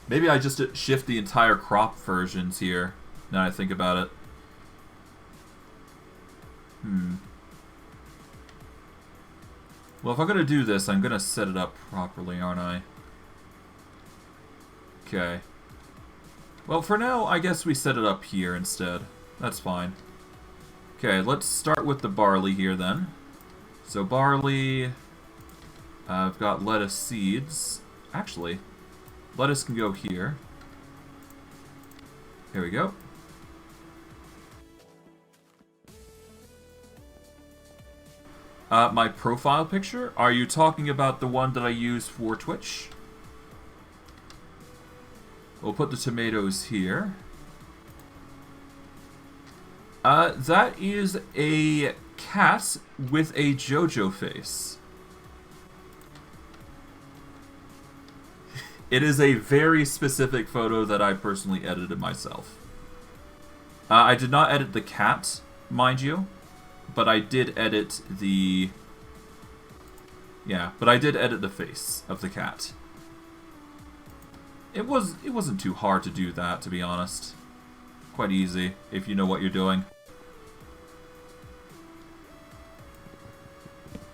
Maybe I just shift the entire crop versions here, now I think about it. Well, if I'm going to do this, I'm going to set it up properly, aren't I? Okay. Well, for now, I guess we set it up here instead. That's fine. Okay, let's start with the barley here then. So barley... I've got lettuce seeds. Actually, lettuce can go here. Here we go. My profile picture? Are you talking about the one that I use for Twitch? We'll put the tomatoes here. That is a cat with a JoJo face. It is a very specific photo that I personally edited myself. I did not edit the cat, mind you. But I did edit the... Yeah, but I did edit the face of the cat. It wasn't too hard to do that, to be honest. Quite easy, if you know what you're doing.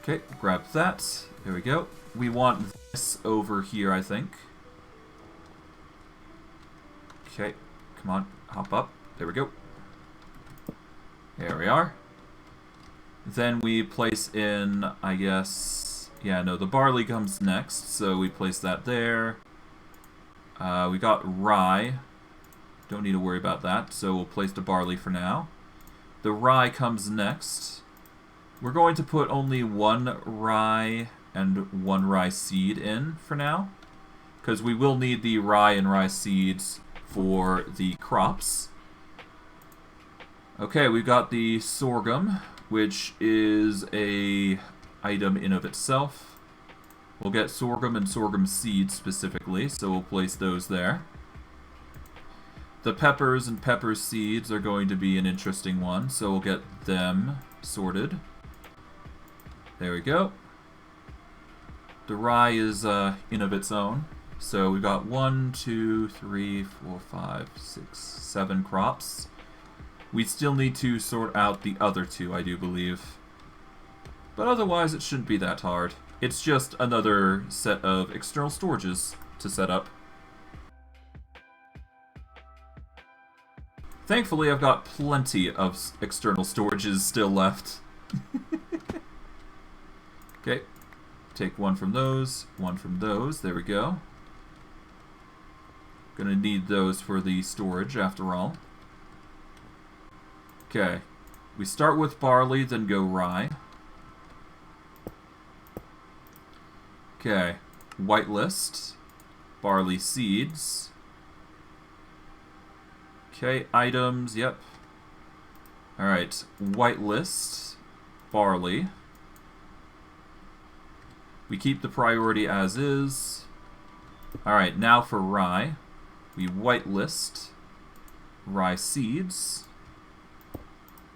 Okay, grab that. There we go. We want this over here, I think. Okay, come on, hop up. There we go. There we are. Then we place in, I guess, yeah, no, the barley comes next, so we place that there. We got rye. Don't need to worry about that, so we'll place the barley for now. The rye comes next. We're going to put only one rye and one rye seed in for now, because we will need the rye and rye seeds for the crops. Okay, we've got the sorghum, which is a item in of itself. We'll get sorghum and sorghum seeds specifically, so we'll place those there. The peppers and pepper seeds are going to be an interesting one, so we'll get them sorted. There we go. The rye is in of its own. So we've got 1, 2, 3, 4, 5, 6, 7 crops. We still need to sort out the other two, I do believe. But otherwise, it shouldn't be that hard. It's just another set of external storages to set up. Thankfully, I've got plenty of external storages still left. Okay, take one from those, there we go. Gonna need those for the storage after all. Okay, we start with barley, then go rye. Okay, whitelist, barley seeds. Okay, items, yep. Alright, whitelist, barley. We keep the priority as is. Alright, now for rye. We whitelist rye seeds.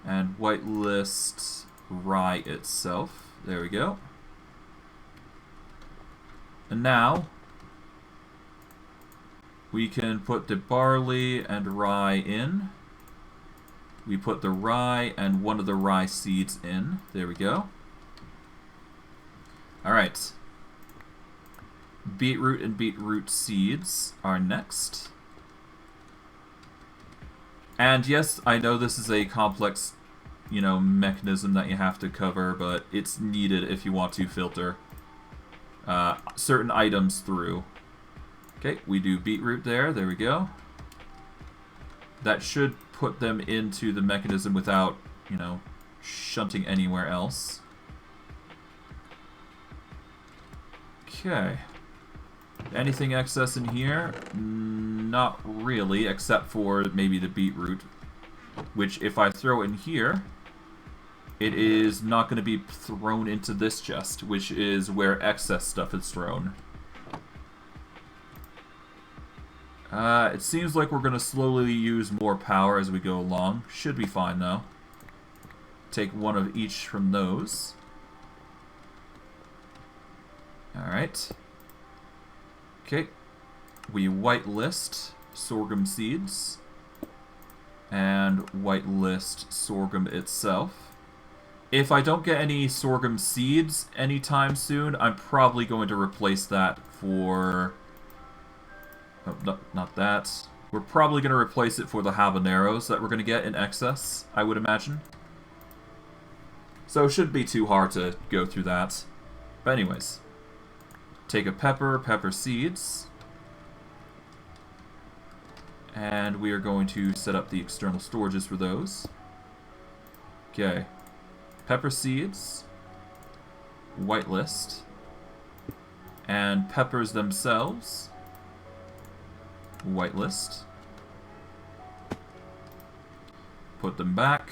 And whitelist rye itself. There we go. And now we can put the barley and rye in. We put the rye and one of the rye seeds in. There we go. Alright. Beetroot and beetroot seeds are next. And yes, I know this is a complex, mechanism that you have to cover, but it's needed if you want to filter certain items through. Okay, we do beetroot there we go. That should put them into the mechanism without, shunting anywhere else. Okay. Anything excess in here? Not really, except for maybe the beetroot, which if I throw in here, it is not going to be thrown into this chest, which is where excess stuff is thrown. It seems like we're going to slowly use more power as we go along. Should be fine, though. Take one of each from those. Alright. Okay. We whitelist sorghum seeds. And whitelist sorghum itself. If I don't get any sorghum seeds anytime soon, I'm probably going to replace that for... Oh, no, not that. We're probably going to replace it for the habaneros that we're going to get in excess, I would imagine. So it shouldn't be too hard to go through that. But anyways. Take a pepper seeds. And we are going to set up the external storages for those. Okay. Pepper seeds. Whitelist. And peppers themselves. Whitelist. Put them back.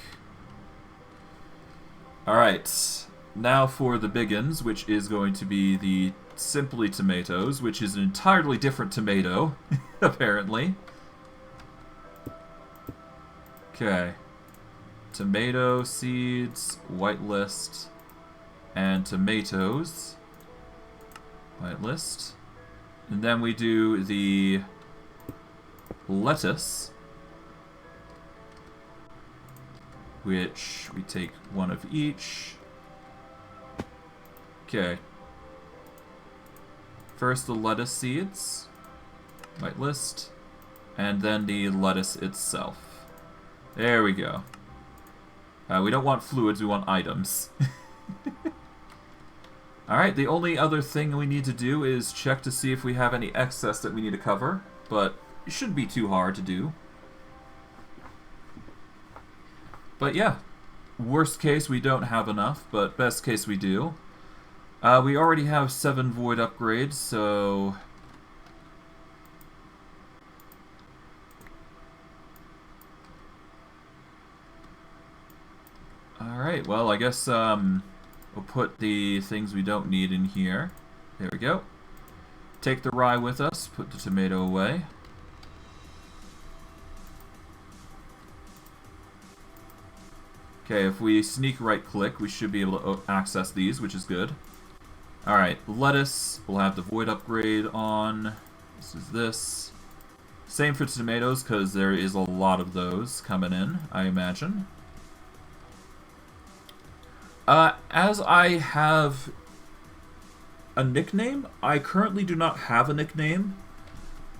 Alright. Now for the biggins, which is going to be the simply tomatoes, which is an entirely different tomato, apparently. Okay. Tomato seeds, whitelist, and tomatoes. Whitelist. And then we do the lettuce, which we take one of each. Okay. First the lettuce seeds, whitelist, and then the lettuce itself. There we go. We don't want fluids, we want items. Alright, the only other thing we need to do is check to see if we have any excess that we need to cover, but it shouldn't be too hard to do. But yeah, worst case we don't have enough, but best case we do. We already have 7 void upgrades, so... Alright, well I guess we'll put the things we don't need in here. There we go. Take the rye with us, put the tomato away. Okay, if we sneak right click, we should be able to access these, which is good. Alright, lettuce, we'll have the void upgrade on. This is this. Same for tomatoes, because there is a lot of those coming in, I imagine. As I have a nickname, I currently do not have a nickname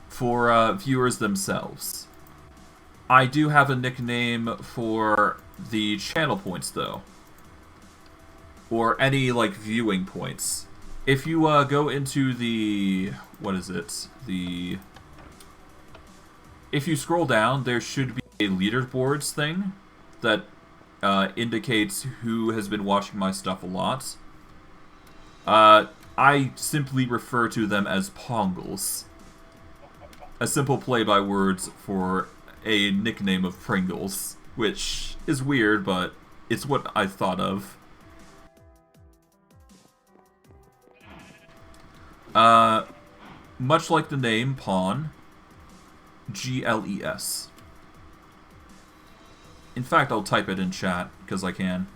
for viewers themselves. I do have a nickname for the channel points, though. Or any, like, viewing points. If you go into the... what is it? If you scroll down, there should be a leaderboards thing that indicates who has been watching my stuff a lot. I simply refer to them as Pongles. A simple play by words for a nickname of Pringles, which is weird, but it's what I thought of. Much like the name Pawn, G-L-E-S. In fact, I'll type it in chat, because I can.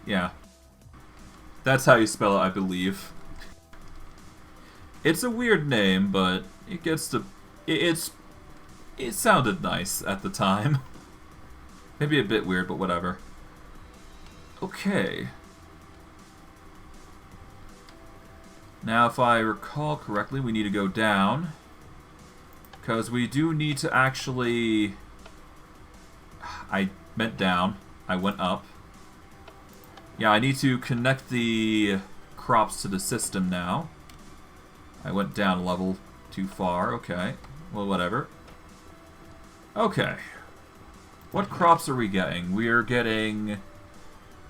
Yeah. That's how you spell it, I believe. It's a weird name, but it gets to... It sounded nice at the time. Maybe a bit weird, but whatever. Okay. Now, if I recall correctly, we need to go down. Because we do need to actually... I meant down. I went up. Yeah, I need to connect the crops to the system now. I went down a level too far. Okay. Well, whatever. Okay. What crops are we getting? We're getting...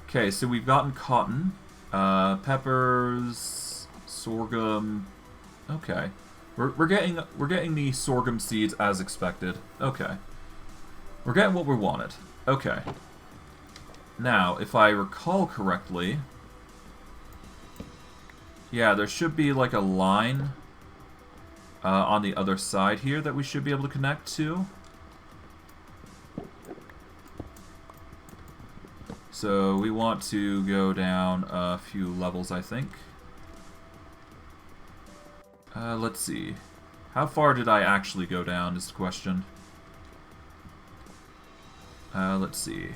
Okay, so we've gotten cotton, peppers, sorghum. Okay. We're getting the sorghum seeds as expected. Okay. We're getting what we wanted. Okay. Now, if I recall correctly, yeah, there should be like a line on the other side here that we should be able to connect to. So we want to go down a few levels, I think. Let's see. How far did I actually go down is the question. Let's see.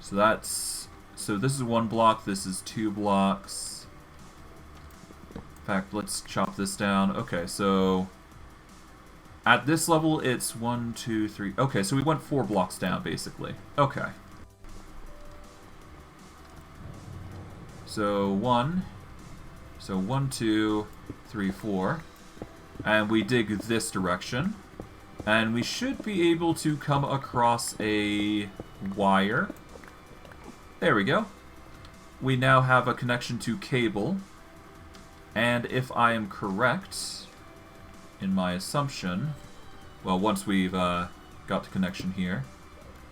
So that's... So this is 1 block, this is 2 blocks. In fact, let's chop this down. Okay, so... At this level, it's 1, 2, 3... Okay, so we went 4 blocks down, basically. Okay. So 1... So 1, 2, 3, 4. And we dig this direction. And we should be able to come across a wire. There we go. We now have a connection to cable. And if I am correct in my assumption, well, once we've got the connection here,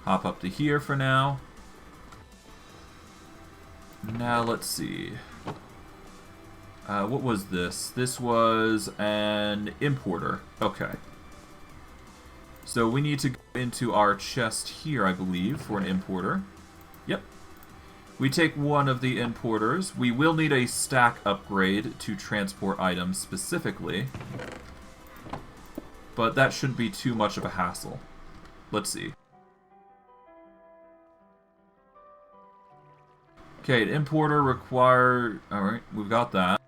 hop up to here for now. Now let's see. What was this? This was an importer. Okay. So we need to go into our chest here, I believe, for an importer. Yep. We take one of the importers. We will need a stack upgrade to transport items specifically. But that shouldn't be too much of a hassle. Let's see. Okay, an importer require... Alright, we've got that.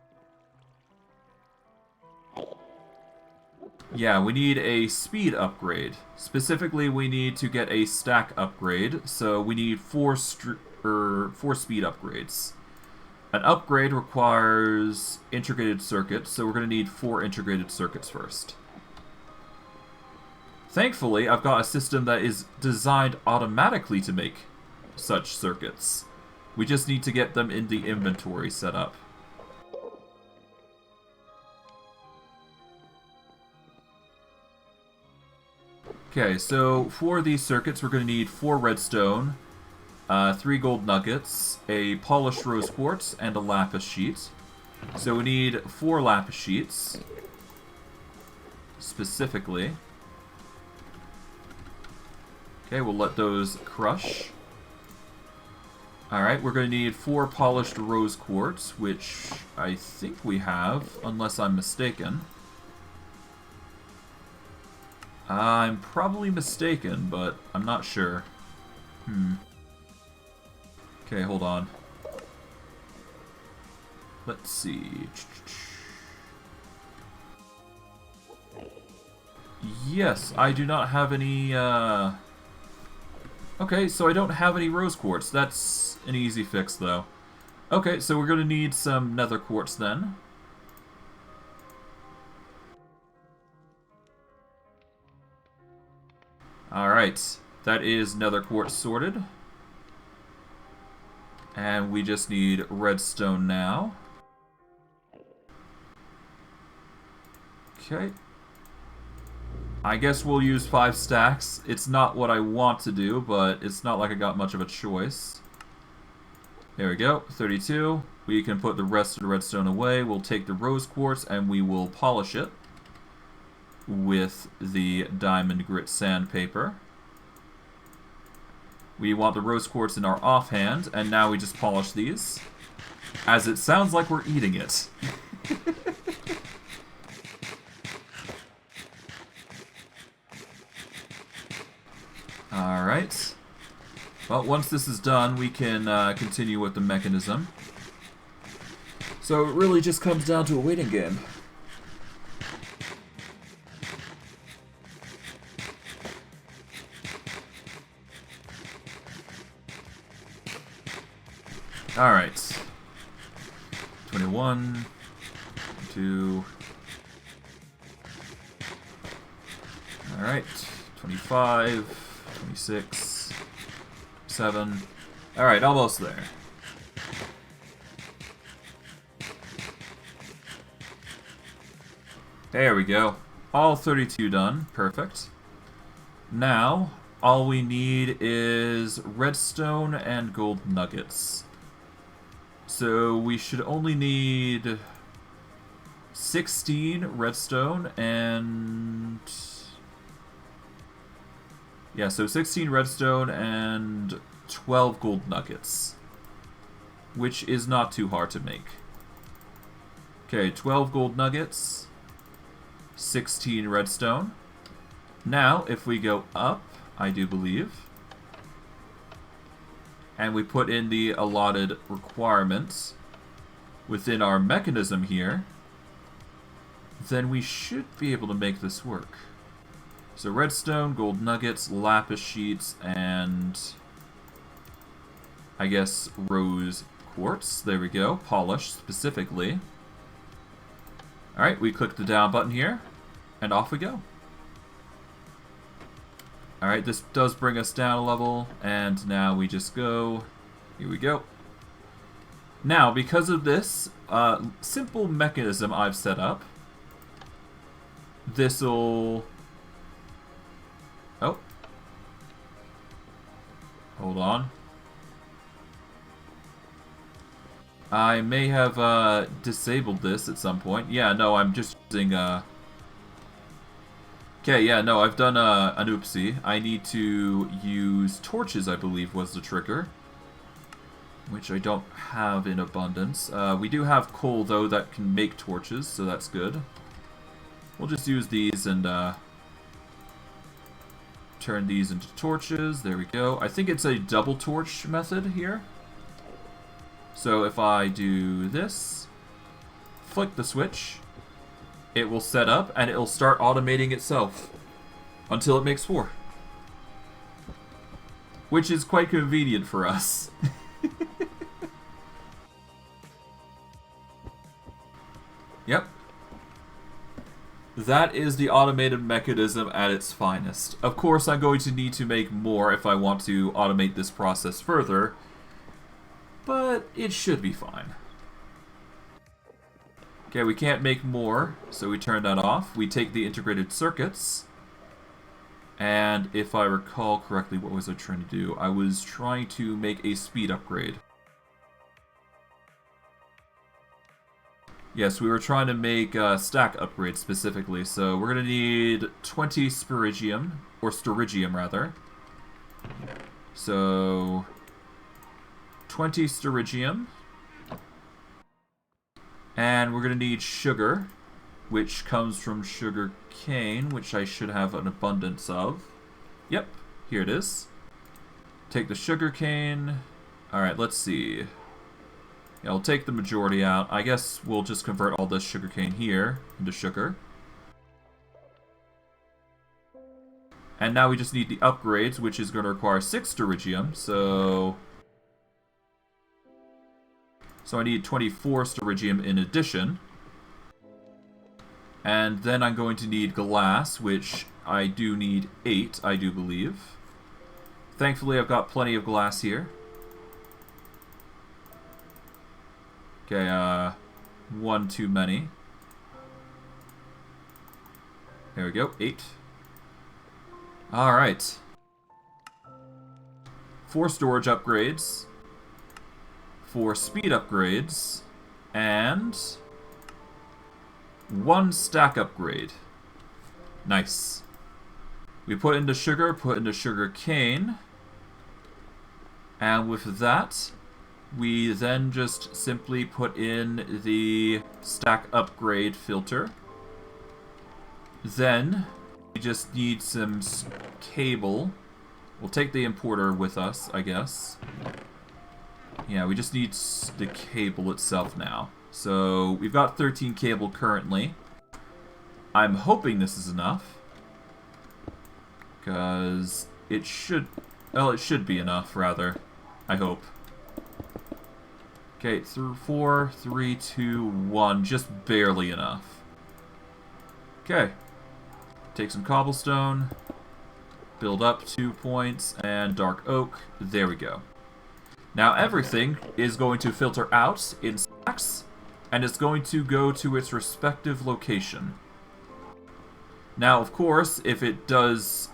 Yeah, we need a speed upgrade. Specifically, we need to get a stack upgrade, so we need four speed upgrades. An upgrade requires integrated circuits, so we're going to need 4 integrated circuits first. Thankfully, I've got a system that is designed automatically to make such circuits. We just need to get them in the inventory set up. Okay, so for these circuits, we're going to need 4 redstone, 3 gold nuggets, a polished rose quartz, and a lapis sheet. So we need 4 lapis sheets, specifically. Okay, we'll let those crush. Alright, we're going to need 4 polished rose quartz, which I think we have, unless I'm mistaken. I'm probably mistaken, but I'm not sure. Okay, hold on. Let's see. Yes, I do not have any, Okay, so I don't have any rose quartz. That's an easy fix, though. Okay, so we're going to need some nether quartz, then. Alright, that is nether quartz sorted. And we just need redstone now. Okay. I guess we'll use 5 stacks. It's not what I want to do, but it's not like I got much of a choice. There we go, 32. We can put the rest of the redstone away. We'll take the rose quartz and we will polish it with the diamond grit sandpaper. We want the rose quartz in our offhand, and now we just polish these, as it sounds like we're eating it. Alright. Well, once this is done, we can continue with the mechanism. So it really just comes down to a waiting game. Alright. 21, 2. Alright. 25, 26, 7. Alright, almost there. There we go. All 32 done. Perfect. Now, all we need is redstone and gold nuggets. So we should only need 16 redstone and... yeah, so 16 redstone and 12 gold nuggets, which is not too hard to make. Okay, 12 gold nuggets, 16 redstone. Now, if we go up, I do believe, and we put in the allotted requirements within our mechanism here, then we should be able to make this work. So redstone, gold nuggets, lapis sheets, and I guess rose quartz. There we go. Polished specifically. Alright, we click the down button here, and off we go. Alright, this does bring us down a level, and now we just go. Here we go. Now, because of this simple mechanism I've set up, this'll... oh. Hold on. I may have disabled this at some point. Yeah, no, I'm just using... okay, yeah, no, I've done an oopsie. I need to use torches, I believe, was the trigger, which I don't have in abundance. We do have coal, though, that can make torches, so that's good. We'll just use these and turn these into torches. There we go. I think it's a double torch method here. So if I do this, flick the switch, it will set up and it will start automating itself until it makes 4. Which is quite convenient for us. Yep. That is the automated mechanism at its finest. Of course, I'm going to need to make more if I want to automate this process further, but it should be fine. Okay, we can't make more, so we turn that off. We take the integrated circuits, and if I recall correctly, what was I trying to do? I was trying to make a speed upgrade. Yes, we were trying to make stack upgrades specifically, so we're going to need 20 spirigium, or styrigium rather. So, 20 styrigium. And we're going to need sugar, which comes from sugar cane, which I should have an abundance of. Yep, here it is. Take the sugar cane. Alright, let's see. Yeah, I'll take the majority out. I guess we'll just convert all this sugar cane here into sugar. And now we just need the upgrades, which is going to require 6 styrigium, so I need 24 styrigium in addition. And then I'm going to need glass, which I do need 8, I do believe. Thankfully, I've got plenty of glass here. Okay, 1 too many. There we go, 8. Alright. 4 storage upgrades. 4 speed upgrades. And 1 stack upgrade. Nice. We put into sugar cane. And with that, we then just simply put in the stack upgrade filter. Then we just need some cable. We'll take the importer with us, I guess. Yeah, we just need the cable itself now. So we've got 13 cable currently. I'm hoping this is enough, because it should, well, it should be enough, rather. I hope. Okay, 4, 3, 2, 1. Just barely enough. Okay. Take some cobblestone. Build up 2 points. And dark oak. There we go. Now everything is going to filter out in stacks. And it's going to go to its respective location. Now, of course, if it does,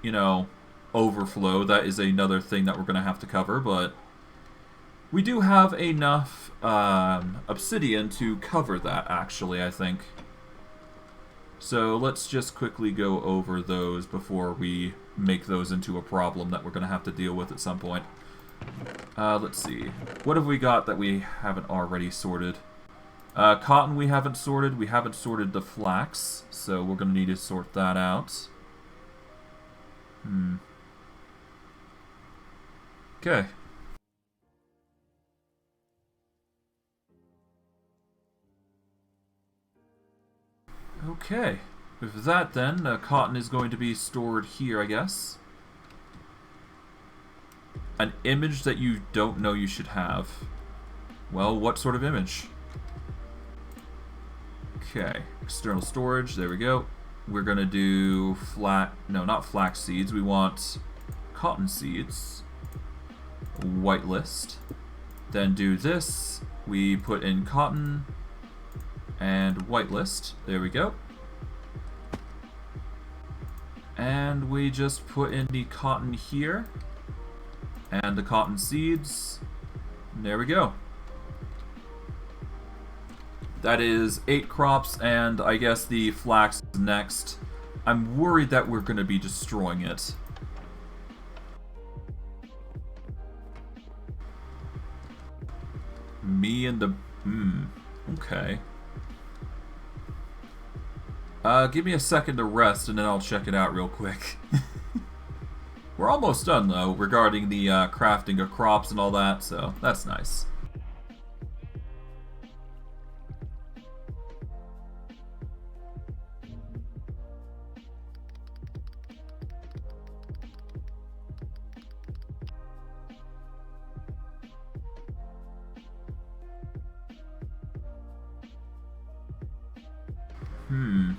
you know, overflow, that is another thing that we're going to have to cover, but we do have enough obsidian to cover that, actually, I think. So let's just quickly go over those before we make those into a problem that we're going to have to deal with at some point. Let's see. What have we got that we haven't already sorted? Cotton we haven't sorted. We haven't sorted the flax, so we're going to need to sort that out. Okay. Okay. With that then, cotton is going to be stored here, I guess. An image that you don't know you should have. Well, what sort of image? Okay. External storage, there we go. We're gonna do not flax seeds, we want cotton seeds. Whitelist. Then do this. We put in cotton and whitelist. There we go. And we just put in the cotton here. And the cotton seeds. And there we go. That is 8 crops, and I guess the flax is next. I'm worried that we're going to be destroying it. Me and the... okay. Give me a second to rest, and then I'll check it out real quick. We're almost done, though, regarding the crafting of crops and all that, so that's nice. Hmm.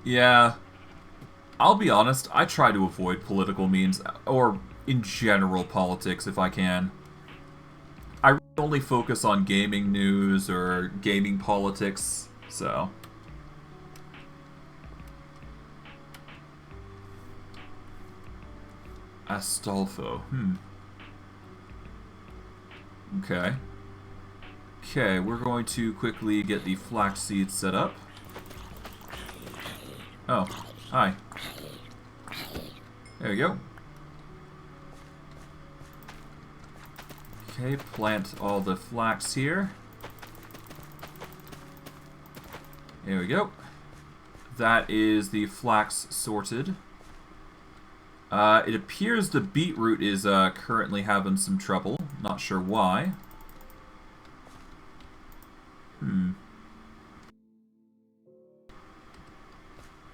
Yeah. I'll be honest, I try to avoid political memes, or in general politics if I can. I really only focus on gaming news or gaming politics, so... Astolfo, Okay. Okay, we're going to quickly get the flaxseed set up. Oh, hi. There we go. Okay, plant all the flax here. There we go. That is the flax sorted. It appears the beetroot is currently having some trouble. Not sure why.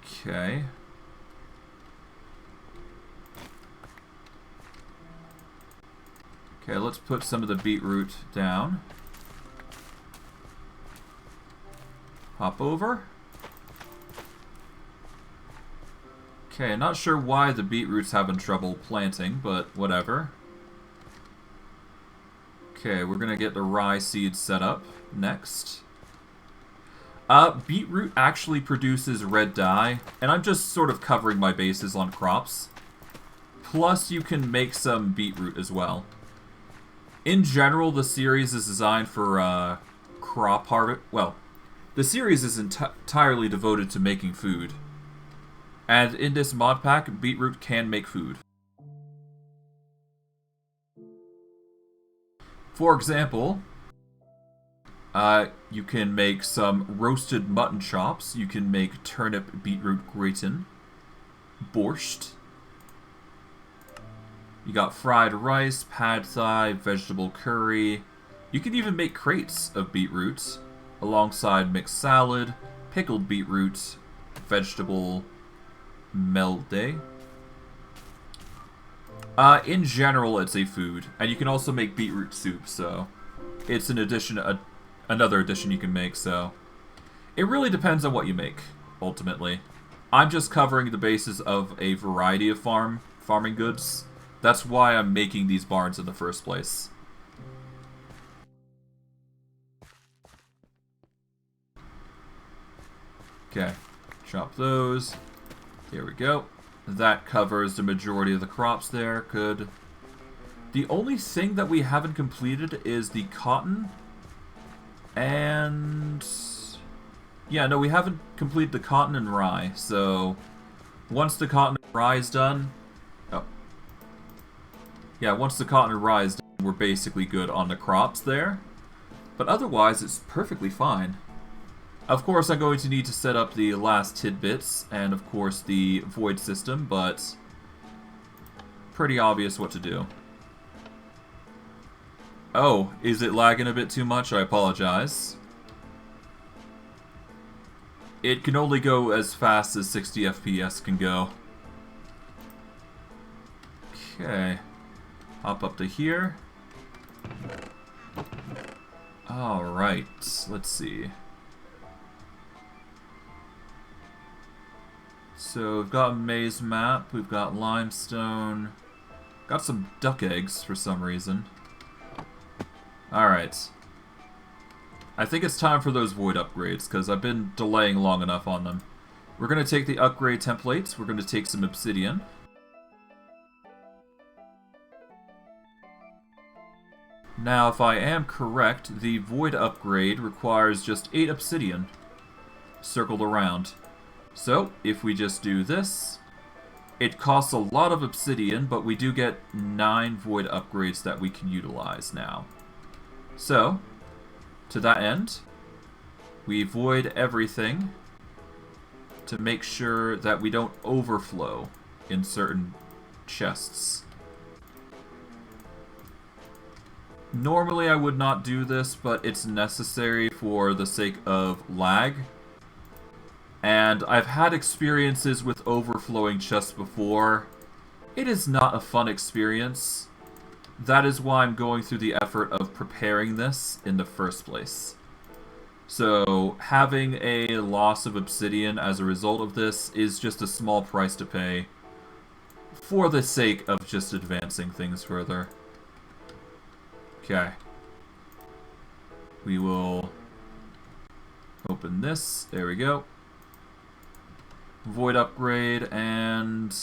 Okay. Okay, let's put some of the beetroot down. Hop over. Okay, not sure why the beetroot's having trouble planting, but whatever. Okay, we're gonna get the rye seeds set up next. Beetroot actually produces red dye, and I'm just sort of covering my bases on crops. Plus, you can make some beetroot as well. In general, the series is designed for crop harvest. Well, the series is entirely devoted to making food. And in this mod pack, beetroot can make food. For example, you can make some roasted mutton chops. You can make turnip beetroot gratin, borscht. You got fried rice, pad thai, vegetable curry. You can even make crates of beetroot alongside mixed salad, pickled beetroot, vegetable melde. In general, it's a food, and you can also make beetroot soup. So it's an addition, another addition you can make. So it really depends on what you make. Ultimately, I'm just covering the basis of a variety of farming goods. That's why I'm making these barns in the first place. Okay, chop those. Here we go. That covers the majority of the crops there. Good. The only thing that we haven't completed is the cotton. And... yeah, no, we haven't completed the cotton and rye. So, once the cotton and rye is done... oh. Yeah, once the cotton and rye is done, we're basically good on the crops there. But otherwise, it's perfectly fine. Of course, I'm going to need to set up the last tidbits, and of course the void system, but pretty obvious what to do. Oh, is it lagging a bit too much? I apologize. It can only go as fast as 60 FPS can go. Okay. Hop up to here. Alright, let's see. So we've got a maze map, we've got limestone, got some duck eggs for some reason. Alright. I think it's time for those void upgrades, because I've been delaying long enough on them. We're going to take the upgrade templates, we're going to take some obsidian. Now, if I am correct, the void upgrade requires just 8 obsidian circled around. So, if we just do this, it costs a lot of obsidian, but we do get 9 void upgrades that we can utilize now. So, to that end, we void everything to make sure that we don't overflow in certain chests. Normally I would not do this, but it's necessary for the sake of lag. And I've had experiences with overflowing chests before. It is not a fun experience. That is why I'm going through the effort of preparing this in the first place. So, having a loss of obsidian as a result of this is just a small price to pay for the sake of just advancing things further. Okay. We will open this. There we go. Void upgrade, and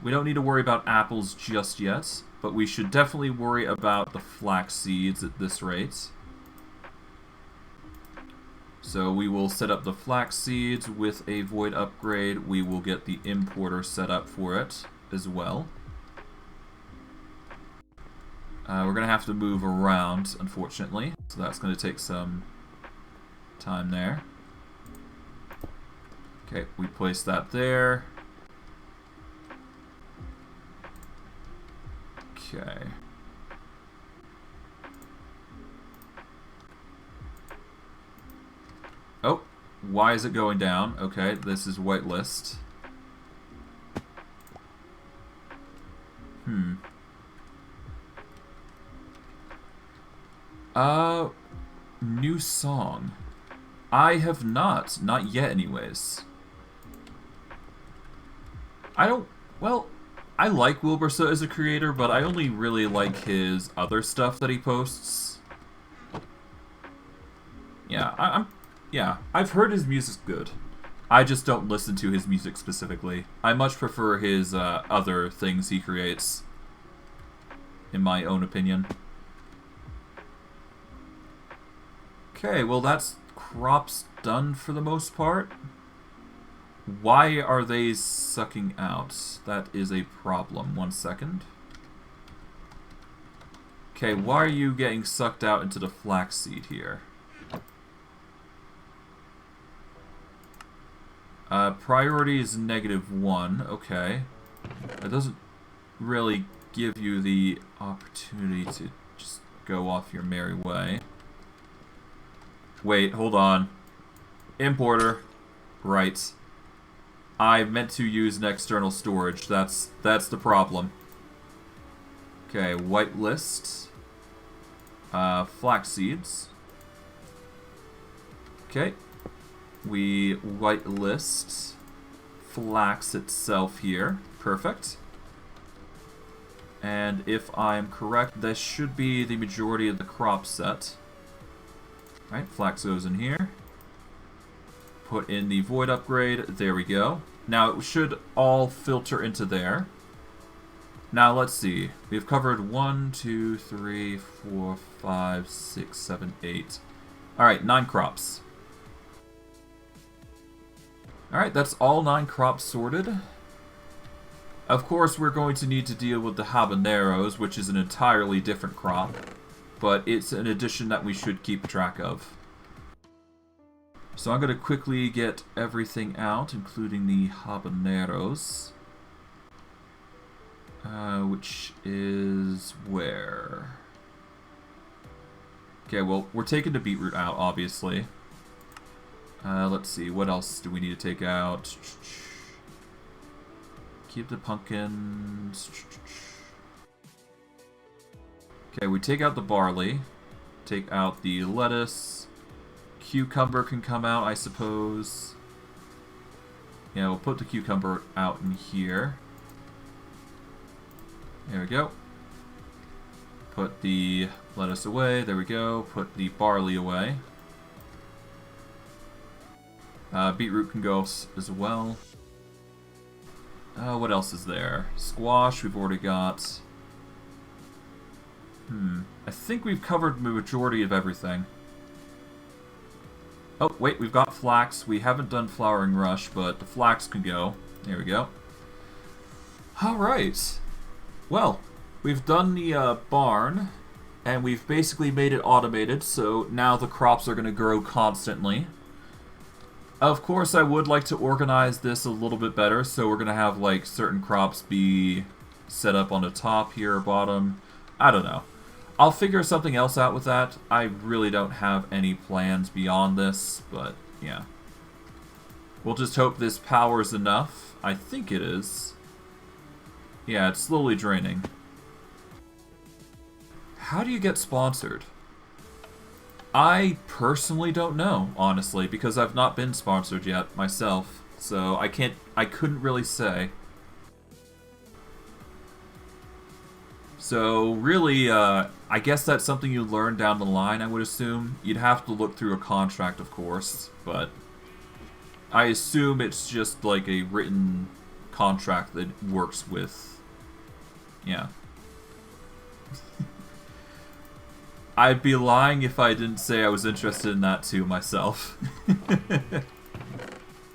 we don't need to worry about apples just yet, but we should definitely worry about the flax seeds at this rate. So we will set up the flax seeds with a void upgrade. We will get the importer set up for it as well. We're going to have to move around, unfortunately, so that's going to take some time there. Okay, we place that there. Okay. Oh, why is it going down? Okay, this is whitelist. New song. I have not yet anyways. Well, I like Wilbursa as a creator, but I only really like his other stuff that he posts. Yeah, I've heard his music's good. I just don't listen to his music specifically. I much prefer his other things he creates, in my own opinion. Okay, well that's crops done for the most part. Why are they sucking out? That is a problem. 1 second. Okay, why are you getting sucked out into the flaxseed here? Priority is -1. Okay. That doesn't really give you the opportunity to just go off your merry way. Wait, hold on. Importer. Right. I meant to use an external storage. That's the problem. Okay, whitelist. Flax seeds. Okay. We whitelist flax itself here. Perfect. And if I'm correct, this should be the majority of the crop set. Right, flax goes in here. Put in the void upgrade. There we go. Now it should all filter into there. Now let's see. We've covered 1, 2, 3, 4, 5, 6, 7, 8. Alright, 9 crops. Alright, that's all 9 crops sorted. Of course, we're going to need to deal with the habaneros, which is an entirely different crop. But it's an addition that we should keep track of. So I'm going to quickly get everything out, including the habaneros. Which is where? Okay, well, we're taking the beetroot out, obviously. Let's see, what else do we need to take out? Keep the pumpkins. Okay, we take out the barley. Take out the lettuce. Cucumber can come out, I suppose. Yeah, we'll put the cucumber out in here. There we go. Put the lettuce away. There we go. Put the barley away. Beetroot can go as well. What else is there? Squash, we've already got. I think we've covered the majority of everything. Oh, wait, we've got flax. We haven't done flowering rush, but the flax can go. There we go. Alright. Well, we've done the barn, and we've basically made it automated, so now the crops are going to grow constantly. Of course, I would like to organize this a little bit better, so we're going to have, like, certain crops be set up on the top here or bottom. I don't know. I'll figure something else out with that. I really don't have any plans beyond this, but, yeah. We'll just hope this power's enough. I think it is. Yeah, it's slowly draining. How do you get sponsored? I personally don't know, honestly, because I've not been sponsored yet myself. So I couldn't really say. So really, I guess that's something you learn down the line, I would assume. You'd have to look through a contract, of course, but I assume it's just like a written contract that works with... Yeah. I'd be lying if I didn't say I was interested in that too myself.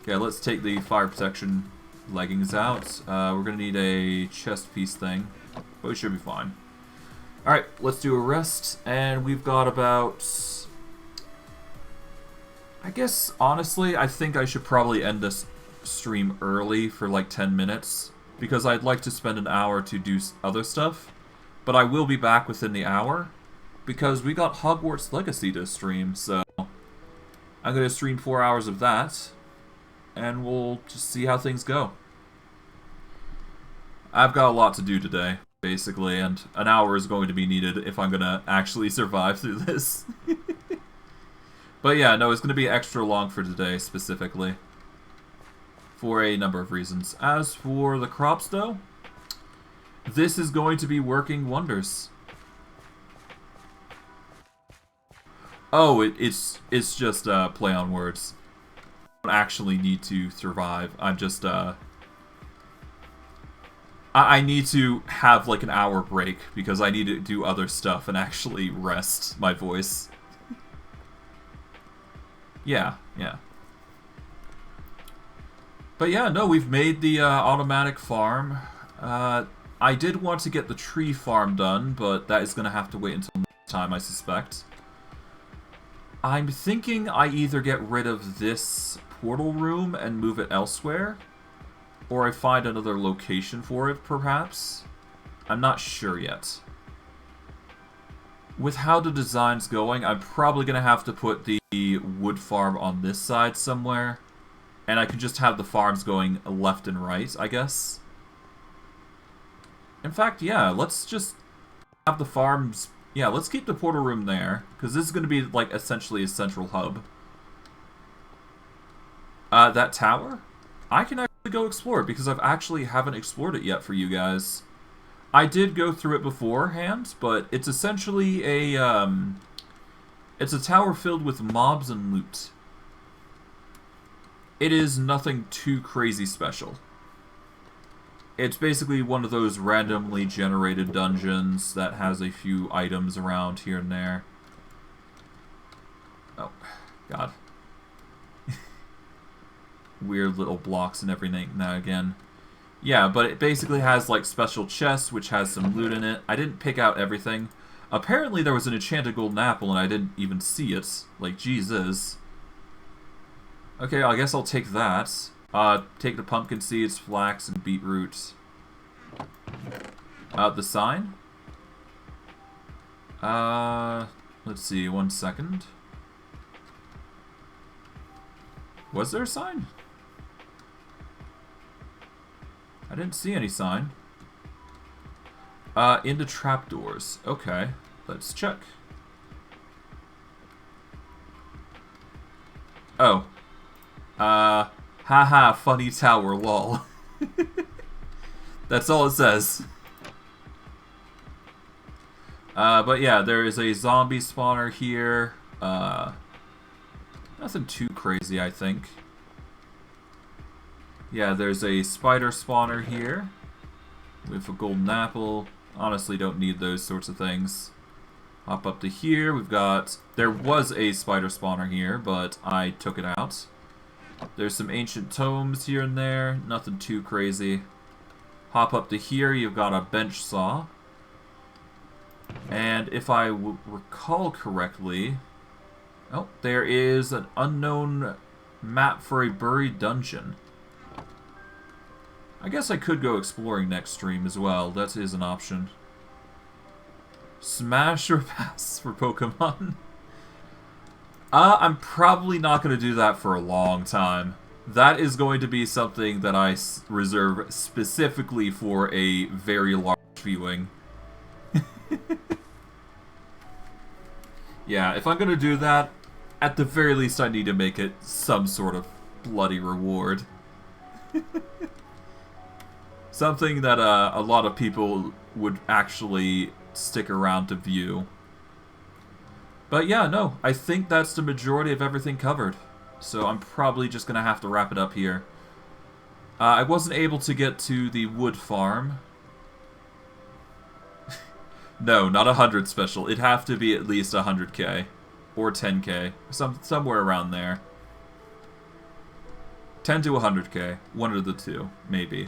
Okay, let's take the fire protection leggings out. We're gonna need a chest piece thing, but we should be fine. Alright, let's do a rest, and we've got about... I guess, honestly, I think I should probably end this stream early for like 10 minutes, because I'd like to spend an hour to do other stuff, but I will be back within the hour, because we got Hogwarts Legacy to stream, so I'm going to stream 4 hours of that, and we'll just see how things go. I've got a lot to do today, basically, and an hour is going to be needed if I'm going to actually survive through this. But yeah, no, it's going to be extra long for today, specifically. For a number of reasons. As for the crops, though, this is going to be working wonders. Oh, it's just play on words. I don't actually need to survive. I'm just, I need to have like an hour break because I need to do other stuff and actually rest my voice. Yeah. But yeah, no, we've made the automatic farm. I did want to get the tree farm done, but that is going to have to wait until next time, I suspect. I'm thinking I either get rid of this portal room and move it elsewhere, or I find another location for it, perhaps. I'm not sure yet. With how the design's going, I'm probably going to have to put the wood farm on this side somewhere. And I could just have the farms going left and right, I guess. In fact, yeah, let's just have the farms... Yeah, let's keep the portal room there, because this is going to be, like, essentially a central hub. That tower? I can actually go explore it, because I actually haven't explored it yet for you guys. I did go through it beforehand, but it's essentially a, it's a tower filled with mobs and loot. It is nothing too crazy special. It's basically one of those randomly generated dungeons that has a few items around here and there. Oh, God. Weird little blocks and everything now again. Yeah, but it basically has, like, special chests, which has some loot in it. I didn't pick out everything. Apparently there was an enchanted golden apple, and I didn't even see it. Like, Jesus. Okay, I guess I'll take that. Take the pumpkin seeds, flax, and beetroot. The sign? Let's see, 1 second. Was there a sign? I didn't see any sign. Into trapdoors. Okay, let's check. Oh. Haha, funny tower, lol. That's all it says. But yeah, there is a zombie spawner here. Nothing too crazy, I think. Yeah, there's a spider spawner here with a golden apple. Honestly, don't need those sorts of things. Hop up to here. We've got... There was a spider spawner here, but I took it out. There's some ancient tomes here and there. Nothing too crazy. Hop up to here. You've got a bench saw. And if I recall correctly... Oh, there is an unknown map for a buried dungeon. I guess I could go exploring next stream as well. That is an option. Smash or pass for Pokemon? I'm probably not going to do that for a long time. That is going to be something that I reserve specifically for a very large viewing. Yeah, if I'm going to do that, at the very least I need to make it some sort of bloody reward. Something that a lot of people would actually stick around to view. But yeah, no, I think that's the majority of everything covered. So I'm probably just going to have to wrap it up here. I wasn't able to get to the wood farm. No, not 100 special. It'd have to be at least 100k. Or 10k. Somewhere around there. 10 to 100k. One of the two, maybe.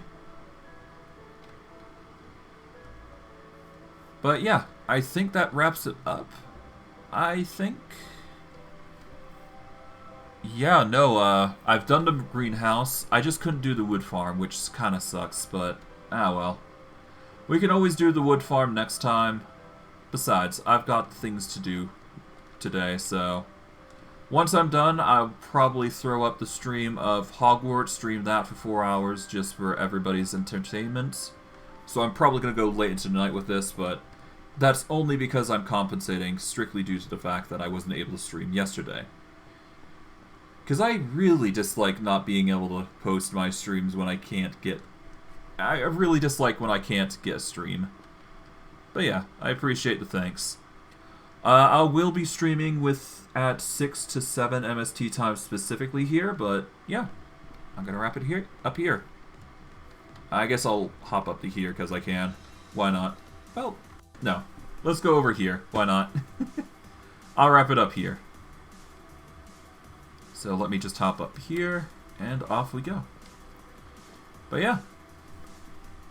But yeah, I think that wraps it up. I think... Yeah, no, I've done the greenhouse. I just couldn't do the wood farm, which kind of sucks, but well. We can always do the wood farm next time. Besides, I've got things to do today, so... Once I'm done, I'll probably throw up the stream of Hogwarts, stream that for 4 hours, just for everybody's entertainment. So I'm probably going to go late into the night with this, but that's only because I'm compensating strictly due to the fact that I wasn't able to stream yesterday. Because I really dislike not being able to post my streams when I can't get... I really dislike when I can't get a stream. But yeah, I appreciate the thanks. I will be streaming at 6 to 7 MST time specifically here, but yeah, I'm going to wrap it up here. I guess I'll hop up to here because I can. Why not? Well, no. Let's go over here. Why not? I'll wrap it up here. So let me just hop up here, and off we go. But yeah.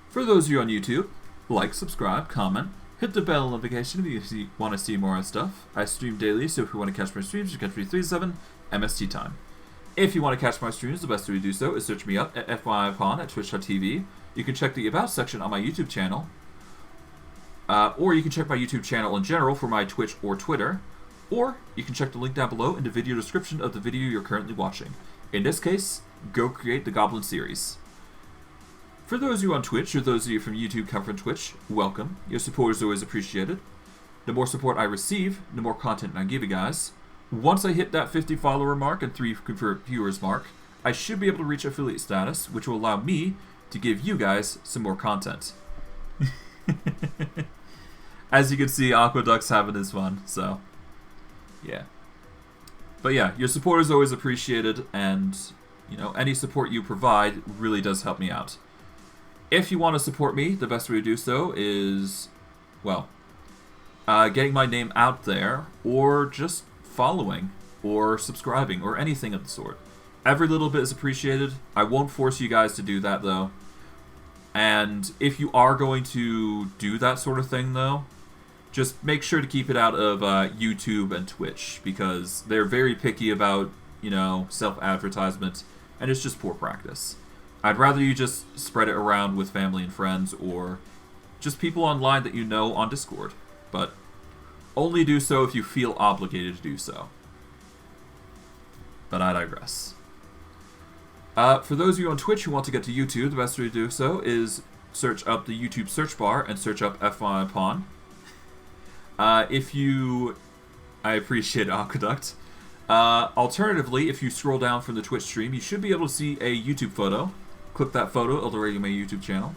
For those of you on YouTube, like, subscribe, comment, hit the bell notification if you want to see more stuff. I stream daily, so if you want to catch my streams, you can catch me 3 to 7 MST time. If you want to catch my streams, the best way to do so is search me up at FYIPon at twitch.tv. You can check the About section on my YouTube channel. Or you can check my YouTube channel in general for my Twitch or Twitter. Or you can check the link down below in the video description of the video you're currently watching. In this case, go create the Goblin series. For those of you on Twitch, or those of you from YouTube come from Twitch, welcome. Your support is always appreciated. The more support I receive, the more content I give you guys. Once I hit that 50 follower mark and 3 confirmed viewers mark, I should be able to reach affiliate status, which will allow me to give you guys some more content. As you can see, Aqueduct's having his fun, so... yeah. But yeah, your support is always appreciated, and, you know, any support you provide really does help me out. If you want to support me, the best way to do so is, well, getting my name out there, or just following, or subscribing, or anything of the sort. Every little bit is appreciated. I won't force you guys to do that, though. And if you are going to do that sort of thing, though, just make sure to keep it out of YouTube and Twitch, because they're very picky about, you know, self-advertisement, and it's just poor practice. I'd rather you just spread it around with family and friends, or just people online that you know on Discord. But only do so if you feel obligated to do so. But I digress. For those of you on Twitch who want to get to YouTube, the best way to do so is search up the YouTube search bar and search up FYIPon. I appreciate Aqueduct. Alternatively, if you scroll down from the Twitch stream, you should be able to see a YouTube photo. Click that photo, it'll direct you to my YouTube channel.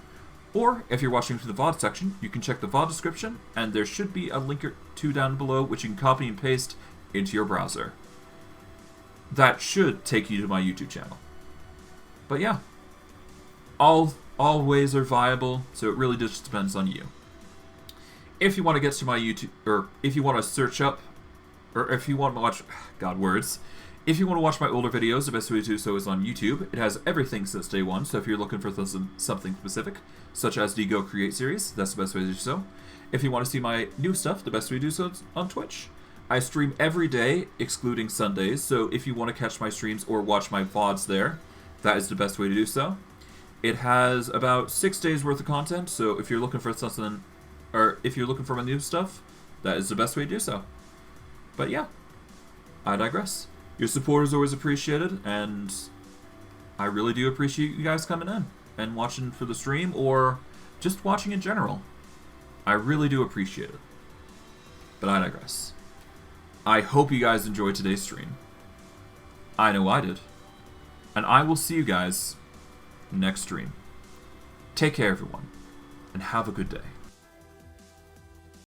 Or, if you're watching from the VOD section, you can check the VOD description, and there should be a link or two down below which you can copy and paste into your browser. That should take you to my YouTube channel. But yeah, all ways are viable, so it really just depends on you. If you want to get to my YouTube, or if you want to search up, or if you want to watch, if you want to watch my older videos, the best way to do so is on YouTube. It has everything since day one, so if you're looking for something specific, such as the Go Create series, that's the best way to do so. If you want to see my new stuff, the best way to do so is on Twitch. I stream every day, excluding Sundays, so if you want to catch my streams or watch my VODs there, that is the best way to do so. It has about 6 days worth of content, so if you're looking for something, or if you're looking for my new stuff, that is the best way to do so. But yeah, I digress. Your support is always appreciated, and I really do appreciate you guys coming in and watching for the stream, or just watching in general. I really do appreciate it. But I digress. I hope you guys enjoyed today's stream. I know I did. And I will see you guys next stream. Take care, everyone, and have a good day.